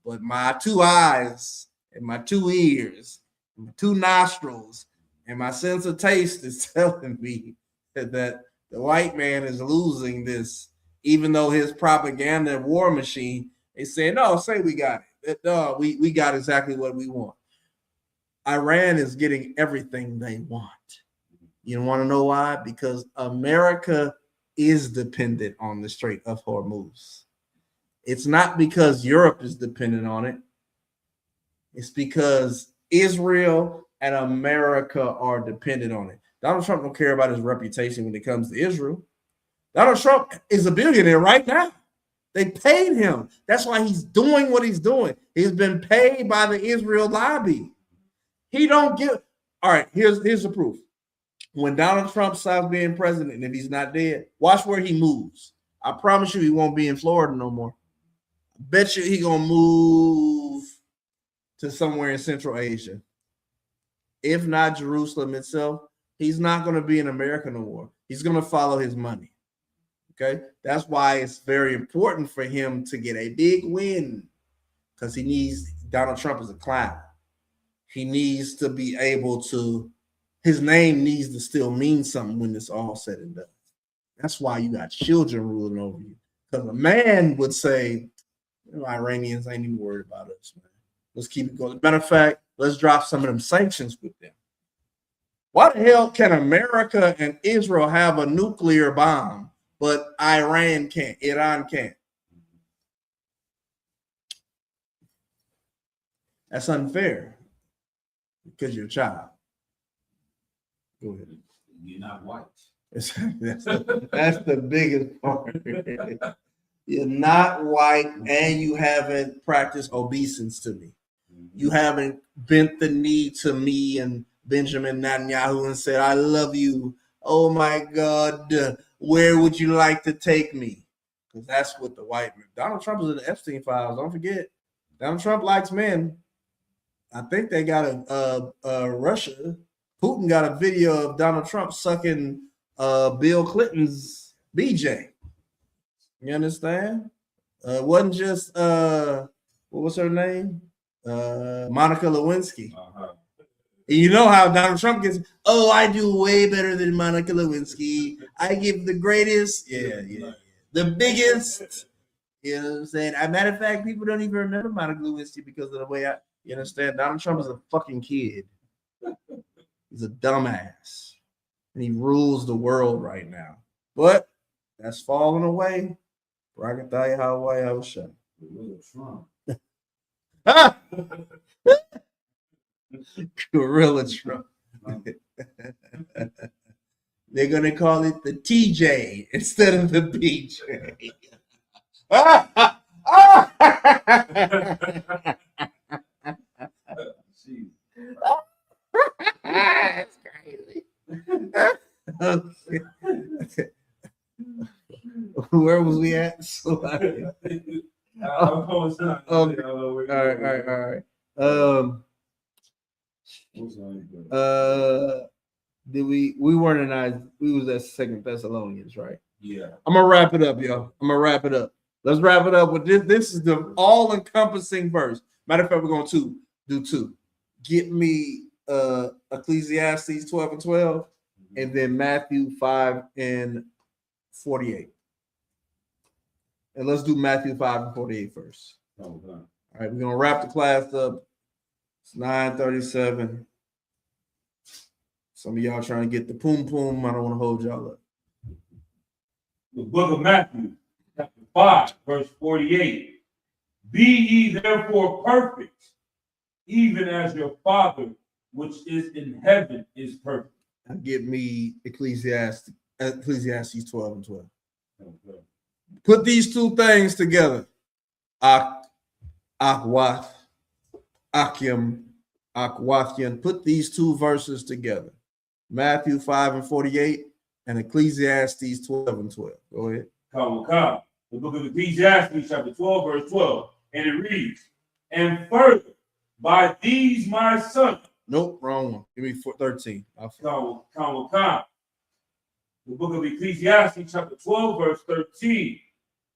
But my 2 eyes and my 2 ears, and my 2 nostrils, and my sense of taste is telling me that the white man is losing this, even though his propaganda war machine is saying, no, say we got it. No, we got exactly what we want. Iran is getting everything they want. You want to know why? Because America is dependent on the Strait of Hormuz. It's not because Europe is dependent on it. It's because Israel and America are dependent on it. Donald Trump don't care about his reputation when it comes to Israel. Donald Trump is a billionaire right now. They paid him. That's why he's doing what he's doing. He's been paid by the Israel lobby. He don't give. All right, here's the proof. When Donald Trump stops being president, and if he's not dead, watch where he moves. I promise you he won't be in Florida no more. I bet you he gonna move to somewhere in Central Asia. If not Jerusalem itself, he's not going to be in America no more. He's going to follow his money. Okay? That's why it's very important for him to get a big win, because he needs, Donald Trump is a clown. He needs to be able to, his name needs to still mean something when it's all said and done. That's why you got children ruling over you. Because a man would say, Iranians ain't even worried about us, man. Let's keep it going. Matter of fact, let's drop some of them sanctions with them. Why the hell can America and Israel have a nuclear bomb, but Iran can't? Iran can't. That's unfair because you're a child. Go ahead. You're not white. That's the biggest part. You're not white and you haven't practiced obeisance to me. You haven't bent the knee to me and Benjamin Netanyahu and said, I love you. Oh my God, where would you like to take me? Because that's what the white man. Donald Trump is in the Epstein files. Don't forget. Donald Trump likes men. I think they got a Russia. Putin got a video of Donald Trump sucking Bill Clinton's BJ. You understand? It wasn't just what was her name? Monica Lewinsky. And you know how Donald Trump gets, oh, I do way better than Monica Lewinsky. I give the greatest, the biggest. You know what I'm saying? As a matter of fact, people don't even remember Monica Lewinsky because of the way you understand. Donald Trump is a fucking kid. He's a dumbass. And he rules the world right now. But that's falling away. I can tell you how way I was shut. Gorilla Trump. They're gonna call it the TJ instead of the BJ. That's crazy. Where was we at? All right. Did we weren't in we was at 2 Thessalonians, right? Yeah. I'm gonna wrap it up, y'all. Let's wrap it up with this. This is the all-encompassing verse. Matter of fact, we're going to do two. Get me Ecclesiastes 12 and 12, and then Matthew 5 and 48. And let's do Matthew 5 and 48 first. All right, we're gonna wrap the class up. It's 9:37. Some of y'all trying to get the poom poom. I don't want to hold y'all up. The book of Matthew, chapter 5, verse 48. Be ye therefore perfect, even as your Father which is in heaven is perfect. Give me Ecclesiastes 12 and 12. Okay. Put these two things together. Akwath, Akim, Akwathian. Put these two verses together. Matthew 5 and 48 and Ecclesiastes 12 and 12. Go ahead. Come. The book of Ecclesiastes, chapter 12, verse 12. And it reads, and further, by these my son. Nope, wrong one. Give me 13. Come. The book of Ecclesiastes, chapter 12, verse 13.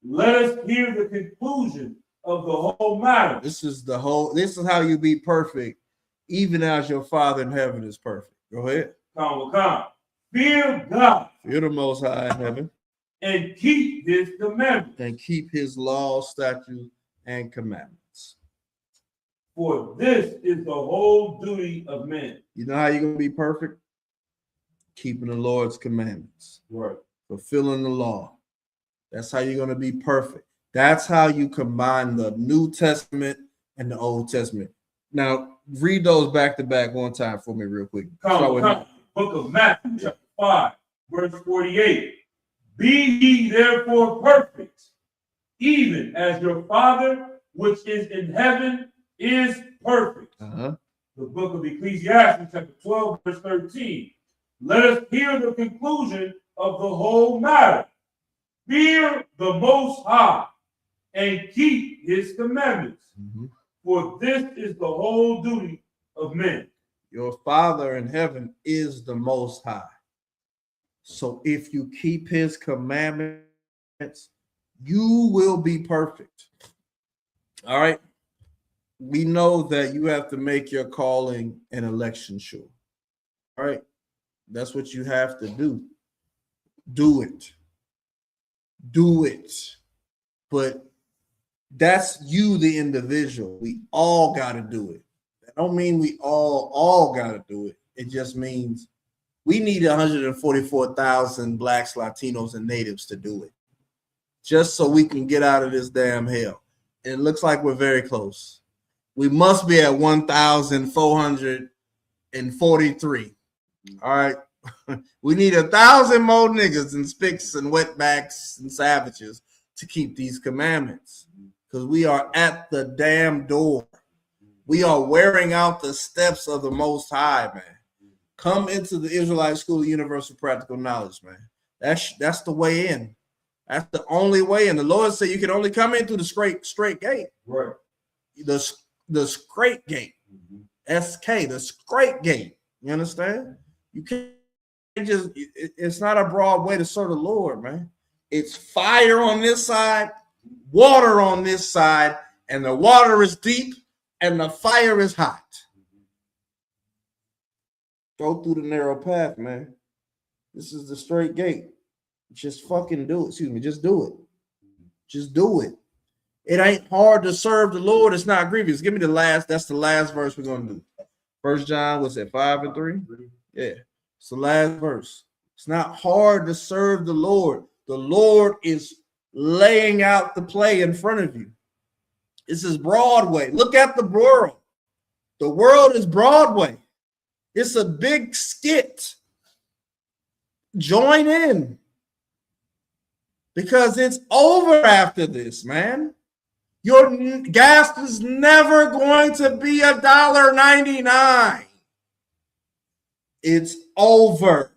Let us hear the conclusion of the whole matter. This is how you be perfect, even as your Father in heaven is perfect. Go ahead. Come. Fear God. Fear the Most High in heaven. And keep His commandments. And keep His law, statutes, and commandments. For this is the whole duty of men. You know how you're going to be perfect? Keeping the Lord's commandments. Right. Fulfilling the law. That's how you're going to be perfect. That's how you combine the New Testament and the Old Testament. Now, read those back to back one time for me real quick. Come. Book of Matthew, chapter 5, verse 48. Be ye therefore perfect, even as your Father which is in heaven is perfect. Uh-huh. The book of Ecclesiastes, chapter 12, verse 13. Let us hear the conclusion of the whole matter. Fear the Most High and keep His commandments. Mm-hmm. For this is the whole duty of men. Your Father in heaven is the Most High. So if you keep His commandments, you will be perfect. All right. We know that you have to make your calling and election sure. All right. That's what you have to do. Do it. But that's you, the individual. We all got to do it. That don't mean we all got to do it. It just means we need 144,000 blacks, Latinos, and natives to do it, just so we can get out of this damn hell. And it looks like we're very close. We must be at 1,443. All right. We need 1,000 more niggas and spicks and wetbacks and savages to keep these commandments, because we are at the damn door. We are wearing out the steps of the Most High, man. Come into the Israelite School of Universal Practical Knowledge, man. That's the way in. That's the only way in. The Lord said you can only come in through the straight gate. Right. The straight gate. SK, the straight gate. You understand? You can't just, it's not a broad way to serve the Lord, man. It's fire on this side, water on this side, and the water is deep and the fire is hot. Go through the narrow path, man. This is the straight gate. Just fucking do it. Excuse me. Just do it. Just do it. It ain't hard to serve the Lord. It's not grievous. Give me the last. That's the last verse we're going to do. 1 John, what's that, 5 and 3? Yeah. It's the last verse. It's not hard to serve the Lord. The Lord is laying out the play in front of you. This is Broadway. Look at the world. The world is Broadway. It's a big skit. Join in. Because it's over after this, man. Your gas is never going to be $1.99. It's over.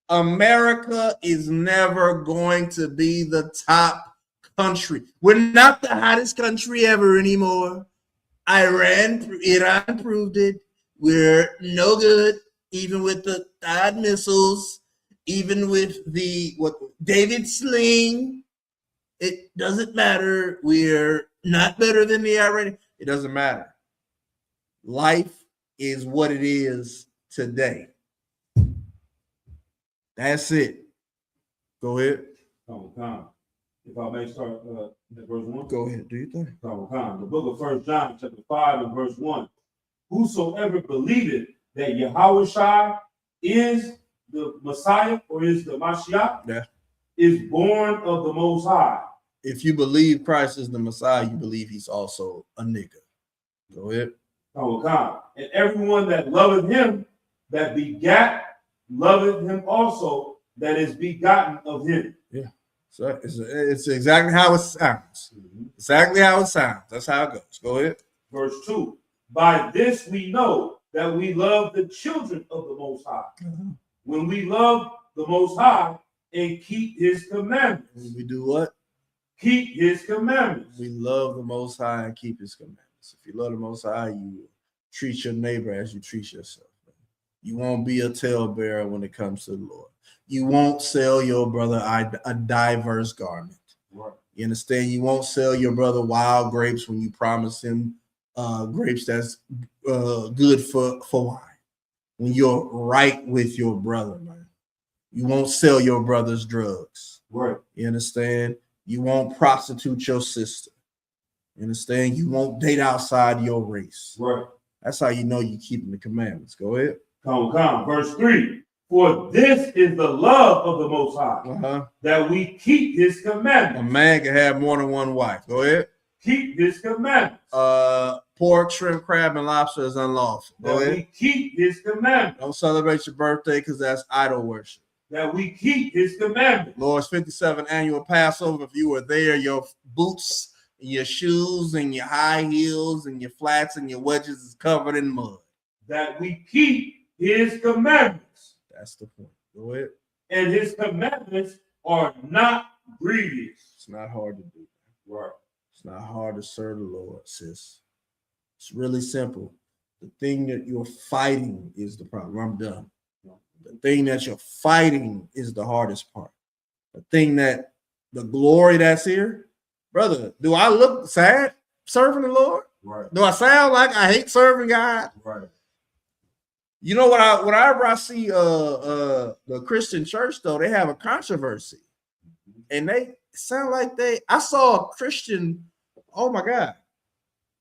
America is never going to be the top country. We're not the hottest country ever anymore. Iran proved it. We're no good, even with the THAAD missiles, even with David Sling. It doesn't matter. We're not better than the Iranian. It doesn't matter. Life is what it is today. That's it. Go ahead. If I may start at verse 1. Go ahead. Do you think? The book of 1 John, chapter 5 and verse 1. Whosoever believeth that Yahushua is the Messiah or is the Mashiach, is born of the Most High. If you believe Christ is the Messiah, you believe he's also a nigga. Go ahead. And everyone that loveth him that begat loveth him also that is begotten of him. Yeah. So it's exactly how it sounds. Exactly how it sounds. That's how it goes. Go ahead. Verse 2. By this we know that we love the children of the Most High. When we love the Most High and keep his commandments. When we do what? Keep his commandments. We love the Most High and keep his commandments. If you love the Most High, you treat your neighbor as you treat yourself. You won't be a talebearer when it comes to the Lord. You won't sell your brother a diverse garment. Right. You understand? You won't sell your brother wild grapes when you promise him grapes that's good for wine. When you're right with your brother, man. You won't sell your brother's drugs. Right. You understand? You won't prostitute your sister. You understand? You won't date outside your race. Right. That's how you know you're keeping the commandments. Go ahead. Verse 3. For this is the love of the Most High, that we keep his commandments. A man can have more than one wife. Go ahead. Keep his commandments. Pork, shrimp, crab, and lobster is unlawful. Go ahead. We keep his commandments. Don't celebrate your birthday because that's idol worship. That we keep his commandments. Lord's 57 annual Passover. If you were there, your boots, and your shoes, and your high heels, and your flats, and your wedges is covered in mud. That we keep his commandments. That's the point. Go ahead. And his commandments are not grievous. It's not hard to do. Right. It's not hard to serve the Lord, sis. It's really simple. The thing that you're fighting is the problem. I'm done. The thing that you're fighting is the hardest part. The thing that the glory that's here, brother, do I look sad serving the Lord? Right. Do I sound like I hate serving God? Right. You know what? Whenever I see the Christian church, though, they have a controversy, and they sound like I saw a Christian. Oh my God!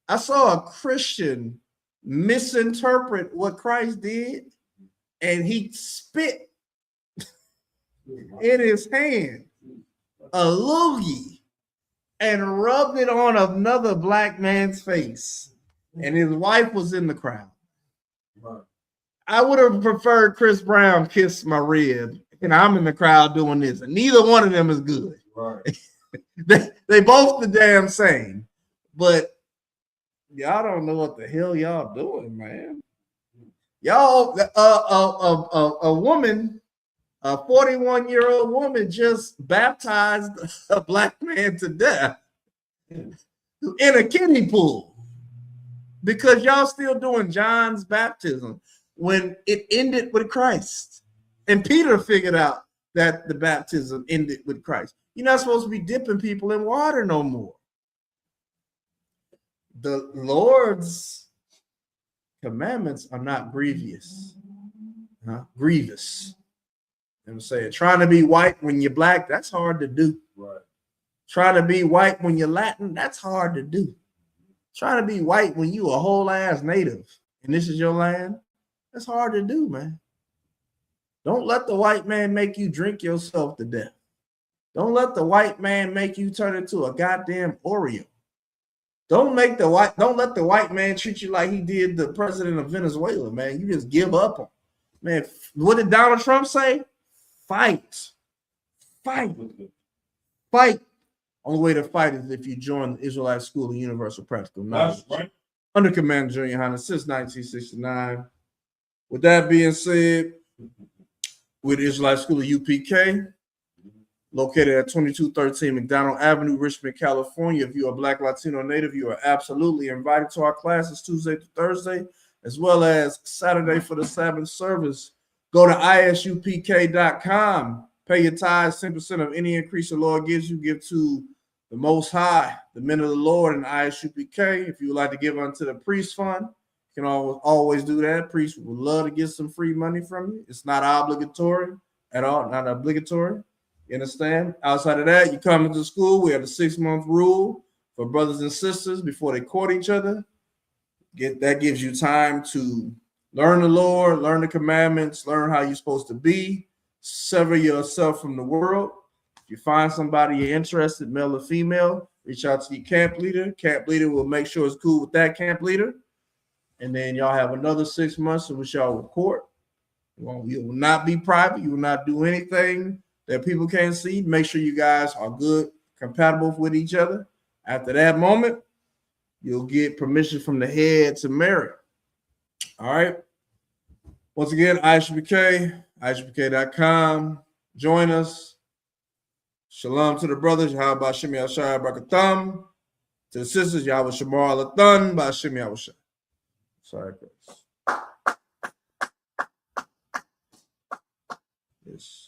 I saw a Christian misinterpret what Christ did, and he spit in his hand a loogie and rubbed it on another black man's face, and his wife was in the crowd. Right. I would have preferred Chris Brown kiss my rib, and I'm in the crowd doing this, and neither one of them is good. Right. they both the damn same, but Y'all don't know what the hell y'all doing, man. Y'all, a woman, a 41-year-old woman just baptized a black man to death in a kiddie pool because y'all still doing John's baptism when it ended with Christ. And Peter figured out that the baptism ended with Christ. You're not supposed to be dipping people in water no more. The Lord's commandments are not grievous. Grievous. I'm saying trying to be white when you're black, that's hard to do. Right. Trying to be white when you're Latin, that's hard to do. Trying to be white when you a whole ass native and this is your land, that's hard to do, man. Don't let the white man make you drink yourself to death. Don't let the white man make you turn into a goddamn Oreo. Don't let the white man treat you like he did the president of Venezuela, man. You just give up on him. Man, what did Donald Trump say? Fight. Fight. Fight. Only way to fight is if you join the Israelite School of Universal Practical Knowledge. That's right. Under Commander Junior Highness since 1969. With that being said, with the Israelite School of UPK, located at 2213 McDonald Avenue, Richmond, California. If you're a Black, Latino, Native, you are absolutely invited to our classes Tuesday to Thursday, as well as Saturday for the Sabbath service. Go to isupk.com. Pay your tithes, 10% of any increase the Lord gives you. Give to the Most High, the men of the Lord, and ISUPK. If you would like to give unto the priest fund, you can always do that. Priests would love to get some free money from you. It's not obligatory at all, not obligatory. You understand? Outside of that, you come into school. We have the 6-month rule for brothers and sisters before they court each other. That gives you time to learn the Lord, learn the commandments, learn how you're supposed to be, sever yourself from the world. If you find somebody you're interested, male or female, reach out to your camp leader. Camp leader will make sure it's cool with that camp leader. And then y'all have another 6 months in which y'all will court. You will not be private. You will not do anything that people can't see. Make sure you guys are good, compatible with each other. After that moment, you'll get permission from the head to marry. All right. Once again, ISUPK, ISUPK.com. Join us. Shalom to the brothers. Yahweh Shem Yahshai Barakatam. To the sisters, Yahweh Shamar Alathan. Ba'ashem Yahweh. Sorry, Chris. Yes.